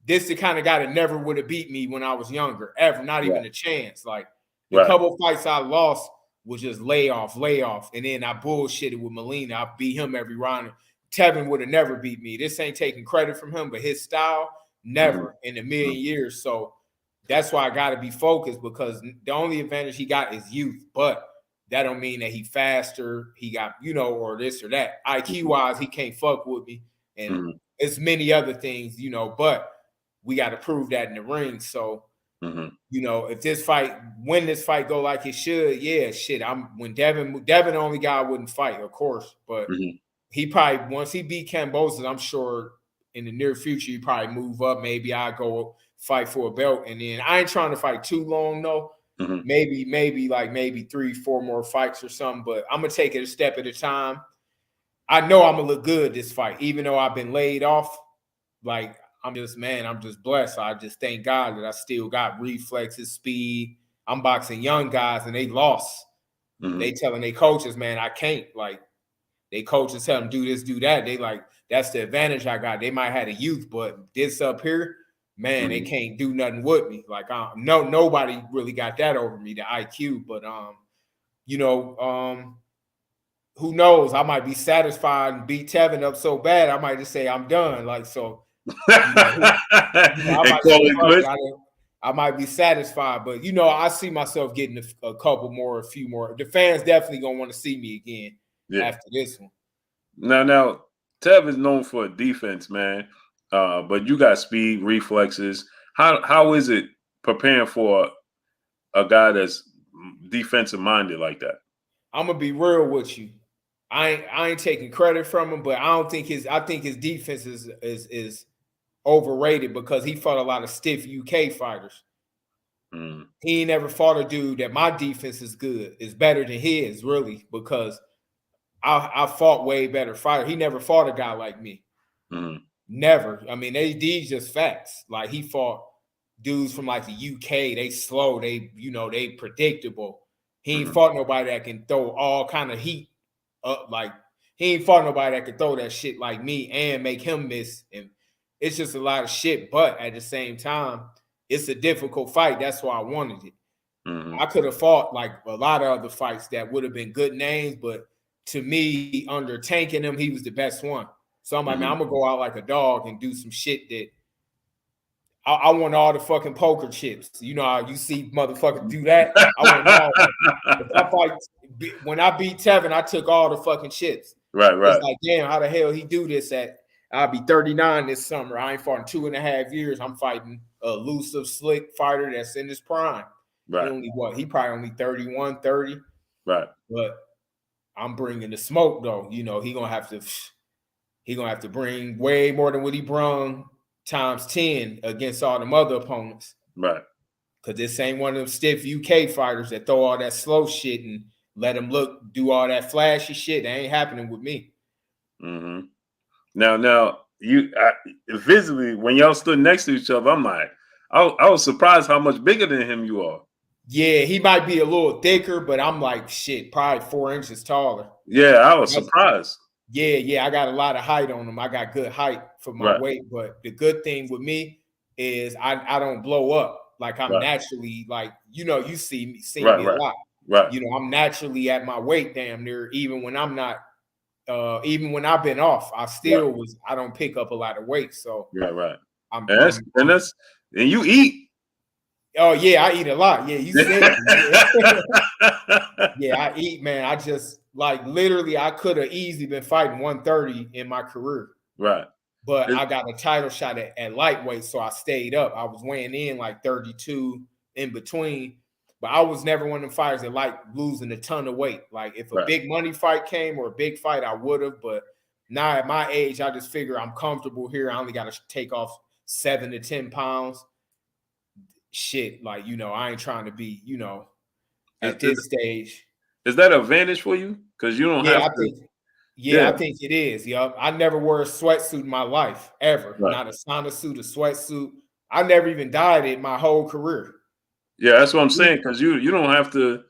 this the kind of guy that never would have beat me when I was younger, ever, not even a chance. Like, the couple fights I lost was just lay off. And then I bullshitted with Molina. I beat him every round. Tevin would have never beat me. This ain't taking credit from him, but his style, never in a million years. So that's why I got to be focused because the only advantage he got is youth. But that don't mean that he faster, he got, or this or that. IQ-wise, he can't fuck with me. And it's many other things, but we got to prove that in the ring. So, if this fight, when this fight go like it should, when Devin only guy I wouldn't fight, of course. But he probably, once he beat Kambosos, I'm sure in the near future, he probably move up. Maybe I go fight for a belt. And then I ain't trying to fight too long, though. Maybe 3-4 more fights or something. But I'm going to take it a step at a time. I know I'm going to look good this fight, even though I've been laid off. Like, I'm just blessed. I just thank God that I still got reflexes, speed. I'm boxing young guys, and they lost. They telling their coaches, man, I can't. Like, they coaches tell them do this, do that. They like, that's the advantage I got. They might have a youth, but this up here, man, they can't do nothing with me. Like, nobody really got that over me, the IQ. But who knows? I might be satisfied and beat Tevin up so bad, I might just say I'm done. Like, so I might be satisfied, but I see myself getting a few more. The fans definitely gonna want to see me again after this one. Now, Tev is known for defense, man. But you got speed, reflexes. How is it preparing for a guy that's defensive minded like that? I'm gonna be real with you. I ain't taking credit from him, but I think his defense is overrated because he fought a lot of stiff UK fighters. He ain't never fought a dude that my defense is better than his, really, because I fought way better fighter. He never fought a guy like me. Never. I mean, these just facts. Like, he fought dudes from like the UK. They slow. They predictable. He ain't fought nobody that can throw all kind of heat up. Like, he ain't fought nobody that can throw that shit like me and make him miss. And it's just a lot of shit. But at the same time, it's a difficult fight. That's why I wanted it. I could have fought like a lot of other fights that would have been good names, but to me, under tanking him, he was the best one. So I'm like, man, I'm gonna go out like a dog and do some shit that I want all the fucking poker chips. You know how you see motherfuckers do that? I want all of them. If I fight, when I beat Tevin, I took all the fucking chips. Right. It's like, damn, how the hell he do this at? I'll be 39 this summer. I ain't fought in 2.5 years. I'm fighting a elusive, slick fighter that's in his prime. Right. He probably only 31, 30. Right. But I'm bringing the smoke though. You know, he gonna have to bring way more than what he brung times 10 against all them other opponents. Right. Because this ain't one of them stiff UK fighters that throw all that slow shit and let him do all that flashy shit. That ain't happening with me. Mm-hmm. Now, visibly, when y'all stood next to each other, I'm like, I was surprised how much bigger than him you are. Yeah, he might be a little thicker, but I'm like, shit, probably 4 inches taller. Yeah, I was surprised. Yeah, I got a lot of height on him. I got good height for my weight, but the good thing with me is I don't blow up. Like I'm naturally, like, you know, you see me a lot. Right. You know, I'm naturally at my weight damn near, even when I'm not, even when I've been off, I still I don't pick up a lot of weight. So right. And you eat. Oh yeah, I eat a lot. Yeah, you said yeah, I eat, man. I just like literally I could have easily been fighting 130 in my career. Right. But I got a title shot at lightweight, so I stayed up. I was weighing in like 32 in between. But I was never one of them fighters that like losing a ton of weight. Like if a big money fight came or a big fight, I would have. But now at my age, I just figure I'm comfortable here. I only got to take off 7 to 10 pounds. Shit, like, you know, I ain't trying to be, you know, at this stage. Is that an advantage for you? Because you don't have to. I think it is. Yeah, I never wore a sweatsuit in my life ever. Not a sauna suit, a sweatsuit. I never even dieted my whole career. Yeah, that's what I'm saying. Because you don't have to.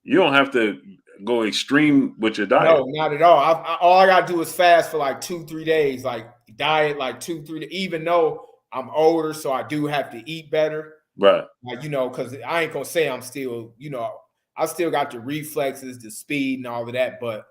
You don't have to go extreme with your diet. No, not at all. All I gotta do is fast for like 2-3 days. Like diet, like 2-3 days. Even though I'm older, so I do have to eat better. Right. Like, you know, because I ain't gonna say I'm still, you know, I still got the reflexes, the speed, and all of that, but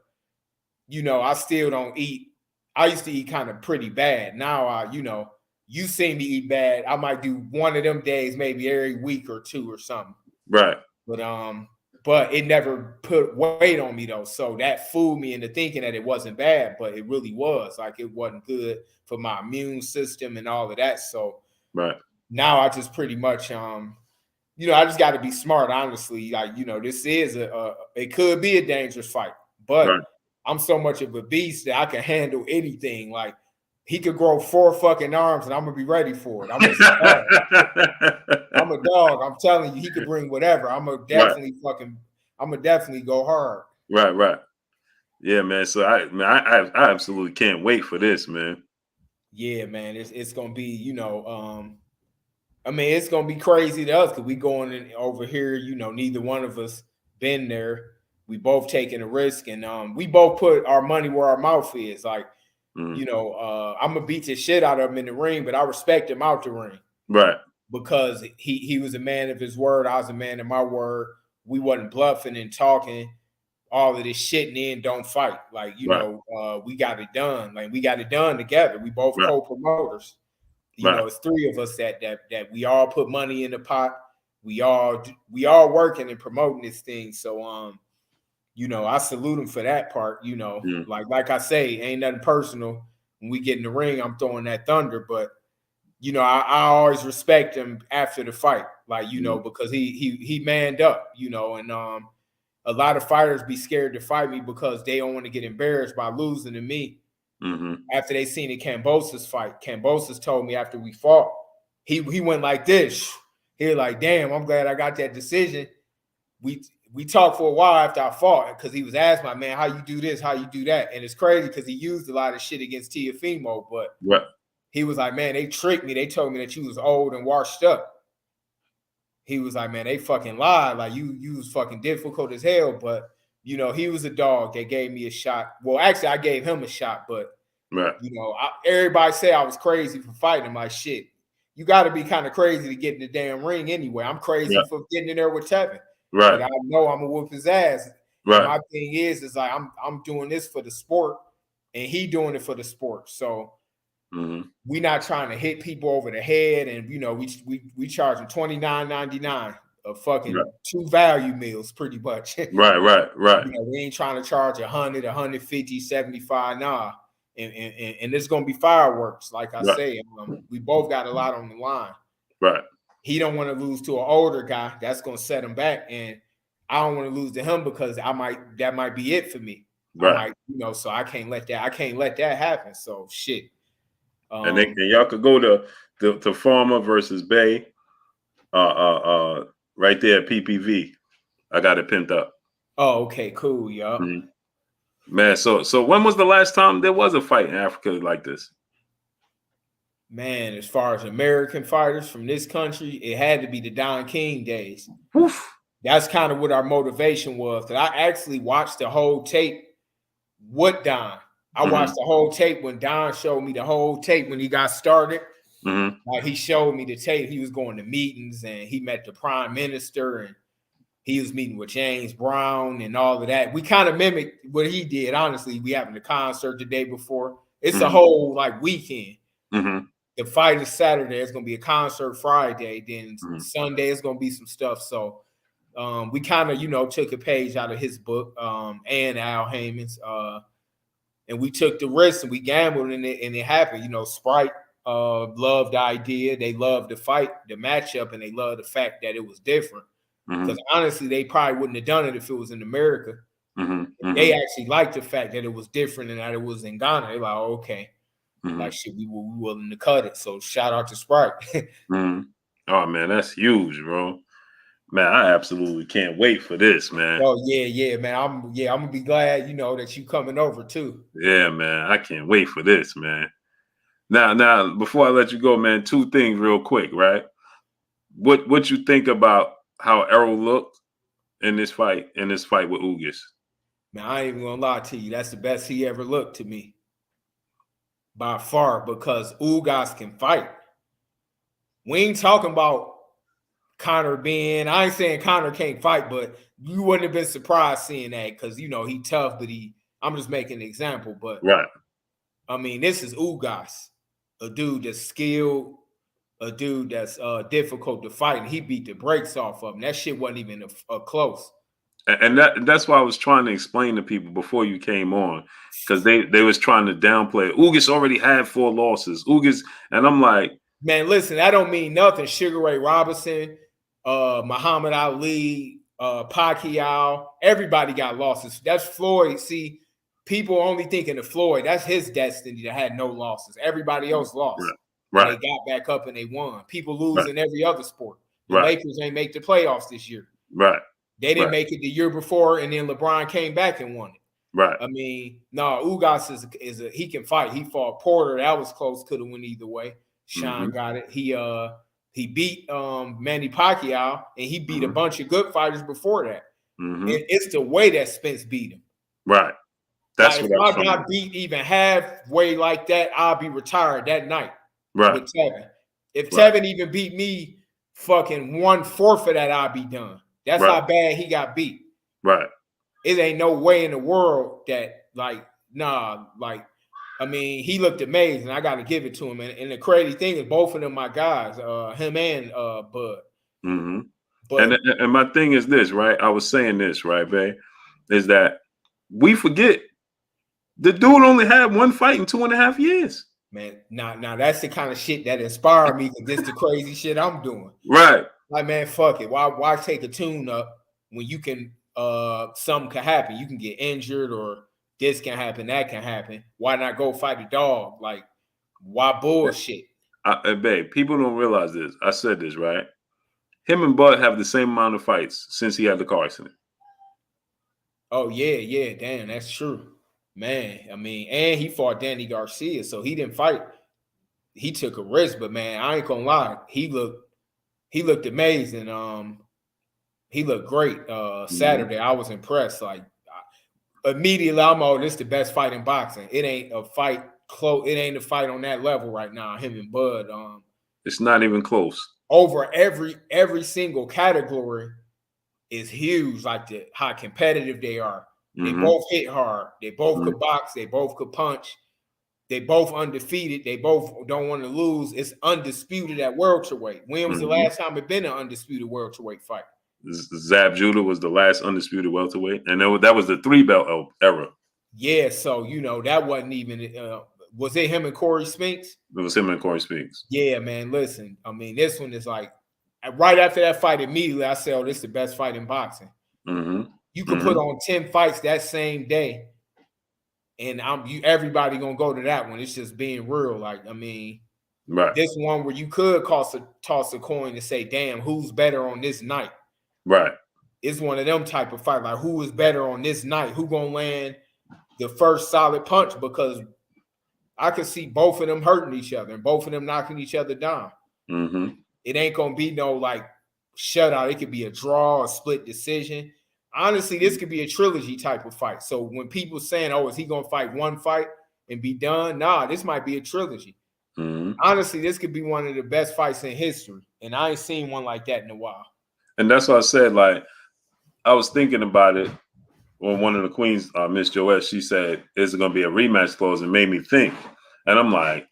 you know, I still don't eat. I used to eat kind of pretty bad. Now you know, you see me eat bad. I might do one of them days, maybe every week or two or something. Right. But it never put weight on me though. So that fooled me into thinking that it wasn't bad, but it really was. Like it wasn't good for my immune system and all of that. So now I just pretty much you know, I just got to be smart, honestly. Like, you know, this is it could be a dangerous fight, but I'm so much of a beast that I can handle anything. Like he could grow 4 fucking arms and I'm gonna be ready for it. I'm a dog. I'm telling you, he could bring whatever. I'm gonna definitely go hard. Right. Yeah, man. So I absolutely can't wait for this, man. Yeah, man. It's gonna be, you know, I mean, it's gonna be crazy to us because we going in over here. You know, neither one of us been there. We both taking a risk, and we both put our money where our mouth is. Like, you know, I'm gonna beat the shit out of him in the ring, but I respect him out the ring, right? Because he was a man of his word. I was a man of my word. We wasn't bluffing and talking all of this shit, and then don't fight. Like, you know, we got it done. Like, we got it done together. We both co-promoters. You know, it's 3 of us that we all put money in the pot. We all working and promoting this thing. So you know, I salute him for that part. You know, like I say, ain't nothing personal. When we get in the ring, I'm throwing that thunder. But you know, I always respect him after the fight. Like, you know, because he manned up. You know, and a lot of fighters be scared to fight me because they don't want to get embarrassed by losing to me. After they seen the Kambosos fight, Kambosos told me after we fought, he went like this. He was like, damn, I'm glad I got that decision. We talked for a while after I fought because he was asking my man, how you do this, how you do that. And it's crazy because he used a lot of shit against Teofimo, but he was like, man, they tricked me. They told me that you was old and washed up. He was like, man, they fucking lied. Like you was fucking difficult as hell, but you know, he was a dog that gave me a shot. Well, actually, I gave him a shot, but you know, everybody say I was crazy for fighting him. Like, shit, you got to be kind of crazy to get in the damn ring anyway. I'm crazy for getting in there with Tevin. Right. But I know I'm gonna whoop his ass. Right. And my thing is like I'm doing this for the sport, and he doing it for the sport. So we not trying to hit people over the head, and we charge them $29.99 of fucking 2 value meals, pretty much. Right. We ain't trying to charge 100, 150, 75, nah. And it's gonna be fireworks, like I say. We both got a lot on the line. Right. He don't want to lose to an older guy. That's gonna set him back, and I don't want to lose to him because that might be it for me. Right. So I can't let that happen. So shit. And y'all could go to Farmer versus Bay, right there at PPV. I got it pinned up. Oh, okay, cool, y'all. Man, so when was the last time there was a fight in Africa like this? Man, as far as American fighters from this country, it had to be the Don King days. Oof. That's kind of what our motivation was. That I actually watched the whole tape with Don. I watched the whole tape when Don showed me the whole tape when he got started. Like he showed me the tape. He was going to meetings and he met the prime minister and he was meeting with James Brown and all of that. We kind of mimicked what he did. Honestly, we having a concert the day before. It's a whole like weekend. The fight is Saturday. It's gonna be a concert Friday. Then Sunday is gonna be some stuff. So we kind of took a page out of his book and Al Heyman's. And we took the risk and we gambled and it happened. Sprite loved the idea. They loved the fight, the matchup, and they loved the fact that it was different. Because honestly, they probably wouldn't have done it if it was in America. They actually liked the fact that it was different and that it was in Ghana. They're like, oh, okay, like shit, we were willing to cut it. So shout out to Sprite. Oh man, that's huge, bro. Man, I absolutely can't wait for this, man. Oh yeah, man. I'm gonna be glad, that you coming over too. Yeah, man. I can't wait for this, man. Now, before I let you go, man, 2 things real quick, right? What you think about how Errol looked in this fight with Ugas? Man, I ain't even gonna lie to you. That's the best he ever looked to me. By far, because Ugas can fight. We ain't talking about Conor I ain't saying Conor can't fight, but you wouldn't have been surprised seeing that because he tough, but I'm just making an example. But right. I mean, this is Ugas, a dude that's skilled, a dude that's difficult to fight, and he beat the brakes off of him. That shit wasn't even a close. And that's why I was trying to explain to people before you came on, because they was trying to downplay it. Ugas already had 4 losses. Ugas, and I'm like, man, listen, that don't mean nothing. Sugar Ray Robinson, Muhammad Ali, Pacquiao, everybody got losses. That's Floyd. See, people only thinking of Floyd. That's his destiny that had no losses. Everybody else lost. Right. And they got back up and they won. People lose in every other sport. The Lakers ain't make the playoffs this year. Right. They didn't make it the year before, and then LeBron came back and won it. Right. I mean, no, Ugas he can fight. He fought Porter. That was close. Could have went either way. Sean got it. He beat Manny Pacquiao, and he beat a bunch of good fighters before that. And it's the way that Spence beat him. Right. That's now, what if I got beat even halfway like that, I'll be retired that night. Right. With Tevin. If Tevin even beat me fucking 1/4 of that, I'll be done. That's how bad he got beat. Right. It ain't no way in the world that I mean, he looked amazing. I got to give it to him. And the crazy thing is both of them my guys, him and Bud. But and my thing is this, right? I was saying this, right, babe, is that we forget the dude only had 1 fight in 2.5 years. Man, now that's the kind of shit that inspired me because this the crazy shit I'm doing. Right. Like, man, fuck it. Why take a tune up when you can something can happen? You can get injured or this can happen, that can happen. Why not go fight a dog? Like, why bullshit? Babe, people don't realize this. I said this, right? Him and Bud have the same amount of fights since he had the car accident. Oh, yeah. Damn, that's true. Man, I mean, and he fought Danny Garcia, so he didn't fight. He took a risk, but man, I ain't gonna lie. He looked amazing. He looked great. Saturday, I was impressed. Like, immediately, this the best fight in boxing. It ain't a fight close. It ain't a fight on that level right now. Him and Bud. It's not even close. Over every single category is huge, like how competitive they are. They both hit hard. They both could box. They both could punch. They both undefeated. They both don't want to lose. It's undisputed at welterweight. When was the last time it been an undisputed welterweight fight? Zab Judah was the last undisputed welterweight, and that was the 3-belt era. Yeah, so that wasn't even. Was it him and Corey Spence? It was him and Corey Spence. Yeah, man. Listen, I mean, this one is like right after that fight. Immediately, I said, "Oh, this is the best fight in boxing." You could put on 10 fights that same day, and everybody gonna go to that one. It's just being real. Like, I mean, right. This one where you could toss a coin and say, "Damn, who's better on this night?" Right. It's one of them type of fight. Like, who is better on this night? Who gonna land the first solid punch? Because I could see both of them hurting each other and both of them knocking each other down. It ain't gonna be no like shutout. It could be a draw, a split decision. Honestly, this could be a trilogy type of fight. So when people saying, "Oh, is he gonna fight one fight and be done?" Nah, this might be a trilogy. Honestly, this could be one of the best fights in history, and I ain't seen one like that in a while. And that's what I said. Like, I was thinking about it when one of the queens, Miss Joette, she said, "Is it going to be a rematch clause?" It made me think, and I'm like,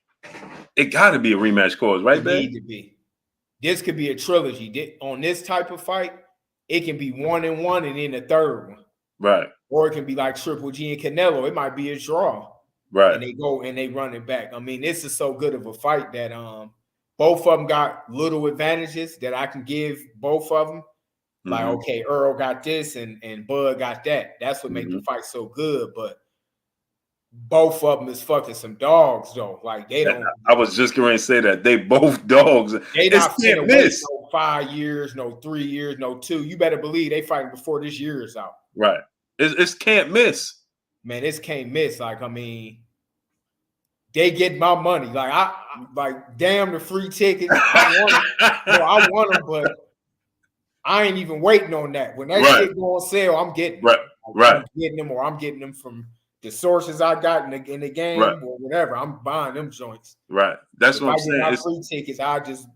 "It got to be a rematch clause, right?" There need to be. This could be a trilogy. On this type of fight, it can be 1-1 and then a third one, right? Or it can be like Triple G and Canelo. It might be a draw. Right. And they go and they run it back. I mean, this is so good of a fight that both of them got little advantages that I can give both of them. Like, okay, Errol got this and Bud got that. That's what makes the fight so good. But both of them is fucking some dogs, though. Like, they don't. I was just going to say that. They both dogs. They not finna wait no 5 years, no 3 years, no 2. You better believe they fighting before this year is out. Right. It's can't miss. Man, this can't miss. Like, I mean, they get my money. Like, I like, damn the free tickets. I want them, but I ain't even waiting on that. When that shit go on sale, I'm getting them. I'm getting them, or I'm getting them from the sources I got in the game or whatever. I'm buying them joints. Right. That's what I'm saying. My free tickets, I just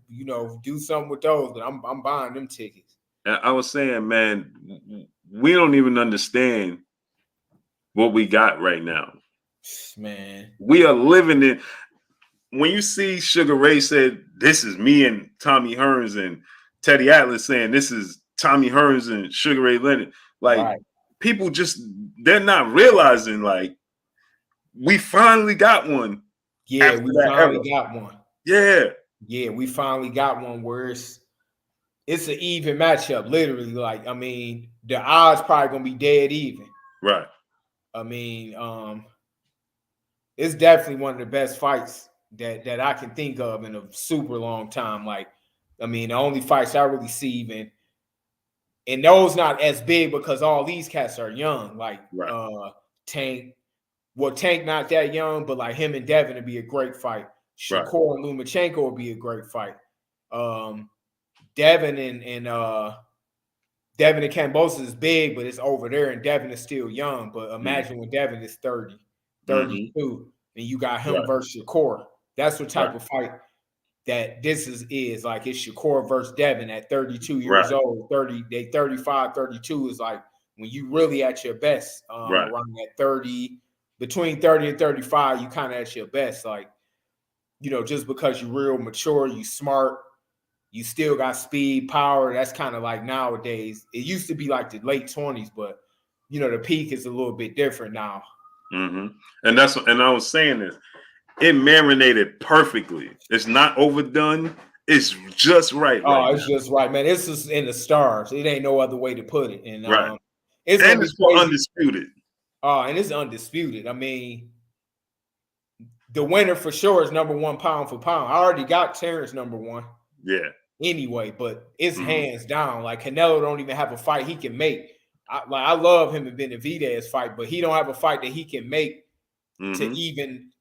do something with those, but I'm buying them tickets. And I was saying, man, we don't even understand what we got right now. Man, we are living in. When you see Sugar Ray said, "This is me and Tommy Hearns," and Teddy Atlas saying, "This is Tommy Hearns and Sugar Ray Leonard," like people they're not realizing like we finally got one. Yeah, we finally got one. Yeah, we finally got one where it's an even matchup. Literally, like, I mean, the odds probably gonna be dead even. Right. I mean, it's definitely one of the best fights that I can think of in a super long time. Like, I mean, the only fights I really see even, and those not as big because all these cats are young. Like Tank, Tank not that young, but like him and Devin would be a great fight. Shakur and Lomachenko would be a great fight. Devin and Kambosos is big, but it's over there, and Devin is still young. But imagine when Devin is 30. 32, and you got him versus Shakur. That's what type of fight that this is like. It's Shakur versus Devin at 32 years old. 35, 32 is like when you really at your best. Around that 30, between 30 and 35, you kind of at your best. Like, just because you're real mature, you smart, you still got speed, power. That's kind of like nowadays. It used to be like the late 20s, but the peak is a little bit different now. And I was saying this, it marinated perfectly. It's not overdone. It's just right. It's just right, man. This is in the stars. It ain't no other way to put it. And it's undisputed. And it's undisputed. I mean, the winner for sure is number one pound for pound. I already got Terrence number one. Yeah. Anyway, but it's hands down. Like, Canelo don't even have a fight he can make. I love him and Benavidez fight, but he don't have a fight that he can make to even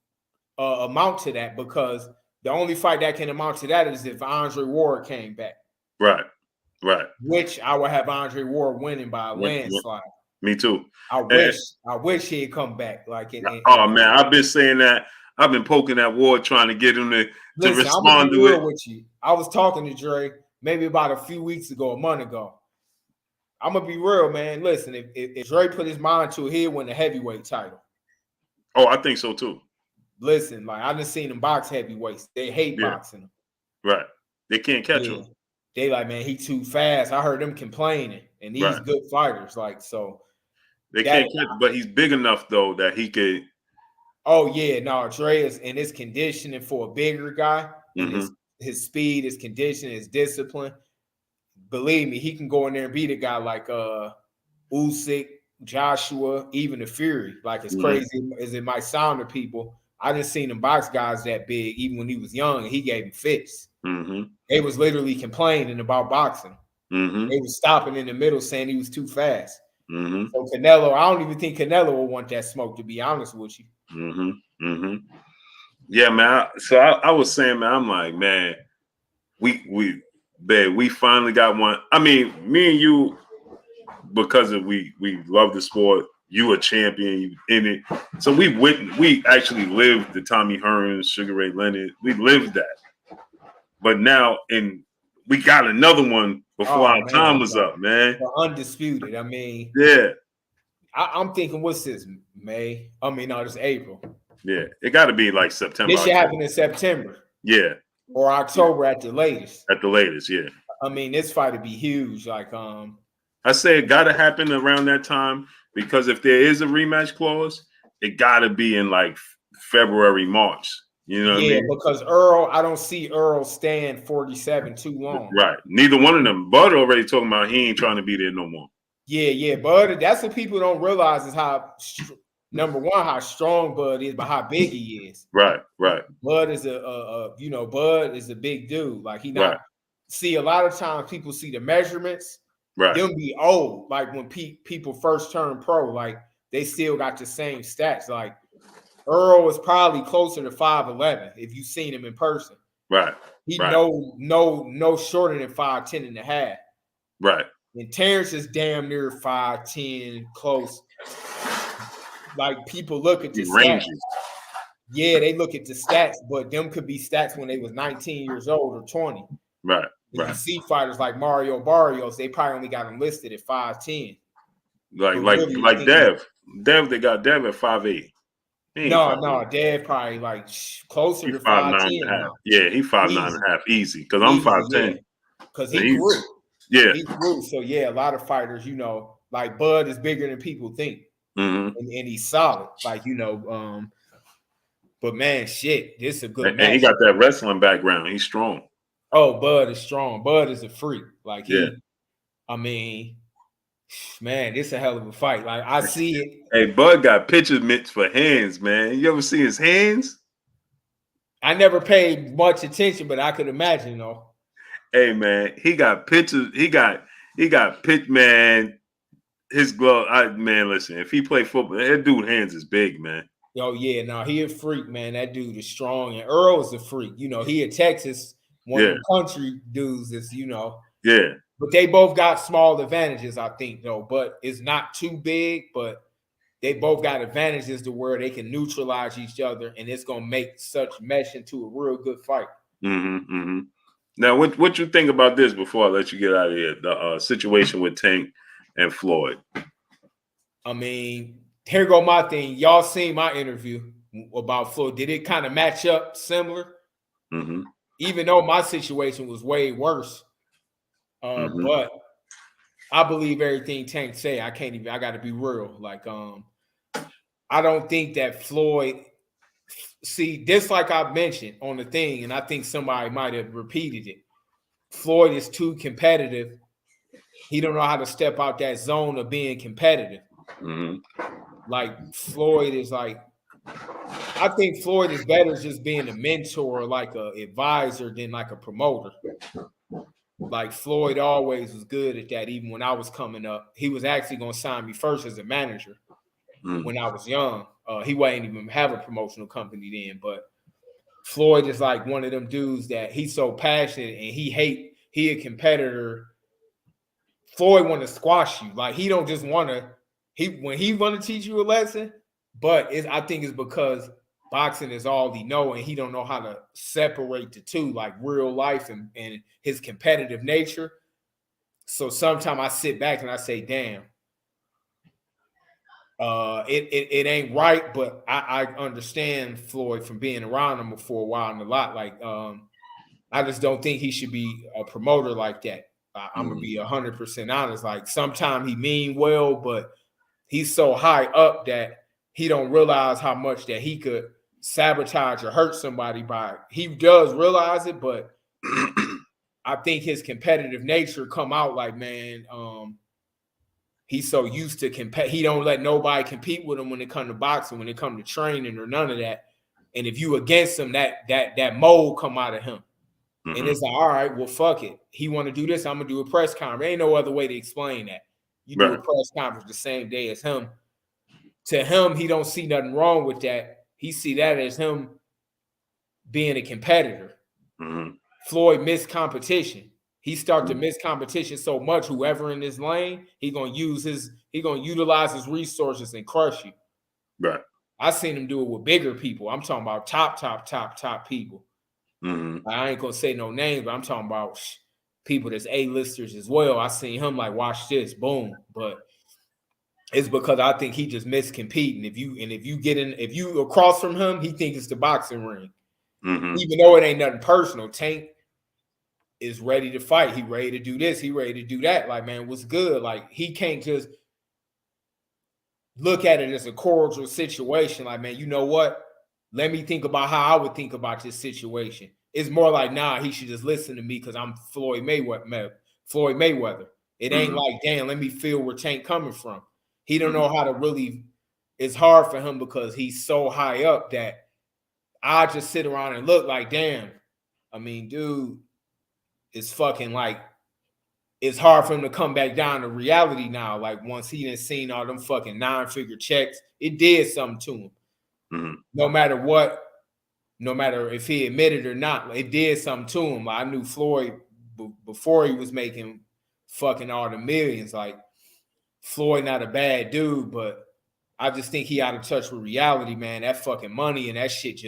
amount to that, because the only fight that can amount to that is if Andre Ward came back. Right. Which I would have Andre Ward winning by a landslide. Me too. I And, wish he'd come back. Like, oh man, I've been saying that. I've been poking that ward trying to get him to listen, I'm gonna respond be to it. real with you. I was talking to Dre maybe about a few weeks ago, a month ago. I'm gonna be real, man. Listen, if Dre put his mind to it, he'd win the heavyweight title. Oh, I think so too. Listen, like I done seen them box heavyweights. They hate Yeah, boxing them. right. They can't catch Yeah. him. They like, man, he too fast. I heard them complaining, and these Right. good fighters, like so. They That can't catch, but he's big enough though that he could. oh yeah, no, Dre is in his conditioning for a bigger guy, and Mm-hmm. his speed, his conditioning, his discipline. Believe me, he can go in there and beat a guy like Usyk, Joshua, even the Fury. Like as crazy as it might sound to people, I didn't seen him box guys that big, even when he was young, and he gave him fits. Mm-hmm. They was literally complaining about boxing. Mm-hmm. They was stopping in the middle saying he was too fast. Mm-hmm. So Canelo, I don't even think Canelo will want that smoke, to be honest with you. Mm-hmm. Mm-hmm. Yeah, man. So I was saying, man, I'm like, man, we finally got one. I mean, me and you, because of we love the sport. You a champion, you in it. So we actually lived the Tommy Hearns, Sugar Ray Leonard. We lived that. But now we got another one before our time was up, man. The undisputed. I mean, yeah. I'm thinking, what's this? May? I mean, no, it's April. Yeah. It got to be like September. This should happen in September. Yeah. Or October at the latest. At the latest, yeah. I mean, this fight would be huge. Like, I say it got to happen around that time because if there is a rematch clause, it got to be in like February, March. You know what I mean? Because Errol, I don't see Errol staying 47 too long. Right. Neither one of them. Bud already talking about he ain't trying to be there no more. Yeah. Bud, that's what people don't realize is how, number one, how strong Bud is, but how big he is. Right. Bud is Bud is a big dude. Like he not see a lot of times people see the measurements. Right. Them be old. Like when people first turn pro, like they still got the same stats. Like Earl is probably closer to 5'11" if you've seen him in person. Right. He no shorter than 5'10" and a half. Right. And Terrence is damn near 5'10", close. Like people look at the stats. Yeah, they look at the stats, but them could be stats when they was 19 years old or 20. Right. You see fighters like Mario Barrios, they probably only got him listed at 5'10". Like Dev. They got Dev at 5'8". No, Dev probably like closer to 5'10". Yeah, he 5'9.5" easy. Because I'm 5'10". Because he grew. Yeah. He grew. So yeah, a lot of fighters, like Bud is bigger than people think. Mm-hmm. And he's solid. Like, but man, shit, this is a good match. And he got that wrestling background. He's strong. Oh, Bud is strong. Bud is a freak. Like I mean, man, this is a hell of a fight. Like I see it. Hey, Bud got pictures meant for hands, man. You ever see his hands? I never paid much attention, but I could imagine, though. Hey, man, he got pictures. He got pitch, man. His glove, man. Listen, if he play football, that dude hands is big, man. Oh yeah, no, he a freak, man. That dude is strong, and Earl is a freak. He in Texas, one of the country dudes. Is Yeah. But they both got small advantages, I think, though. But it's not too big, but they both got advantages to where they can neutralize each other, and it's gonna make such mesh into a real good fight. Mm-hmm. Mm-hmm. Now, what you think about this before I let you get out of here? The situation with Tank and Floyd. I mean, here go my thing. Y'all seen my interview about Floyd. Did it kind of match up similar? Mm-hmm. Even though my situation was way worse. But I believe everything Tank say. I got to be real. Like, I don't think that Floyd, see, this like I mentioned on the thing, and I think somebody might have repeated it. Floyd is too competitive. He don't know how to step out that zone of being competitive. Mm-hmm. Like Floyd is like, I think Floyd is better just being a mentor, like a advisor than like a promoter. Like Floyd always was good at that. Even when I was coming up, he was actually going to sign me first as a manager when I was young. He wasn't even have a promotional company then, but Floyd is like one of them dudes that he's so passionate and he a competitor. Floyd want to squash you. Like he don't just want to when he want to teach you a lesson, but I think it's because boxing is all he know, and he don't know how to separate the two, like real life and his competitive nature. So sometimes I sit back and I say, damn, it ain't right, but I understand Floyd from being around him for a while and a lot. Like, I just don't think he should be a promoter like that. I'm gonna be 100% honest. Like, sometimes he mean well, but he's so high up that he don't realize how much that he could sabotage or hurt somebody by. He does realize it, but I think his competitive nature come out like, man, he's so used to compete. He don't let nobody compete with him when it comes to boxing, when it comes to training or none of that. And if you against him, that mold come out of him. Mm-hmm. And it's like, all right, well, fuck it. He want to do this. I'm gonna do a press conference. There ain't no other way to explain that. You do a press conference the same day as him. To him, he don't see nothing wrong with that. He see that as him being a competitor. Mm-hmm. Floyd missed competition. He start to miss competition so much. Whoever in his lane, he gonna utilize his resources and crush you. Right. I seen him do it with bigger people. I'm talking about top people. Mm-hmm. I ain't gonna say no names, but I'm talking about people that's A-listers as well. I seen him like, watch this, boom. But it's because I think he just missed competing. If you across from him, he thinks it's the boxing ring. Mm-hmm. Even though it ain't nothing personal. Tank is ready to fight. He ready to do this. He ready to do that. Like, man, what's good? Like, he can't just look at it as a cordial situation. Like, man, you know what? Let me think about how I would think about this situation. It's more like, nah, he should just listen to me because I'm Floyd Mayweather. It ain't like, damn, let me feel where Tank coming from. He don't know how to really. It's hard for him because he's so high up that I just sit around and look like, damn. I mean, dude, it's fucking like, it's hard for him to come back down to reality now. Like, once he done seen all them fucking 9-figure checks, it did something to him. Mm-hmm. No matter what, no matter if he admitted or not, it did something to him. Like, I knew Floyd before he was making fucking all the millions. Like, Floyd not a bad dude, but I just think he out of touch with reality, man. That fucking money and that shit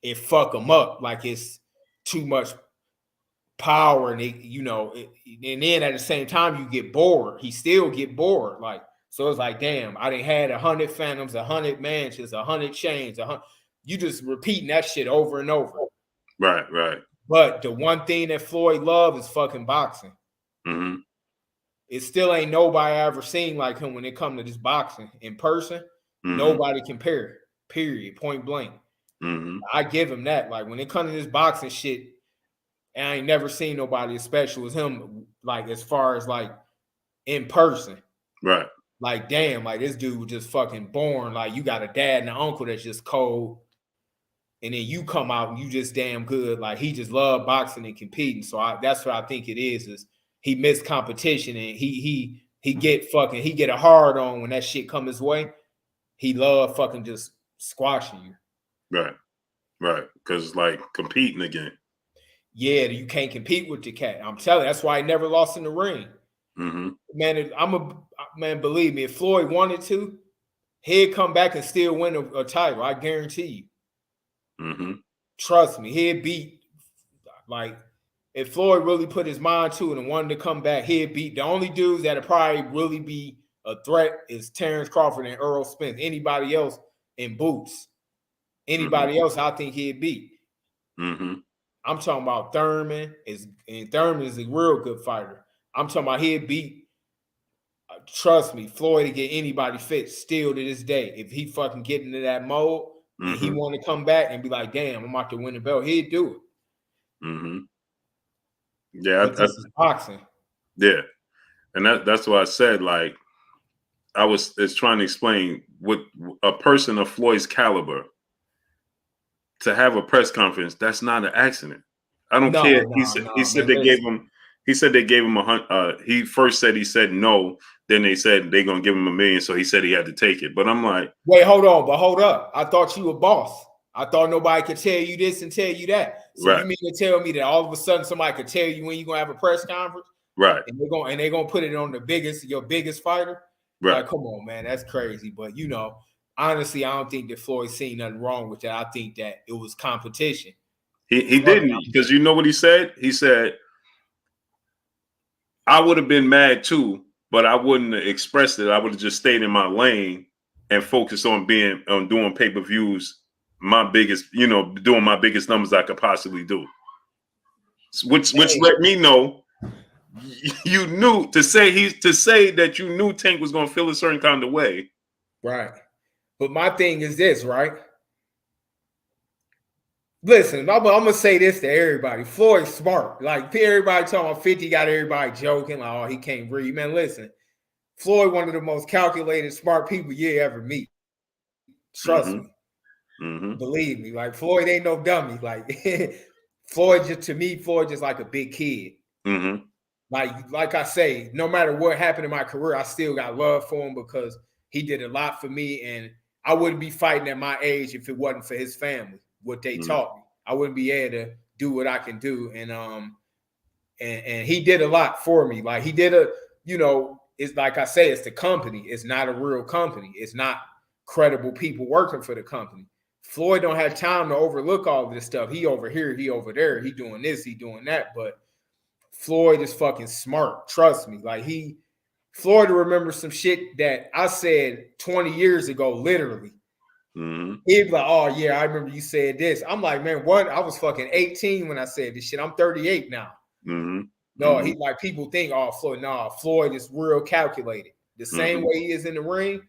it fuck him up. Like, it's too much power, and and then at the same time you get bored. He still get bored. Like, so it's like, damn, I done had 100 phantoms, 100 mansions, 100 chains, 100. You just repeating that shit over and over. Right. But the one thing that Floyd loves is fucking boxing. Mm-hmm. It still ain't nobody I ever seen like him when it comes to this boxing in person. Mm-hmm. Nobody compare. Period. Point blank. Mm-hmm. I give him that. Like, when it comes to this boxing shit, and I ain't never seen nobody as special as him, like, as far as like in person. Right. Like, damn, like, this dude was just fucking born. Like, you got a dad and an uncle that's just cold. And then you come out and you just damn good. Like, he just loved boxing and competing. So that's what I think it is he missed competition, and he get a hard on when that shit come his way. He love fucking just squashing you. Right. Because, like, competing again. Yeah, you can't compete with the cat. I'm telling you, that's why he never lost in the ring. Mm-hmm. Man, believe me, if Floyd wanted to, he'd come back and still win a title. I guarantee you. Mm-hmm. Trust me, he'd beat, like, if Floyd really put his mind to it and wanted to come back, he'd beat. The only dudes that'd probably really be a threat is Terrence Crawford and Errol Spence. Anybody else in boots. Anybody else, I think he'd beat. Mm-hmm. I'm talking about Thurman. Thurman is a real good fighter. I'm talking about he'd beat, trust me, Floyd to get anybody fit still to this day. If he fucking get into that mode and he want to come back and be like, damn, I'm about to win the belt, he'd do it. Mm-hmm. Yeah, this is boxing. Yeah, and that's why I said, like, I was trying to explain, with a person of Floyd's caliber, to have a press conference, that's not an accident. I don't care. He said they gave him. He said they gave him he first said he said no. Then they said they're gonna give him $1 million. So he said he had to take it. But I'm like, wait, hold up. I thought you were boss. I thought nobody could tell you this and tell you that. So right. You mean to tell me that all of a sudden somebody could tell you when you're gonna have a press conference? Right. And they're gonna put it on your biggest fighter? Right. Like, come on, man, that's crazy. But honestly, I don't think that Floyd seen nothing wrong with that. I think that it was competition. He didn't, because you know what he said? He said, I would have been mad too, but I wouldn't have expressed it. I would have just stayed in my lane and focused on doing pay-per-views, my biggest, doing my biggest numbers I could possibly do. Which let me know you knew to say that you knew Tank was gonna feel a certain kind of way. Right. But my thing is this, right? Listen, I'm gonna say this to everybody. Floyd's smart. Like, everybody talking about 50, got everybody joking, like, oh, he can't read. Man, listen, Floyd, one of the most calculated, smart people you ever meet. Trust me. Believe me. Like, Floyd ain't no dummy. Like, Floyd just like a big kid. Like I say, no matter what happened in my career, I still got love for him because he did a lot for me, and I wouldn't be fighting at my age if it wasn't for his family, what they taught me. I wouldn't be able to do what I can do, and he did a lot for me. Like, he did it's like I say, it's the company. It's not a real company. It's not credible people working for the company. Floyd don't have time to overlook all of this stuff. He over here, he over there, he doing this, he doing that, but Floyd is fucking smart. Trust me. Like, Floyd remembers some shit that I said 20 years ago, literally. He'd be like, oh, yeah, I remember you said this. I'm like, man, what? I was fucking 18 when I said this shit. I'm 38 now. No, he like, people think, oh, Floyd. No, Floyd is real calculated. The same way he is in the ring.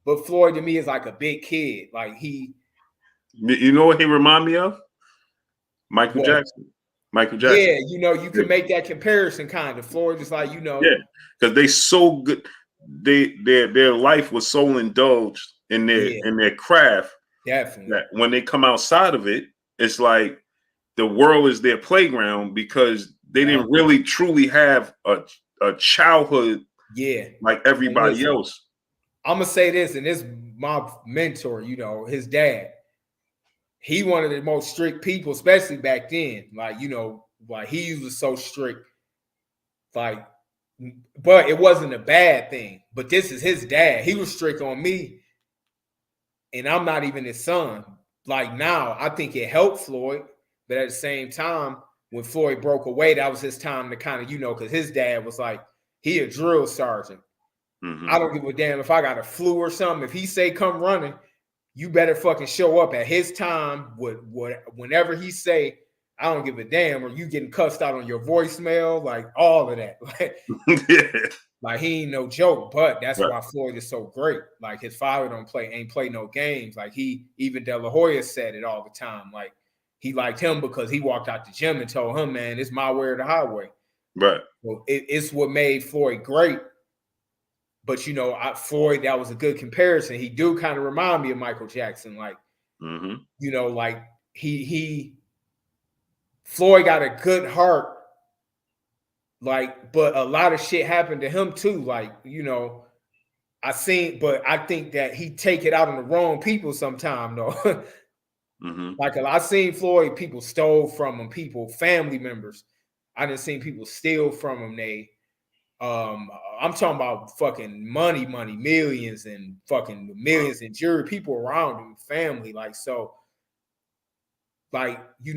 But Floyd to me is like a big kid. Like, you know what he remind me of? Michael Jackson. Yeah, you can make that comparison kind of. Floyd is like, Yeah, because they so good. Their life was so indulged in their craft. Definitely. That when they come outside of it, it's like the world is their playground, because they didn't really truly have a childhood. Yeah, like everybody else. I'm gonna say this, and this is my mentor, his dad. He one of the most strict people, especially back then. Like, like, he was so strict. Like, but it wasn't a bad thing. But this is his dad. He was strict on me, and I'm not even his son. Like, now, I think it helped Floyd, but at the same time, when Floyd broke away, that was his time to kind of, because his dad was like, he a drill sergeant. I don't give a damn if I got a flu or something. If he say come running, you better fucking show up at his time. Whenever he say, I don't give a damn, or you getting cussed out on your voicemail, like all of that. Like, he ain't no joke, but that's why Floyd is so great. Like, his father ain't play no games. Like, even De La Hoya said it all the time. Like, he liked him because he walked out the gym and told him, man, it's my way or the highway. Right. So it's what made Floyd great. But, Floyd, that was a good comparison. He do kind of remind me of Michael Jackson. Like, like Floyd got a good heart. Like, but a lot of shit happened to him too. Like, but I think that he take it out on the wrong people sometime though. Like, I seen Floyd, people stole from him, family members. I done seen people steal from him. I'm talking about fucking money, millions and fucking millions in jury, people around him, family. Like, so, like, you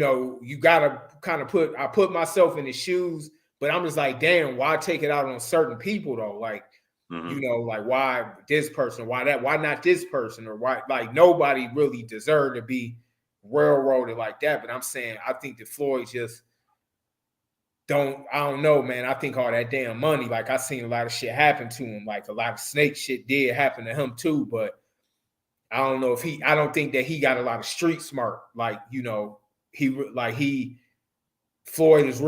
gotta kind of I put myself in his shoes, but I'm just like, damn, why take it out on certain people though? Like, like, why this person, why that, why not this person, or why, like, nobody really deserved to be railroaded like that. But I'm saying, I think that Floyd just I don't know, man. I think all that damn money, like, I seen a lot of shit happen to him. Like, a lot of snake shit did happen to him too, but I don't know I don't think that he got a lot of street smart. Like, Floyd is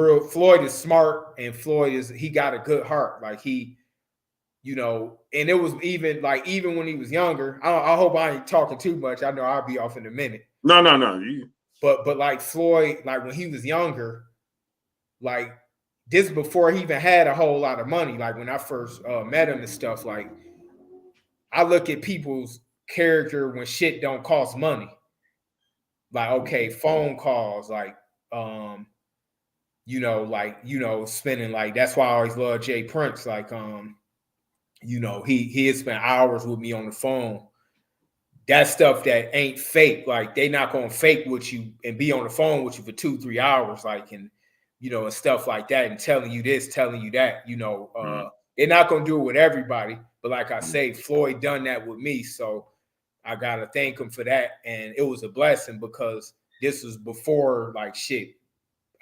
smart, and he got a good heart. Like, and it was even when he was younger, I hope I ain't talking too much. I know I'll be off in a minute. No. But like, Floyd, like, when he was younger, like, this before he even had a whole lot of money. Like, when I first met him and stuff, like, I look at people's character when shit don't cost money. Like, okay, phone calls, like, spending, like, that's why I always love Jay Prince. Like, you know, he had spent hours with me on the phone. That stuff that ain't fake, like they not gonna fake with you and be on the phone with you for 2-3 hours, like, and you know, and stuff like that, and telling you this, telling you that, you know, they're not gonna do it with everybody, but like I say, Floyd done that with me, so I gotta thank him for that, and it was a blessing because this was before like shit.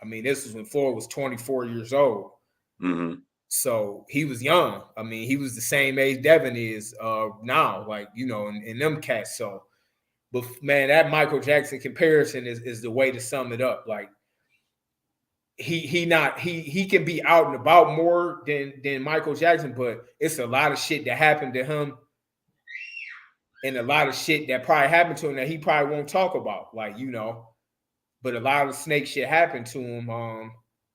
I mean, this was when Floyd was 24 years old. Mm-hmm. So he was young. I mean, he was the same age Devin is now, like, you know, in them cats. So, but man, that Michael Jackson comparison is the way to sum it up. Like, he can be out and about more than Michael Jackson, but it's a lot of shit that happened to him and a lot of shit that probably happened to him that he probably won't talk about. Like, you know, but a lot of snake shit happened to him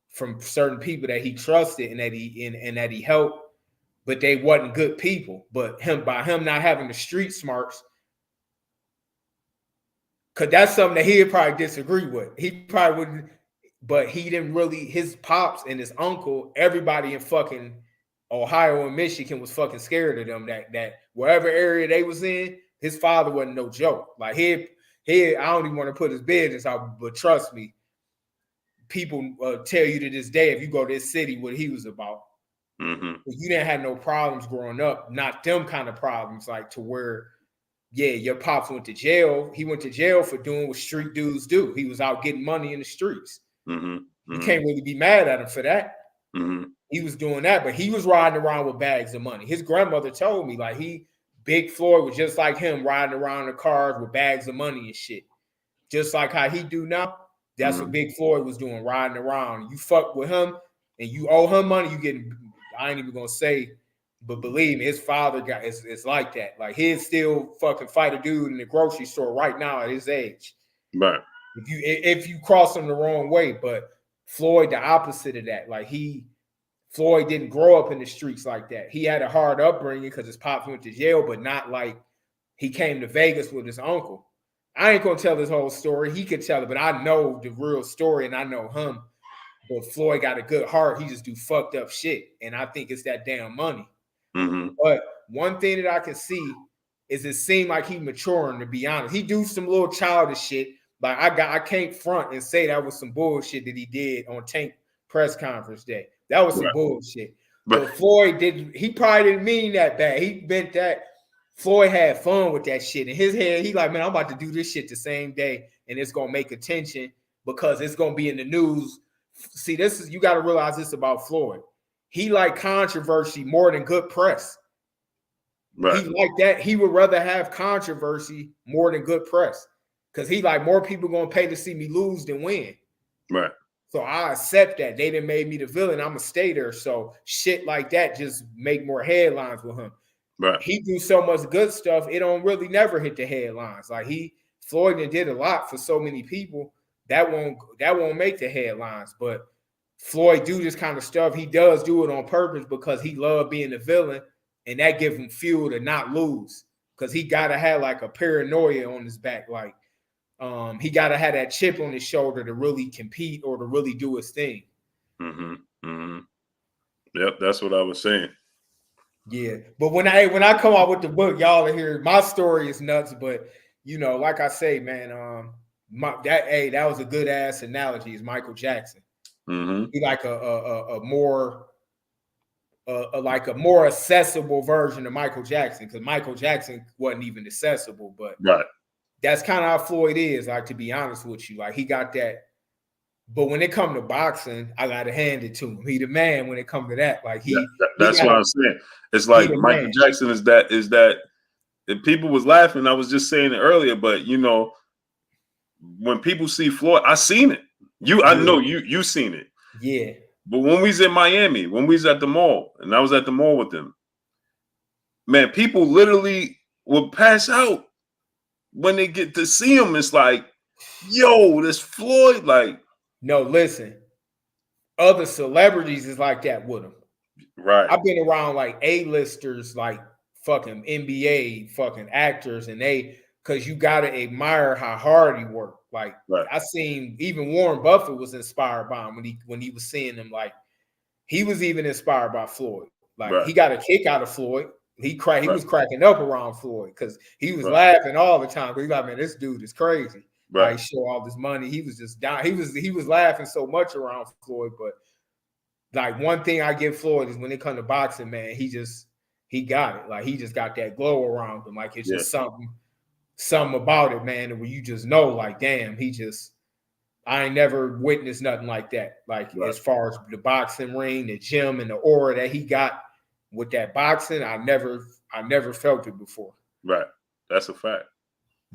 from certain people that he trusted and that he helped, but they wasn't good people. But by him not having the street smarts, because that's something that he'd probably disagree with. He probably wouldn't, but he didn't really, his pops and his uncle, everybody in fucking Ohio and Michigan was fucking scared of them. That wherever area they was in, his father wasn't no joke. Like I don't even want to put his business out, but trust me, people tell you to this day, if you go to this city, what he was about. Mm-hmm. You didn't have no problems growing up, not them kind of problems, like to where, yeah, your pops went to jail. He went to jail for doing what street dudes do. He was out getting money in the streets. Mm-hmm. Mm-hmm. You can't really be mad at him for that. Mm-hmm. He was doing that, but he was riding around with bags of money. His grandmother told me, like, Big Floyd was just like him, riding around in cars with bags of money and shit. Just like how he do now. That's what Big Floyd was doing, riding around. You fuck with him and you owe him money, you getting, I ain't even gonna say, but believe me, his father it's like that. Like, he'd still fucking fight a dude in the grocery store right now at his age. Right. If you cross him the wrong way. But Floyd, the opposite of that. Like, Floyd didn't grow up in the streets like that. He had a hard upbringing because his pops went to jail, but not like he came to Vegas with his uncle. I ain't gonna tell his whole story. He could tell it, but I know the real story and I know him. But Floyd got a good heart. He just do fucked up shit. And I think it's that damn money. Mm-hmm. But one thing that I can see is it seemed like he maturing, to be honest. He do some little childish shit. Like, I can't front and say that was some bullshit that he did on Tank press conference day. That was some bullshit. But Floyd he probably didn't mean that bad. He meant that Floyd had fun with that shit. In his head, he like, man, I'm about to do this shit the same day, and it's gonna make attention because it's gonna be in the news. See, you got to realize this about Floyd. He like controversy more than good press. Right. He like that. He would rather have controversy more than good press because he like more people gonna pay to see me lose than win. Right. So I accept that. They done made me the villain. I'm gonna stay there. So shit like that just make more headlines with him. Right. He do so much good stuff, it don't really never hit the headlines. Like, Floyd did a lot for so many people that won't make the headlines. But Floyd do this kind of stuff. He does do it on purpose because he loved being the villain, and that gives him fuel to not lose. Because he gotta have like a paranoia on his back, like he gotta have that chip on his shoulder to really compete or to really do his thing. Mm-hmm. Mm-hmm. Yep, that's what I was saying. Yeah, but when I come out with the book, y'all are here. My story is nuts, but you know, like I say, man, that was a good ass analogy. Is Michael Jackson? Mm-hmm. He like a more accessible version of Michael Jackson, because Michael Jackson wasn't even accessible. But right, that's kind of how Floyd is. Like, to be honest with you, like, he got that. But when it comes to boxing, I gotta hand it to him. He the man when it comes to that. Like, that's what I'm saying. It's like Michael Jackson is that if people was laughing, I was just saying it earlier, but you know, when people see Floyd, I seen it. I know you seen it. Yeah. But when we was in Miami, when we was at the mall, and I was at the mall with them, man, people literally would pass out when they get to see him. It's like, yo, this Floyd, like. No, listen. Other celebrities is like that with him. Right. I've been around like A-listers, like fucking NBA fucking actors, and because you gotta admire how hard he worked. Like, I seen even Warren Buffett was inspired by him when he was seeing him. Like, he was even inspired by Floyd. Like Right. he got a kick out of Floyd. He was cracking up around Floyd because he was Right. laughing all the time. He's like, man, this dude is crazy. Right. Like, show all this money. He was just down. He was laughing so much around Floyd. But like one thing I give Floyd is when it comes to boxing, man, he got it. Like he just got that glow around him. Like it's just something about it, man, where you just know, like, damn, I ain't never witnessed nothing like that. Like as far as the boxing ring, the gym, and the aura that he got with that boxing, I never felt it before. Right. That's a fact.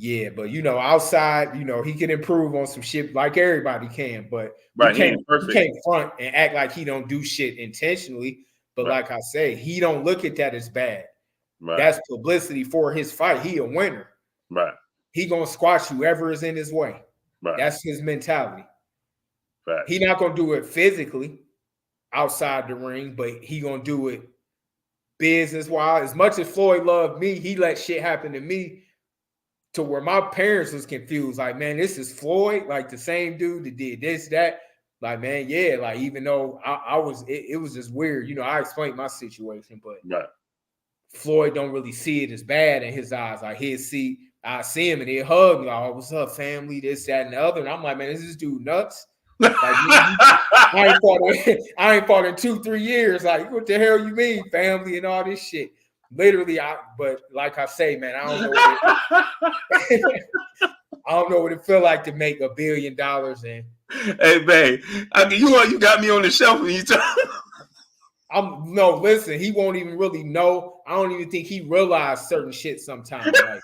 Yeah, but outside, he can improve on some shit like everybody can, but right, he can't front and act like he don't do shit intentionally. But like I say, he don't look at that as bad. Right. That's publicity for his fight. He a winner. Right. He gonna squash whoever is in his way. Right. That's his mentality. Right. He not gonna do it physically outside the ring, but he gonna do it business-wise. As much as Floyd loved me, he let shit happen to me to where my parents was confused. Like, man, this is Floyd, like the same dude that did this, that. Like, man, yeah, like even though it was just weird. I explained my situation, but Floyd don't really see it as bad in his eyes. Like I see him and he'll hug me, like, oh, what's up, family, this, that, and the other. And I'm like, man, is this dude nuts? Like, I ain't fought in 2-3 years. Like, what the hell you mean, family and all this shit? Literally, but like I say, man, I don't know I don't know what it feel like to make $1 billion. And hey, babe, you got me on the shelf and you listen, he won't even really know. I don't even think he realized certain shit sometimes, like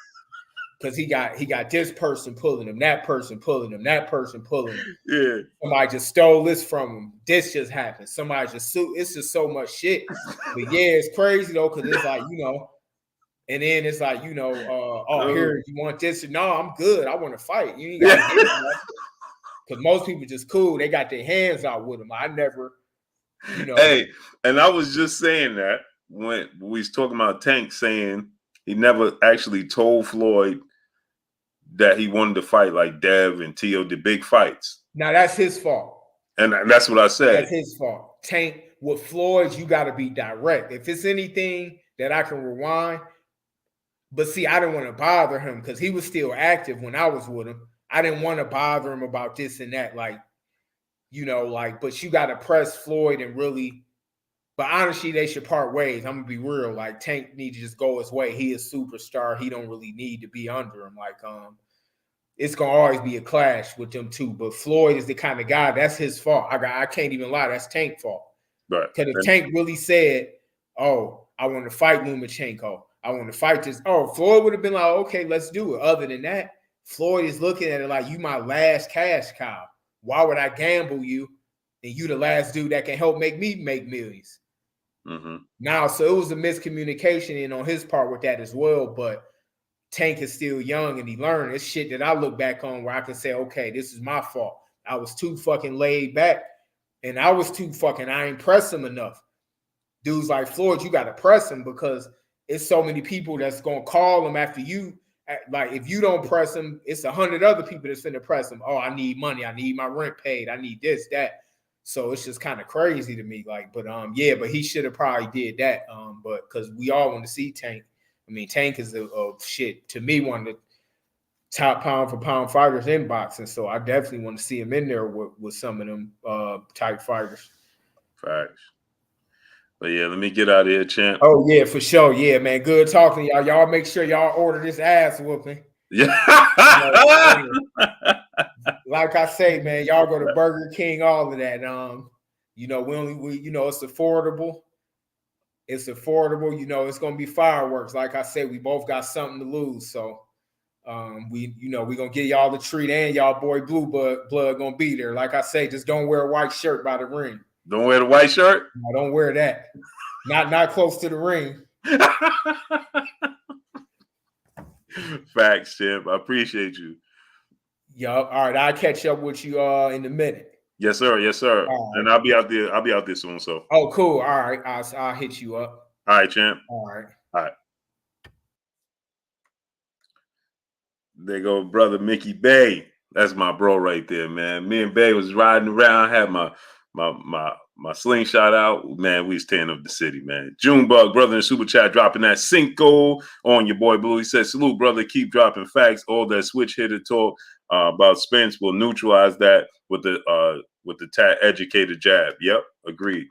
because he got this person pulling him, that person pulling him, that person pulling him. Yeah. Somebody just stole this from him. This just happened. Somebody just it's just so much shit. But yeah, it's crazy though, because it's like, and then it's like, here, you want this? No, I'm good. I want to fight. You ain't got to get it. Because most people just cool. They got their hands out with him. I never, Hey, and I was just saying that when we was talking about Tank saying he never actually told Floyd that he wanted to fight like Dev and Tio, the big fights. Now that's his fault. And that's what I said. That's his fault. Tank, with Floyd, you got to be direct. If it's anything that I can rewind, but see, I didn't want to bother him because he was still active when I was with him. I didn't want to bother him about this and that, but you got to press Floyd and really. But honestly, they should part ways. I'm gonna be real. Like Tank need to just go his way. He is superstar. He don't really need to be under him. Like it's gonna always be a clash with them two. But Floyd is the kind of guy. That's his fault. I can't even lie. That's Tank's fault. Right. Because if Tank really said, "Oh, I want to fight Lomachenko. I want to fight this," Floyd would have been like, "Okay, let's do it." Other than that, Floyd is looking at it like, "You my last cash cow. Why would I gamble you? And you the last dude that can help make me make millions." Mm-hmm. Now, so it was a miscommunication on his part with that as well. But Tank is still young and he learned. It's shit that I look back on where I can say, okay, this is my fault. I was too fucking laid back, and I was too fucking. I ain't press him enough. Dudes like Floyd, you got to press him because it's so many people that's gonna call him after you. Like if you don't press him, it's 100 other people that's finna press him. Oh, I need money. I need my rent paid. I need this, that. So it's just kind of crazy to me. Like, but but he should have probably did that. But because we all want to see Tank. I mean, Tank is a shit to me, one of the top pound for pound fighters in boxing. So I definitely want to see him in there with some of them type fighters. Facts. But yeah, let me get out of here, champ. Oh yeah, for sure. Yeah, man. Good talking to y'all. Y'all make sure y'all order this ass whooping. Yeah. Like I say, man, y'all go to Burger King, all of that. We it's affordable. It's affordable. It's gonna be fireworks. Like I said, we both got something to lose. So we gonna give y'all the treat, and y'all boy Blue Blood gonna be there. Like I say, just don't wear a white shirt by the ring. Don't wear the white shirt? No, don't wear that. Not close to the ring. Facts, champ. I appreciate you. Yup. All right, I'll catch up with you in a minute. Yes, sir. Yes, sir. Right. And I'll be out there soon. So. Oh, cool. All right. I'll hit you up. All right, champ. All right. All right. There go brother Mickey Bay. That's my bro right there, man. Me and Bay was riding around. I had my My slingshot out, man. We was tearing up the city, man. Junebug, brother in super chat, dropping that Cinco on your boy Blue. He said, "Salute, brother. Keep dropping facts. All that switch hitter talk about Spence will neutralize that with the educated jab." Yep, agreed.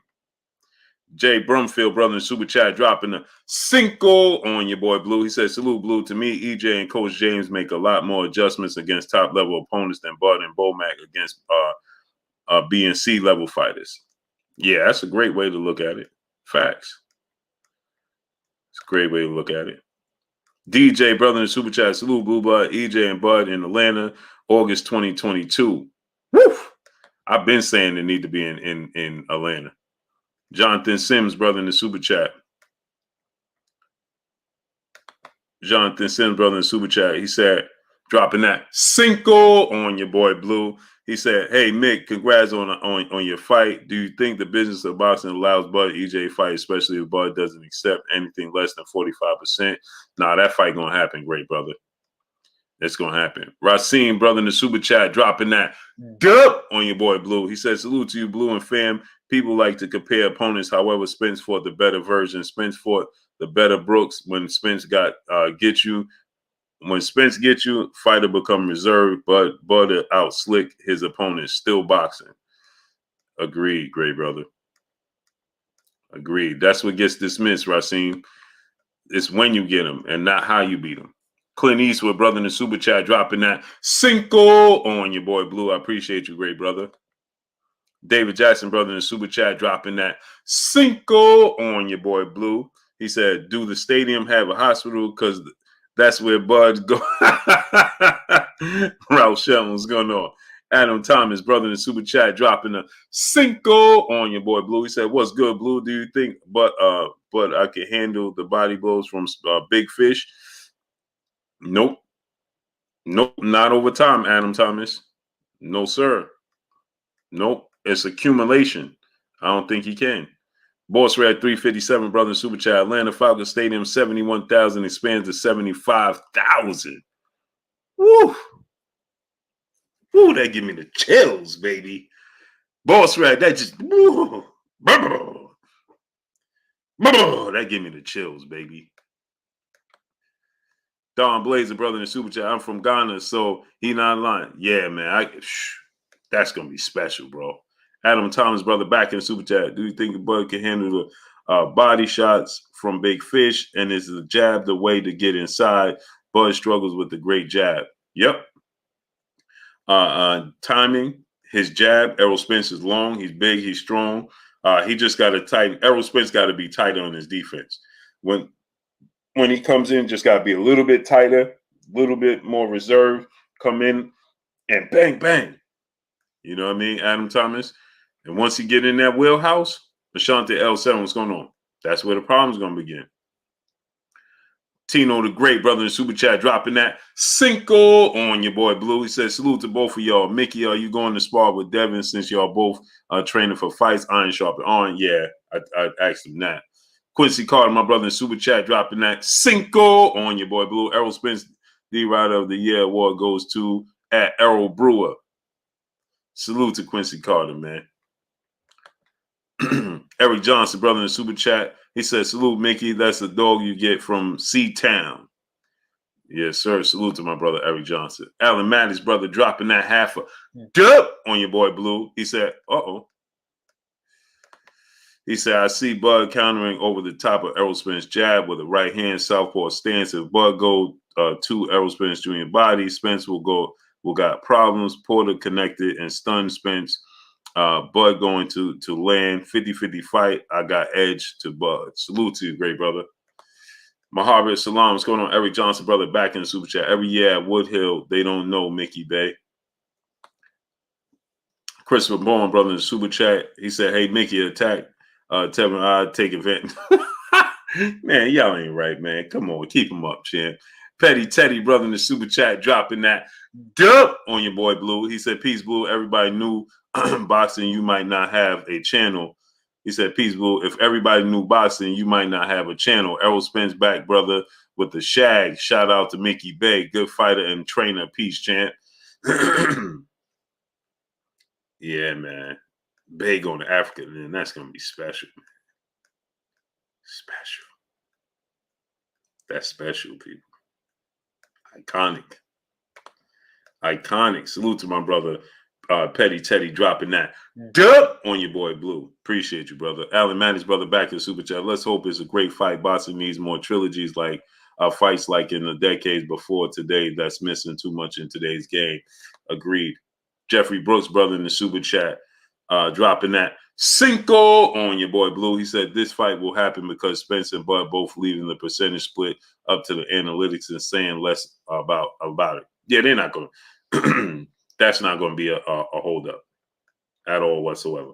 Jay Brumfield, brother in super chat, dropping a Cinco on your boy Blue. He said, "Salute, Blue. To me, EJ and Coach James make a lot more adjustments against top level opponents than Bud and Bomac against B and C level fighters." Yeah, that's a great way to look at it. Facts. It's a great way to look at it. DJ, brother in super chat, salute Blue Bud, EJ and Bud in Atlanta, August 2022. Woo! I've been saying they need to be in Atlanta. Jonathan Sims, brother in the super chat. Jonathan Sims, brother in the super chat. He said, dropping that Cinco on your boy Blue. He said, "Hey Mick, congrats on your fight. Do you think the business of boxing allows Bud EJ fight, especially if Bud doesn't accept anything less than 45%? Nah, that fight gonna happen, great brother. It's gonna happen." Racine, brother in the super chat, dropping that dub on your boy Blue. He said, "Salute to you, Blue and fam. People like to compare opponents. However, Spence fought the better version. Spence fought the better Brooks. When Spence got get you." When Spence gets you, fighter become reserved, but Butter out slick his opponent. Still boxing. Agreed, great brother. Agreed. That's what gets dismissed, Racine. It's when you get him and not how you beat him. Clint Eastwood, brother in the super chat, dropping that Cinco on your boy Blue. I appreciate you, great brother. David Jackson, brother in the super chat, dropping that Cinco on your boy Blue. He said, "Do the stadium have a hospital? Because that's where Bud's go." Ralph Shelton, what's going on? Adam Thomas, brother in the super chat, dropping a Cinco on your boy Blue. He said, "What's good, Blue? Do you think but I can handle the body blows from Big Fish?" Nope. Nope. Not over time, Adam Thomas. No, sir. Nope. It's accumulation. I don't think he can. Boss Red 357, brother in super chat. Atlanta Falcons Stadium, 71,000 expands to 75,000. Woo! Woo, that give me the chills, baby. Boss Red, that just woo. That give me the chills, baby. Don Blazer, brother in the super chat. I'm from Ghana, so he not lying. Yeah, man. That's gonna be special, bro. Adam Thomas, brother, back in the super chat. Do you think Bud can handle the body shots from Big Fish? And is the jab the way to get inside? Bud struggles with the great jab. Yep. Timing, his jab. Errol Spence is long. He's big. He's strong. He just got to tighten. Errol Spence got to be tighter on his defense. When he comes in, just got to be a little bit tighter, a little bit more reserved. Come in and bang, bang. You know what I mean, Adam Thomas? And once he get in that wheelhouse, Ashante L7, what's going on? That's where the problem's going to begin. Tino the Great, brother in super chat, dropping that Cinco on your boy Blue. He says, "Salute to both of y'all. Mickey, are you going to spar with Devin since y'all both training for fights? Iron sharpen iron." Yeah, I asked him that. Quincy Carter, my brother in super chat, dropping that Cinco on your boy Blue. Errol Spence, the Rider of the Year award goes to at Errol Brewer. Salute to Quincy Carter, man. Eric Johnson, brother in the super chat, he says, "Salute, Mickey. That's the dog you get from C-Town." Yes, sir. Salute to my brother, Eric Johnson. Alan Matty's brother dropping that half a dub on your boy Blue. He said, uh-oh. He said, "I see Bud countering over the top of Errol Spence jab with a right hand southpaw stance. If Bud go to Errol Spence Jr. body, Spence will got problems. Porter connected and stunned Spence. Bud going to land 50-50 fight. I got edge to Bud." Salute to you, great brother. Mahabir Salam, what's going on? Eric Johnson, brother, back in the super chat. Every year at Woodhill, they don't know Mickey Bay. Christopher Bowen, brother, in the super chat. He said, "Hey, Mickey, attack. Tell me I'll take advantage." Man, y'all ain't right, man. Come on, keep him up, champ. Petty Teddy, brother, in the super chat, dropping that dub on your boy Blue. He said, "Peace, Blue. Everybody knew boxing, you might not have a channel." He said, "Peace, Blue. If everybody knew boxing, you might not have a channel." Errol Spence back, brother, with the shag. Shout out to Mickey Bay, good fighter and trainer. Peace, champ. Yeah, man. Bay going to Africa, man, that's going to be special, man. Special. That's special, people. Iconic. Iconic. Salute to my brother, Petty Teddy, dropping that dub on your boy Blue. Appreciate you, brother. Alan Manny's brother back in the Super Chat. Let's hope it's a great fight. Boxing needs more trilogies like fights like in the decades before today. That's missing too much in today's game. Agreed. Jeffrey Brooks, brother, in the Super Chat, dropping that Cinco on your boy Blue. He said this fight will happen because Spence and Bud both leaving the percentage split up to the analytics and saying less about it. Yeah, they're not going to. That's not going to be a holdup at all whatsoever.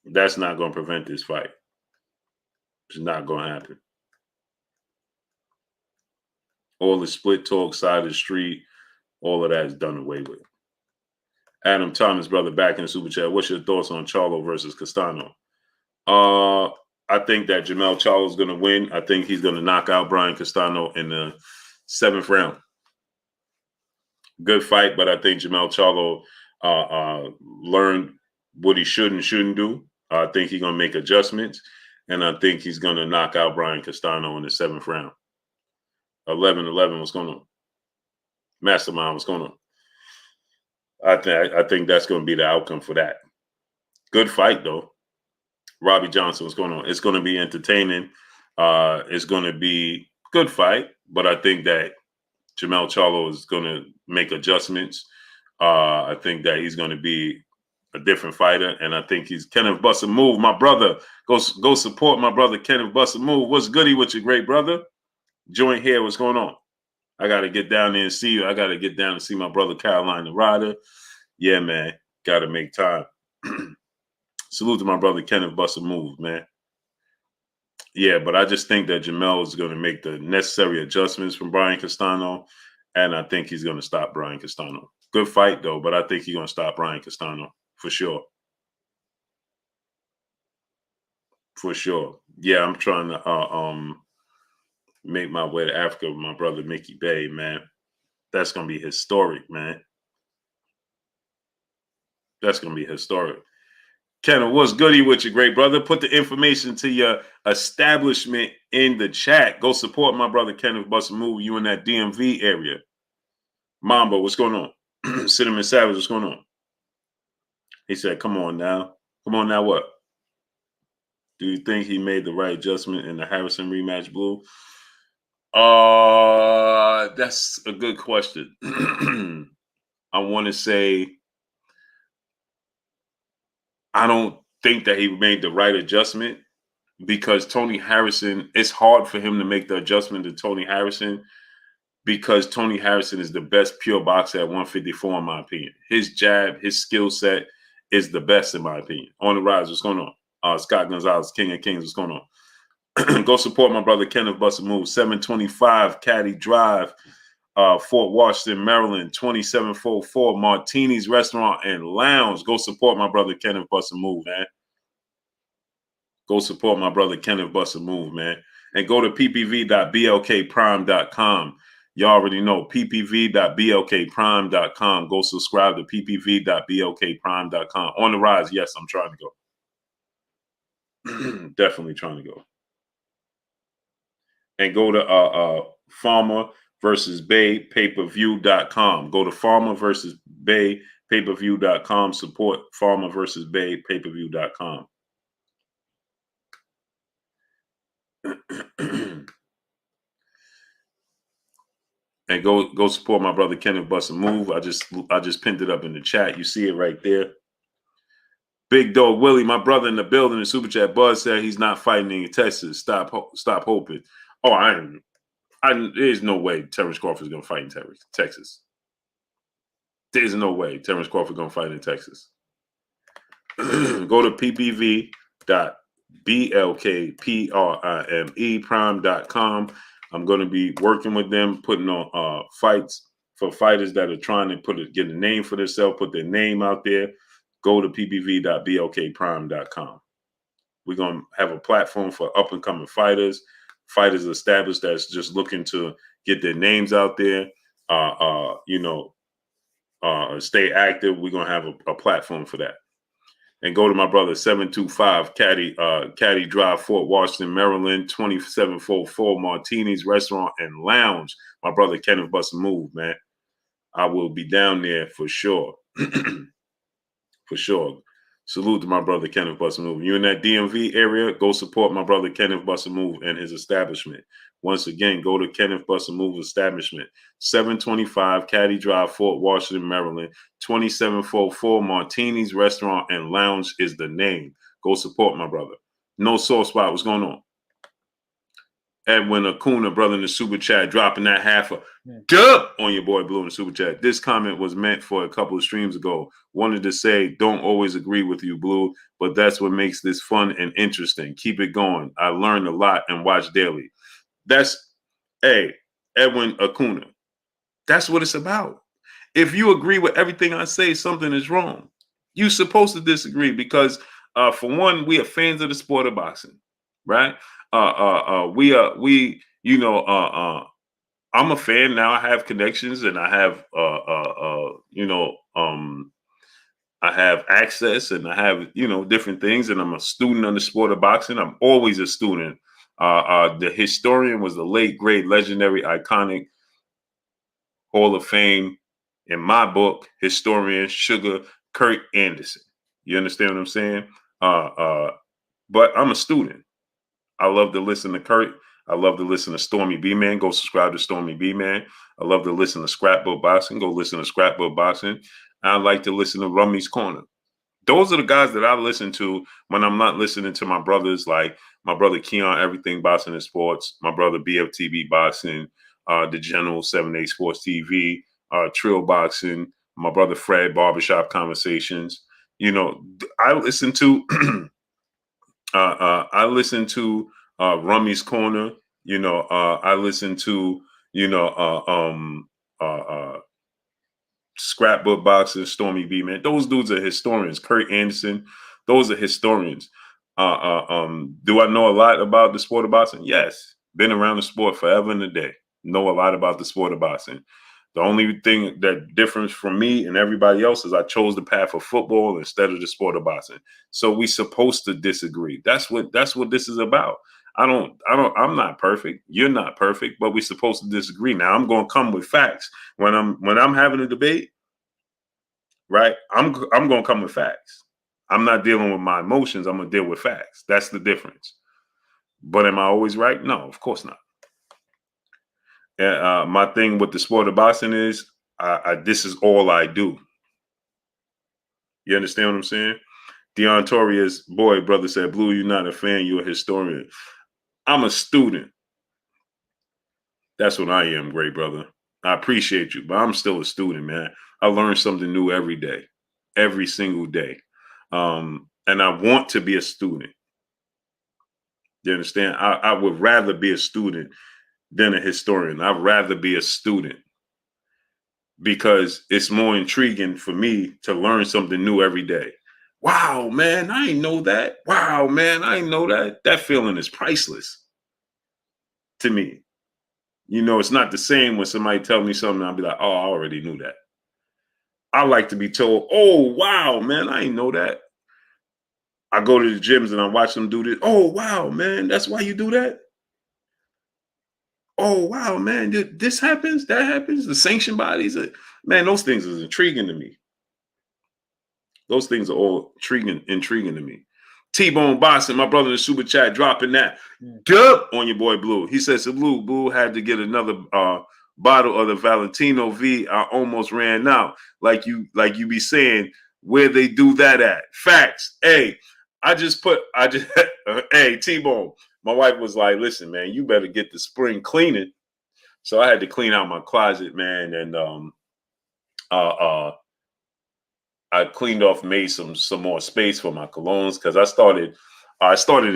That's not going to prevent this fight. It's not going to happen. All the split talk, side of the street, all of that is done away with. Adam Thomas, brother, back in the Super Chat. What's your thoughts on Charlo versus Castano? I think that Jamel Charlo is going to win. I think he's going to knock out Brian Castano in the 7th round. Good fight, but I think Jamel Charlo learned what he should and shouldn't do. I think he's going to make adjustments, and I think he's going to knock out Brian Castano in the 7th round. 11-11, what's going on? Mastermind, what's going on? I think that's going to be the outcome for that. Good fight, though. Robbie Johnson, what's going on? It's going to be entertaining. It's going to be good fight, but I think that Jamel Charlo is going to make adjustments. I think that he's going to be a different fighter, and I think he's Kenneth Buster Move, my brother. Go support my brother Kenneth Buster Move. What's goody with your great brother? Joint here, what's going on? I got to get down there and see you. I got to get down and see my brother Carolina Ryder. Yeah, man, got to make time. Salute to my brother Kenneth Buster Move, man. Yeah, but I just think that Jamel is going to make the necessary adjustments from Brian Castano, and I think he's going to stop Brian Castano. Good fight, though, but I think he's going to stop Brian Castano for sure. For sure. Yeah, I'm trying to make my way to Africa with my brother Mickey Bay, man. That's going to be historic, man. That's going to be historic. Kenna, what's goody with your great brother? Put the information to your establishment in the chat. Go support my brother Kenneth Buster Move. You in that DMV area. Mamba, what's going on? Cinnamon Savage, what's going on? He said, come on now. Come on now, what? Do you think he made the right adjustment in the Harrison rematch, Blue? That's a good question. I want to say I don't think that he made the right adjustment because Tony Harrison, it's hard for him to make the adjustment to Tony Harrison because Tony Harrison is the best pure boxer at 154, in my opinion. His jab, his skill set is the best, in my opinion. On the rise, what's going on? Scott Gonzalez, King of Kings, what's going on? Go support my brother Kenneth Buster Move, 725 Caddy Drive, Fort Washington, Maryland, 2744 Martini's Restaurant and Lounge. Go support my brother Kenneth Buster Move, man. Go support my brother Kenneth Buster Move, man. And go to ppv.blkprime.com. You already know, ppv.blkprime.com. Go subscribe to ppv.blkprime.com. On the rise, yes, I'm trying to go. Definitely trying to go. And go to Farmer versus Bay pay-per-view.com. Go to Farmer versus Bay pay-per-view.com. Support Farmer versus Bay pay-per-view.com. And go support my brother Kenneth Buster Move. I just pinned it up in the chat. You see it right there. Big Dog Willie, my brother in the building in Super Chat. Buzz said he's not fighting in Texas. Stop hoping. Oh, there's no way Terrence Crawford is going to fight in Texas. There's no way Terrence Crawford is going to fight in Texas. Go to ppv.blkprime.com. I'm going to be working with them, putting on fights for fighters that are trying to get a name for themselves, put their name out there. Go to ppv.blkprime.com. We're going to have a platform for up-and-coming fighters established that's just looking to get their names out there, stay active, we're gonna have a platform for that. And go to my brother 725 Caddy Drive, Fort Washington, Maryland, 2744 Martini's Restaurant and Lounge. My brother Kenneth Busta Move, man. I will be down there for sure. For sure. Salute to my brother Kenneth Busta Move. You in that DMV area, go support my brother Kenneth Busta Move and his establishment. Once again, go to Kenneth Busta Move establishment, 725 Caddy Drive, Fort Washington, Maryland, 2744 Martini's Restaurant and Lounge is the name. Go support my brother. No Soft Spot, what's going on? Edwin Acuna, brother in the super chat, dropping that half a dub on your boy Blue in the super chat. This comment was meant for a couple of streams ago. Wanted to say, don't always agree with you, Blue, but that's what makes this fun and interesting. Keep it going. I learned a lot and watch daily. That's, hey, Edwin Acuna. That's what it's about. If you agree with everything I say, something is wrong. You're supposed to disagree because, for one, we are fans of the sport of boxing, right? I'm a fan now. I have connections and I have, I have access and I have, different things. And I'm a student on the sport of boxing. I'm always a student. The historian was the late, great, legendary, iconic Hall of Fame, in my book, historian Sugar Kurt Anderson. You understand what I'm saying? But I'm a student. I love to listen to Kurt. I love to listen to Stormy B-Man. Go subscribe to Stormy B-Man. I love to listen to Scrapbook Boxing. Go listen to Scrapbook Boxing. I like to listen to Rummy's Corner. Those are the guys that I listen to when I'm not listening to my brothers, like my brother Keon, Everything Boxing and Sports, my brother BFTB Boxing, the General 7A Sports TV, Trill Boxing, my brother Fred, Barbershop Conversations. I listen to Rummy's Corner. I listen to Scrapbook Boxing, Stormy B, man. Those dudes are historians. Kurt Anderson, those are historians. Do I know a lot about the sport of boxing? Yes. Been around the sport forever and a day. Know a lot about the sport of boxing. The only thing that differs from me and everybody else is I chose the path of football instead of the sport of boxing. So we supposed to disagree. That's what this is about. I'm not perfect. You're not perfect, but we're supposed to disagree. Now I'm going to come with facts when I'm having a debate, right? I'm going to come with facts. I'm not dealing with my emotions. I'm going to deal with facts. That's the difference. But am I always right? No, of course not. My thing with the sport of boxing is this is all I do. You understand what I'm saying? Deon Torres, boy, brother said, Blue, you're not a fan, you're a historian. I'm a student. That's what I am, great brother. I appreciate you, but I'm still a student, man. I learn something new every day, every single day. And I want to be a student. You understand? I would rather be a student than a historian. I'd rather be a student because it's more intriguing for me to learn something new every day. Wow, man, I didn't know that. Wow, man, I didn't know that. That feeling is priceless to me. It's not the same when somebody tells me something, I'll be like, oh, I already knew that. I like to be told, oh, wow, man, I didn't know that. I go to the gyms and I watch them do this. Oh, wow, man, that's why you do that? Oh, wow, man, this happens, that happens, the sanctioned bodies. Man, those things is intriguing to me. Those things are all intriguing to me. T-Bone Boxing, my brother in the super chat, dropping that dub on your boy Blue. He says, Blue had to get another bottle of the Valentino V. I almost ran out. Like you be saying, where they do that at? Facts. Hey, hey, T-Bone. My wife was like, listen, man, you better get the spring cleaning. So I had to clean out my closet, man, and I cleaned off, made some more space for my colognes because I started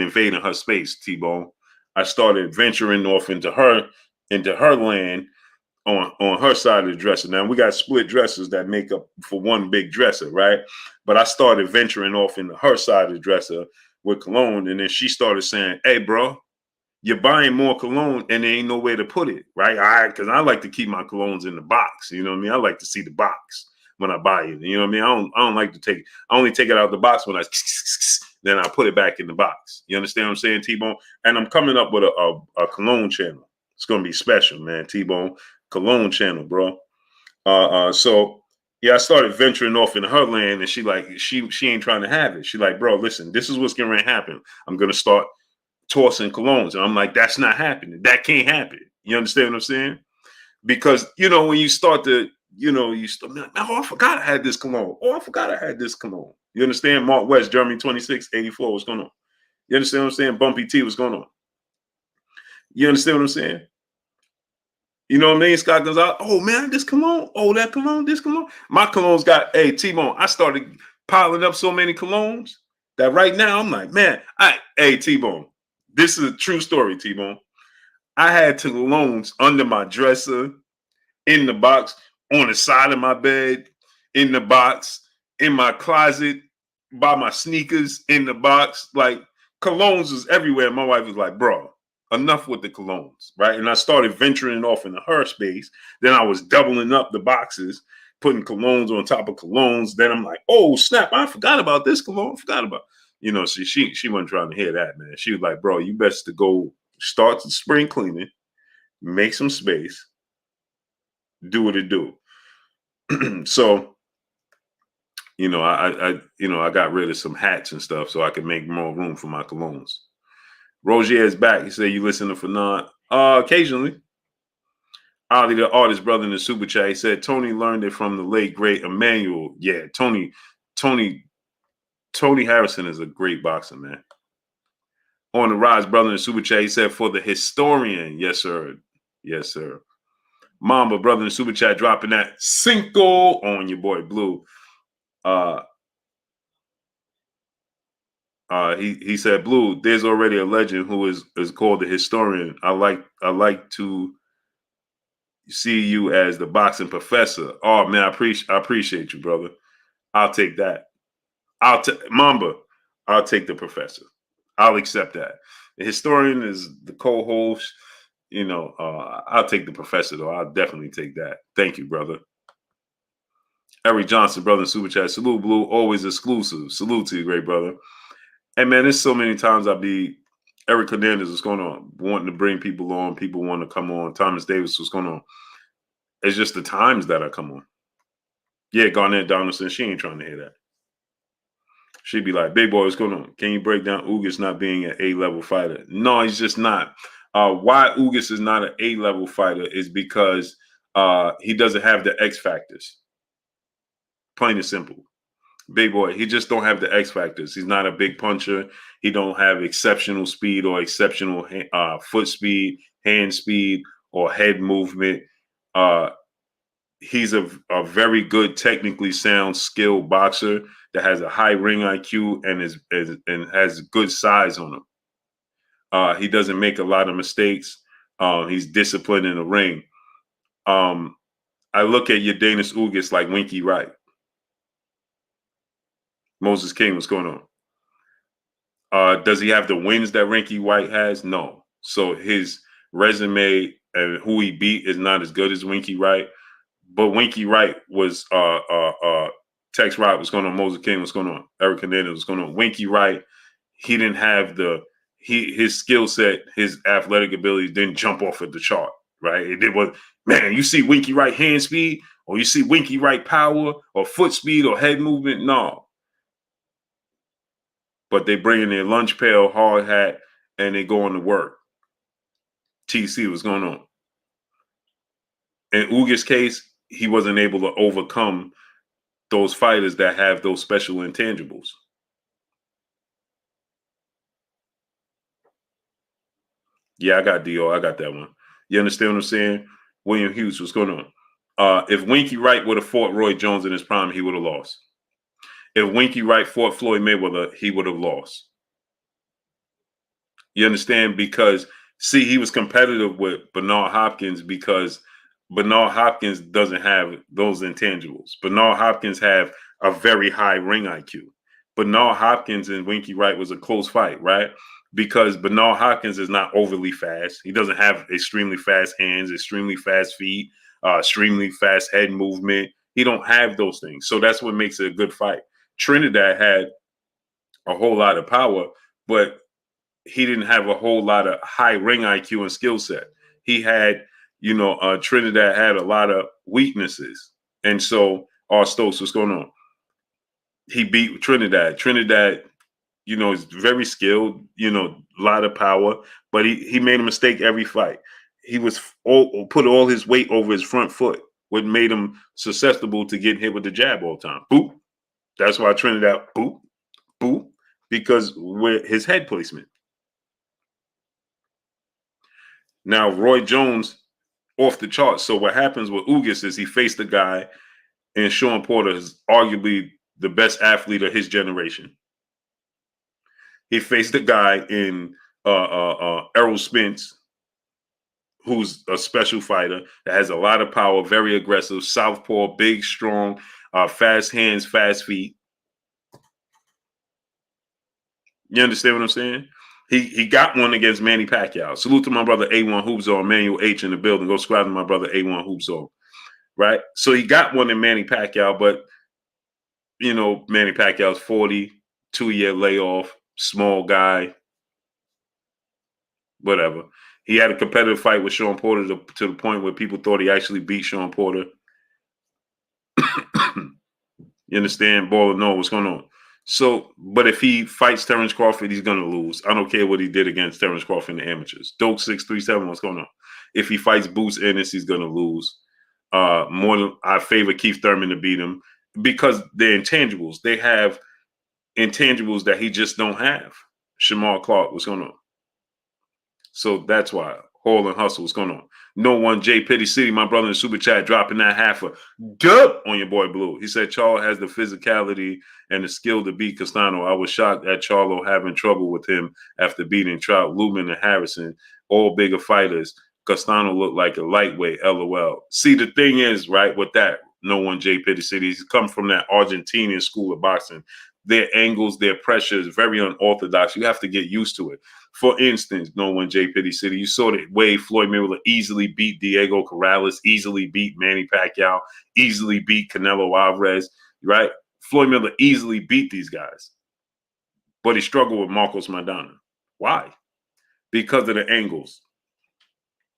invading her space, T-Bone. I started venturing off into her land on her side of the dresser. Now we got split dressers that make up for one big dresser, right? But I started venturing off into her side of the dresser with cologne, and then she started saying, "Hey, bro, you're buying more cologne and there ain't no way to put it, right? Because I like to keep my colognes in the box. You know what I mean? I like to see the box. when I buy it. You know what I mean? I don't like to take. I only take it out of the box when I then I put it back in the box. You understand what I'm saying, T-Bone? And I'm coming up with a cologne channel. It's gonna be special, man. T-Bone cologne channel, bro. So yeah, I started venturing off in her land, and she ain't trying to have it. She like, bro, listen, this is what's gonna happen. I'm gonna start tossing colognes, and I'm like, that's not happening. That can't happen. You understand what I'm saying? Because when you start to, you start like, oh, I forgot I had this cologne. Oh, I forgot I had this cologne. You understand? Mark West, Germany 2684, what's going on? You understand what I'm saying? Bumpy T, what's going on? You understand what I'm saying? You know what I mean? Scott Gonzalez. Oh man, this cologne. Oh, that cologne, this cologne. My colognes got, hey, T-Bone, I started piling up so many colognes that right now I'm like, man, hey, T-Bone, this is a true story, T-Bone. I had colognes under my dresser, in the box, on the side of my bed, in the box, in my closet, by my sneakers, in the box. Like, colognes was everywhere. My wife was like, bro, enough with the colognes, right? And I started venturing off into her space. Then I was doubling up the boxes, putting colognes on top of colognes. Then I'm like, oh, snap, I forgot about this cologne. I forgot about, she wasn't trying to hear that, man. She was like, bro, you best to go start the spring cleaning, make some space, do what it do. So, I got rid of some hats and stuff so I could make more room for my colognes. Rogier is back. He said, you listen to Fanon? Occasionally. Ali, the artist brother in the super chat, he said, Tony learned it from the late, great Emmanuel. Yeah, Tony Harrison is a great boxer, man. On the rise, brother in the super chat, he said, for the historian. Yes, sir. Yes, sir. Mamba, brother in the super chat, dropping that Cinco on your boy Blue. He said, Blue, there's already a legend who is called the historian. I like to see you as the boxing professor. Oh man, I appreciate you, brother. I'll take that. Mamba, I'll take the professor. I'll accept that. The historian is the co-host. I'll take the professor though. I'll definitely take that. Thank you, brother. Eric Johnson, brother in super chat. Salute, Blue. Always exclusive. Salute to you, great brother. And man, there's so many times Eric Hernandez, what's going on? Wanting to bring people on. People want to come on. Thomas Davis, what's going on? It's just the times that I come on. Yeah, Garnett Donaldson, she ain't trying to hear that. She'd be like, big boy, what's going on? Can you break down Ugas not being an A-level fighter? No, he's just not. Why Ugas is not an A-level fighter is because he doesn't have the X factors. Plain and simple. Big boy, he just don't have the X factors. He's not a big puncher. He don't have exceptional speed or exceptional foot speed, hand speed, or head movement. He's a very good, technically sound, skilled boxer that has a high ring IQ and has good size on him. He doesn't make a lot of mistakes. He's disciplined in the ring. I look at Yordenis Ugas like Winky Wright. Moses King, what's going on? Does he have the wins that Winky Wright has? No. So his resume and who he beat is not as good as Winky Wright. But Winky Wright was Tex Wright, what's going on? Moses King, what's going on? Eric Hernandez, what's going on? Winky Wright, he didn't have his skill set, his athletic abilities didn't jump off of the chart, right? It was, man, you see Winky Wright hand speed, or you see Winky Wright power, or foot speed, or head movement? No. But they bring in their lunch pail, hard hat, and they go on to work. TC, what's going on? In Ugas' case, he wasn't able to overcome those fighters that have those special intangibles. Yeah, I got D.O. I got that one. You understand what I'm saying? William Hughes, what's going on? If Winky Wright would have fought Roy Jones in his prime, he would have lost. If Winky Wright fought Floyd Mayweather, he would have lost. You understand? Because, see, he was competitive with Bernard Hopkins because Bernard Hopkins doesn't have those intangibles. Bernard Hopkins have a very high ring IQ. Bernard Hopkins and Winky Wright was a close fight, right? Because Bernard Hopkins is not overly fast. He doesn't have extremely fast hands, extremely fast feet, extremely fast head movement. He don't have those things. So that's what makes it a good fight. Trinidad had a whole lot of power, but he didn't have a whole lot of high ring IQ and skill set. He had, Trinidad had a lot of weaknesses. And so, Stokes, what's going on? He beat Trinidad. Trinidad, is very skilled, a lot of power, but he made a mistake every fight. He was put all his weight over his front foot, what made him susceptible to getting hit with the jab all the time. Boop. That's why Trinidad, boop, boop, because with his head placement. Now, Roy Jones off the charts. So what happens with Ugas is he faced a guy, and Sean Porter is arguably the best athlete of his generation. He faced a guy in Errol Spence, who's a special fighter that has a lot of power, very aggressive, southpaw, big, strong, fast hands, fast feet. You understand what I'm saying? He got one against Manny Pacquiao. Salute to my brother A1 Hoopzone, Emmanuel H in the building. Go subscribe to my brother A1 Hoopzone. Right? So he got one in Manny Pacquiao, but Manny Pacquiao's 40, 2-year layoff, small guy, whatever. He had a competitive fight with Sean Porter to the point where people thought he actually beat Sean Porter. You understand? Ball or no, what's going on? So, but if he fights Terrence Crawford, he's going to lose. I don't care what he did against Terrence Crawford in the amateurs. Doke 637, what's going on? If he fights Boots Ennis, he's going to lose. More than I favor Keith Thurman to beat him because they're intangibles. They have intangibles that he just don't have. Shamar Clark, what's going on? So that's why. Hall and Hustle, what's going on? No one, J Petty City, my brother in the super chat, dropping that half a dub on your boy Blue. He said Charlo has the physicality and the skill to beat Castano. I was shocked at Charlo having trouble with him after beating Trout, Lumen, and Harrison, all bigger fighters. Castano looked like a lightweight, LOL. See, the thing is, right, with that, no one, J Petty City, he's come from that Argentinian school of boxing. Their angles, their pressure is very unorthodox. You have to get used to it. For instance, no one, J Petty City, you saw the way Floyd Mayweather easily beat Diego Corrales, easily beat Manny Pacquiao, easily beat Canelo Alvarez, right? Floyd Mayweather easily beat these guys. But he struggled with Marcos Maidana. Why? Because of the angles,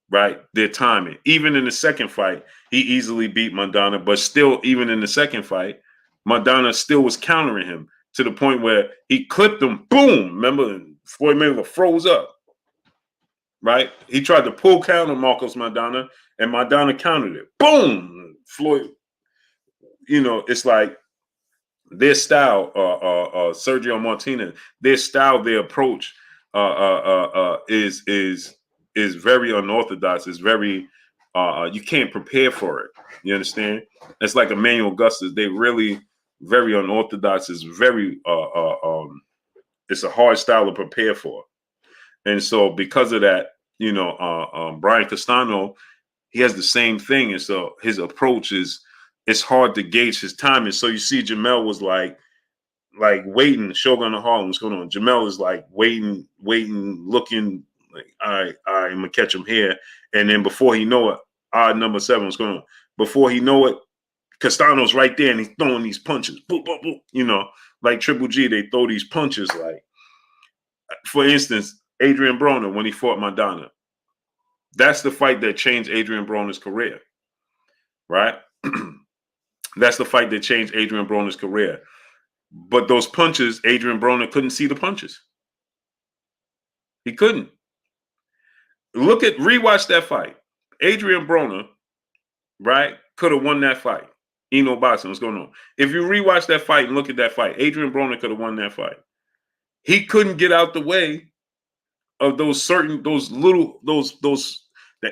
right? Their timing. Even in the second fight, he easily beat Maidana, but still, even in the second fight, Maidana still was countering him to the point where he clipped him. Boom! Remember, Floyd Mayweather froze up, right? He tried to pull counter Marcos Maidana, and Maidana countered it. Boom! Floyd, it's like their style, Sergio Martinez, their style, their approach is very unorthodox. It's very, you can't prepare for it. You understand? It's like Emmanuel Augustus. They really very unorthodox. It's very, it's a hard style to prepare for. And so because of that, Brian Castano, he has the same thing. And so his approach it's hard to gauge his timing. So you see Jamel was like waiting, Shogun of Harlem, what's going on? Jamel is like waiting, looking like, all right, I'm going to catch him here. And then before he know it, odd number 7, what's going on? Before he know it, Castano's right there and he's throwing these punches. Boop, boop, boop. Like Triple G, they throw these punches like, for instance, Adrian Broner, when he fought Maidana. That's the fight that changed Adrian Broner's career, right? That's the fight that changed Adrian Broner's career. But those punches, Adrian Broner couldn't see the punches. He couldn't. Rewatch that fight. Adrian Broner, right, could have won that fight. Eno Boxing, what's going on? If you rewatch that fight and look at that fight, Adrian Broner could have won that fight. He couldn't get out the way of the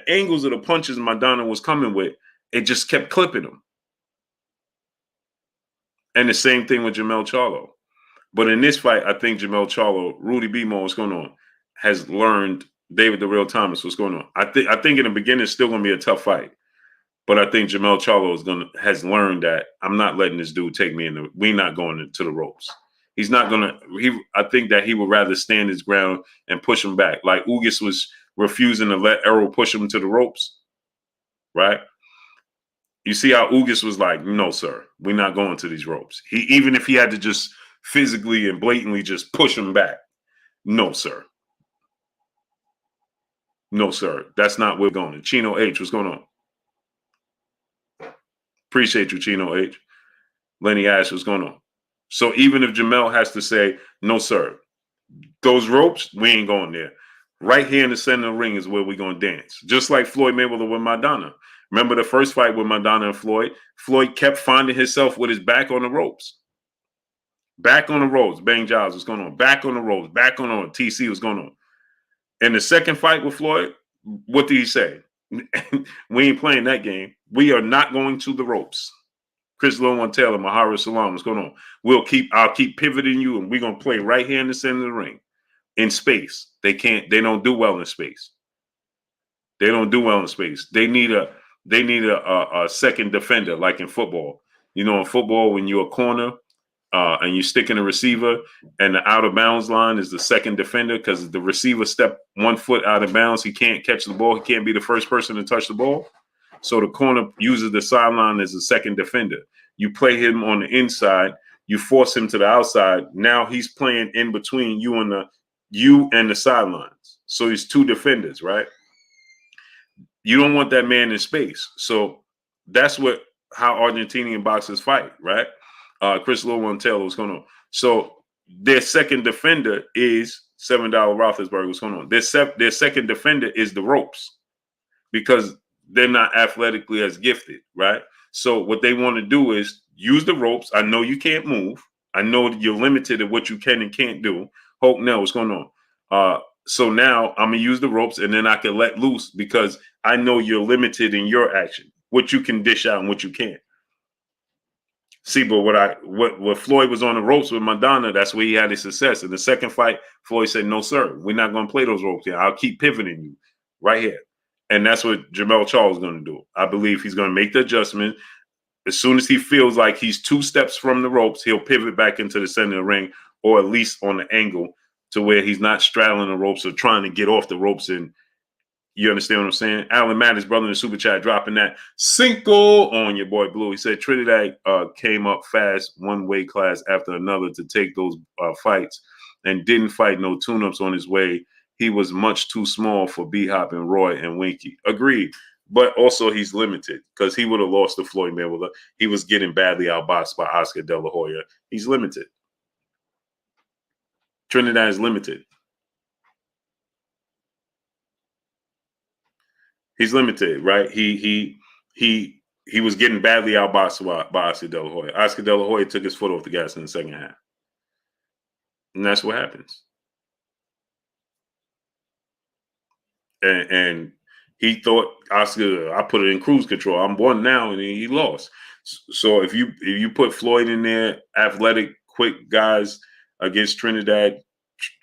angles of the punches Maidana was coming with. It just kept clipping him. And the same thing with Jamel Charlo. But in this fight, I think Jamel Charlo, Rudy Bimo, what's going on, has learned. David the Real Thomas, what's going on? I think in the beginning it's still going to be a tough fight. But I think Jamel Charlo has learned that I'm not letting this dude take me we're not going to the ropes. He's not going to. I think that he would rather stand his ground and push him back. Like Ugas was refusing to let Errol push him to the ropes, right? You see how Ugas was like, no, sir, we're not going to these ropes. Even if he had to just physically and blatantly just push him back. No, sir. No, sir. That's not where we're going. Chino H, what's going on? Appreciate you, Chino H. Lenny Ash, what's going on? So even if Jamel has to say, no, sir, those ropes, we ain't going there. Right here in the center of the ring is where we're going to dance. Just like Floyd Mayweather with Madonna. Remember the first fight with Madonna and Floyd? Floyd kept finding himself with his back on the ropes. Back on the ropes. Bang Giles, what's going on? Back on the ropes. Back on the TC, what's going on? In the second fight with Floyd, what did he say? We ain't playing that game. We are not going to the ropes. Chris Lowen Taylor, Mahara Salam, what's going on? I'll keep pivoting you, and we're gonna play right here in the center of the ring. In space. They don't do well in space. They don't do well in space. They need a second defender, like in football. You know, in football, when you're a corner and you stick in a receiver, and the out of bounds line is the second defender, because the receiver step 1 foot out of bounds, he can't catch the ball. He can't be the first person to touch the ball. So the corner uses the sideline as a second defender. You play him on the inside. You force him to the outside. Now he's playing in between you and the sidelines. So he's two defenders, right? You don't want that man in space. So that's how Argentinian boxers fight, right? Chris Lowen Taylor, what's going on? So their second defender is $7 Roethlisberger, what's going on? Their second defender is the ropes, because they're not athletically as gifted, right? So what they want to do is use the ropes. I know you can't move. I know you're limited at what you can and can't do. Hope now, what's going on? So now I'm gonna use the ropes, and then I can let loose, because I know you're limited in your action, what you can dish out and what you can't. See, but what Floyd was on the ropes with Madonna, that's where he had his success. In the second fight, Floyd said, no, sir, we're not gonna play those ropes here. I'll keep pivoting you right here. And that's what Jamel Charles is going to do. I believe he's going to make the adjustment. As soon as he feels like he's 2 steps from the ropes, he'll pivot back into the center of the ring, or at least on the angle to where he's not straddling the ropes or trying to get off the ropes. And you understand what I'm saying? Alan Mattis, brother in the super chat, dropping that Cinco on your boy Blue. He said Trinidad came up fast, one weight class after another to take those fights, and didn't fight no tune-ups on his way. He was much too small for B-Hop and Roy and Winky. Agreed. But also he's limited, because he would have lost to Floyd Mayweather. He was getting badly outboxed by Oscar De La Hoya. He's limited. Trinidad is limited. He's limited, right? He was getting badly outboxed by Oscar De La Hoya. Oscar De La Hoya took his foot off the gas in the second half. And that's what happens. And he thought, Oscar, I put it in cruise control. I'm one now, and he lost. So if you put Floyd in there, athletic, quick guys against Trinidad,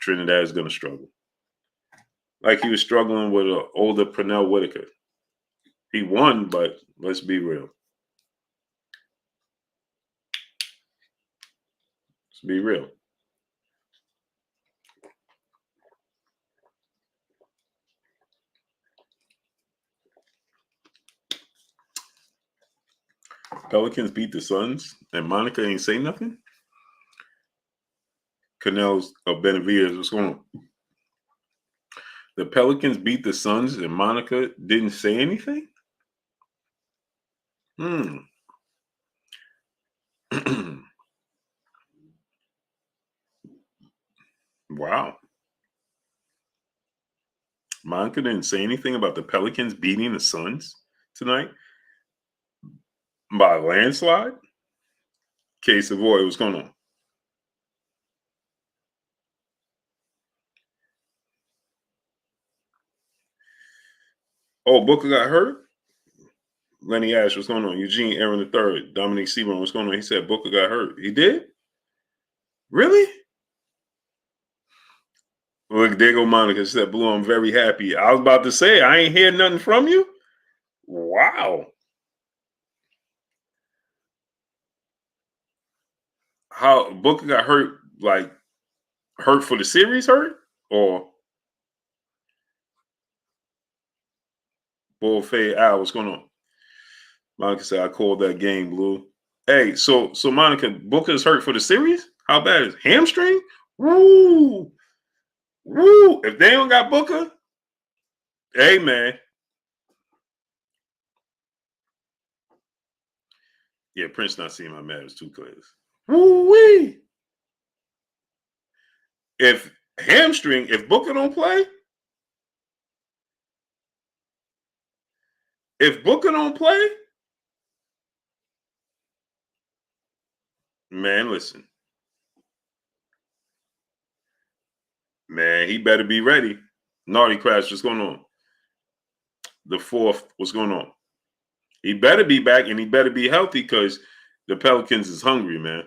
Trinidad is going to struggle. Like he was struggling with an older Pernell Whitaker. He won, but let's be real. Let's be real. Pelicans beat the Suns, and Monica ain't say nothing? Canels of Benavides, what's going on? The Pelicans beat the Suns, and Monica didn't say anything? Wow. Monica didn't say anything about the Pelicans beating the Suns tonight by a landslide? K Savoy, what's going on? Oh, Booker got hurt? Lenny Ash, what's going on? Eugene Aaron III, Dominic Seaborn, what's going on? He said Booker got hurt. He did? Really? Look, there go Monica. She said, Blue, I'm very happy. I was about to say, I ain't hear nothing from you? Wow. How Booker got hurt, like hurt for the series hurt? Or Bull Fade Al, what's going on? Monica said, I called that game, Blue. Hey, so Monica, Booker's hurt for the series? How bad is it? Hamstring? Woo! Woo! If they don't got Booker, hey, man. Yeah, Prince not seeing my Mavs too clears. Woo-wee! If Booker don't play, man, listen. Man, he better be ready. Naughty Crash, what's going on? The fourth, what's going on? He better be back and he better be healthy because the Pelicans is hungry, man.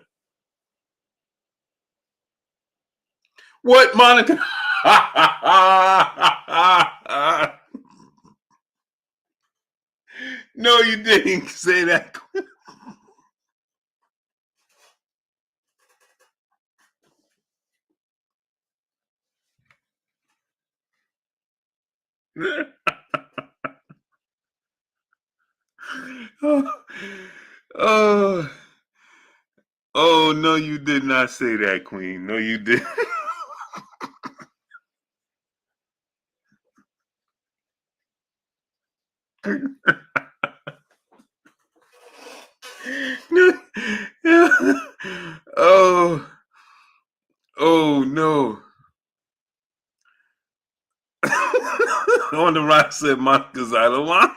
What, Monica? No, you didn't say that. Oh, no, you did not say that, Queen. No, you did. Oh no. On the right said Monica's out of line.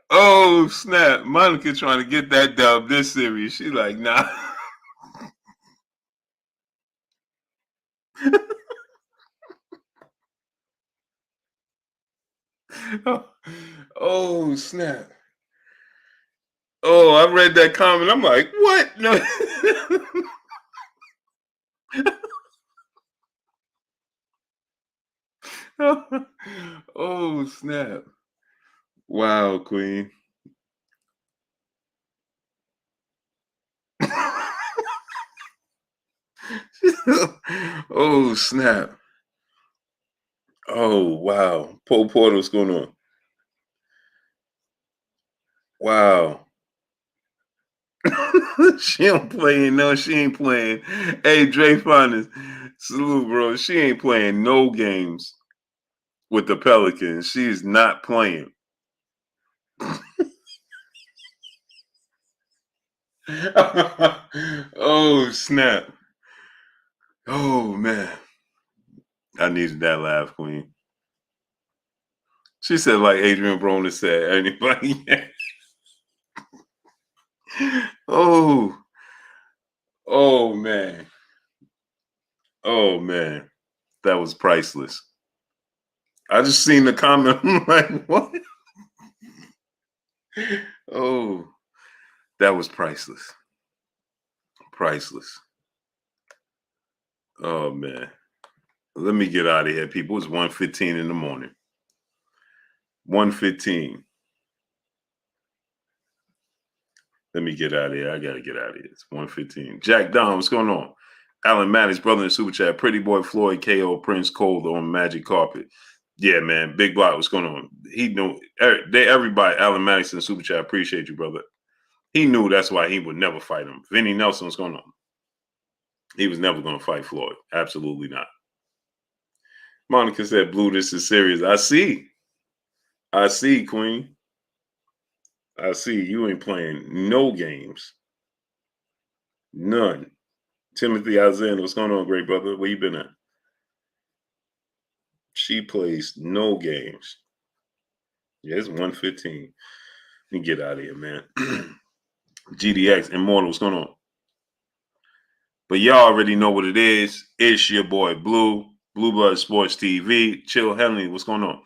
Oh snap. Monica trying to get that dub this series. She like, nah. Oh snap. Oh, I read that comment. I'm like, what? No. Oh snap. Wow, Queen. Oh snap. Oh wow. Paul Porter, what's going on? Wow. She don't play. No, she ain't playing. Hey, Dre Fondas, salute, bro. She ain't playing no games with the Pelicans. She's not playing. Oh snap. Oh man. I needed that laugh, Queen. She said, like Adrian Broner said, anybody. Oh. Oh man. Oh man. That was priceless. I just seen the comment. I'm like, what? Oh, that was priceless. Priceless. Oh man. Let me get out of here, people. It's 1:15 in the morning. 1:15. Let me get out of here. I gotta get out of here. It's 1:15. Jack Don, what's going on? Alan Mattis, brother in Super Chat. Pretty Boy Floyd, KO, Prince Cold on Magic Carpet. Yeah, man. Big Block, what's going on? He knew everybody, Alan Mattis in Super Chat. Appreciate you, brother. He knew that's why he would never fight him. Vinny Nelson, what's going on? He was never going to fight Floyd. Absolutely not. Monica said, Blue, this is serious. I see, Queen. I see. You ain't playing no games. None. Timothy Alexander, what's going on, great brother? Where you been at? She plays no games. Yeah, it's 1:15. You get out of here, man. GDX, Immortal, what's going on? But y'all already know what it is. It's your boy Blue, Blue Blood Sports TV. Chill Henley, what's going on?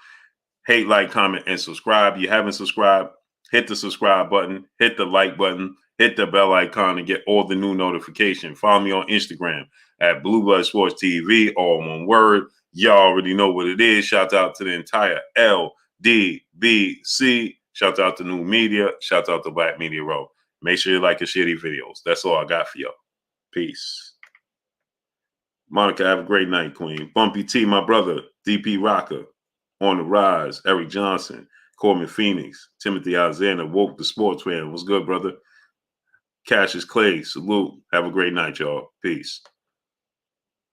Hate, like, comment, and subscribe. You haven't subscribed, hit the subscribe button, hit the like button, hit the bell icon, and get all the new notifications. Follow me on Instagram at Blue Blood Sports TV, all one word. Y'all already know what it is. Shout out to the entire LDBC Shout out to New Media. Shout out to Black Media Row. Make sure you like and share these videos. That's all I got for y'all. Peace. Monica, have a great night, Queen. Bumpy T, my brother. DP Rocker. On the Rise. Eric Johnson. Corbin Phoenix. Timothy Alexander. Woke the Sports Fan. What's good, brother? Cassius Clay. Salute. Have a great night, y'all. Peace.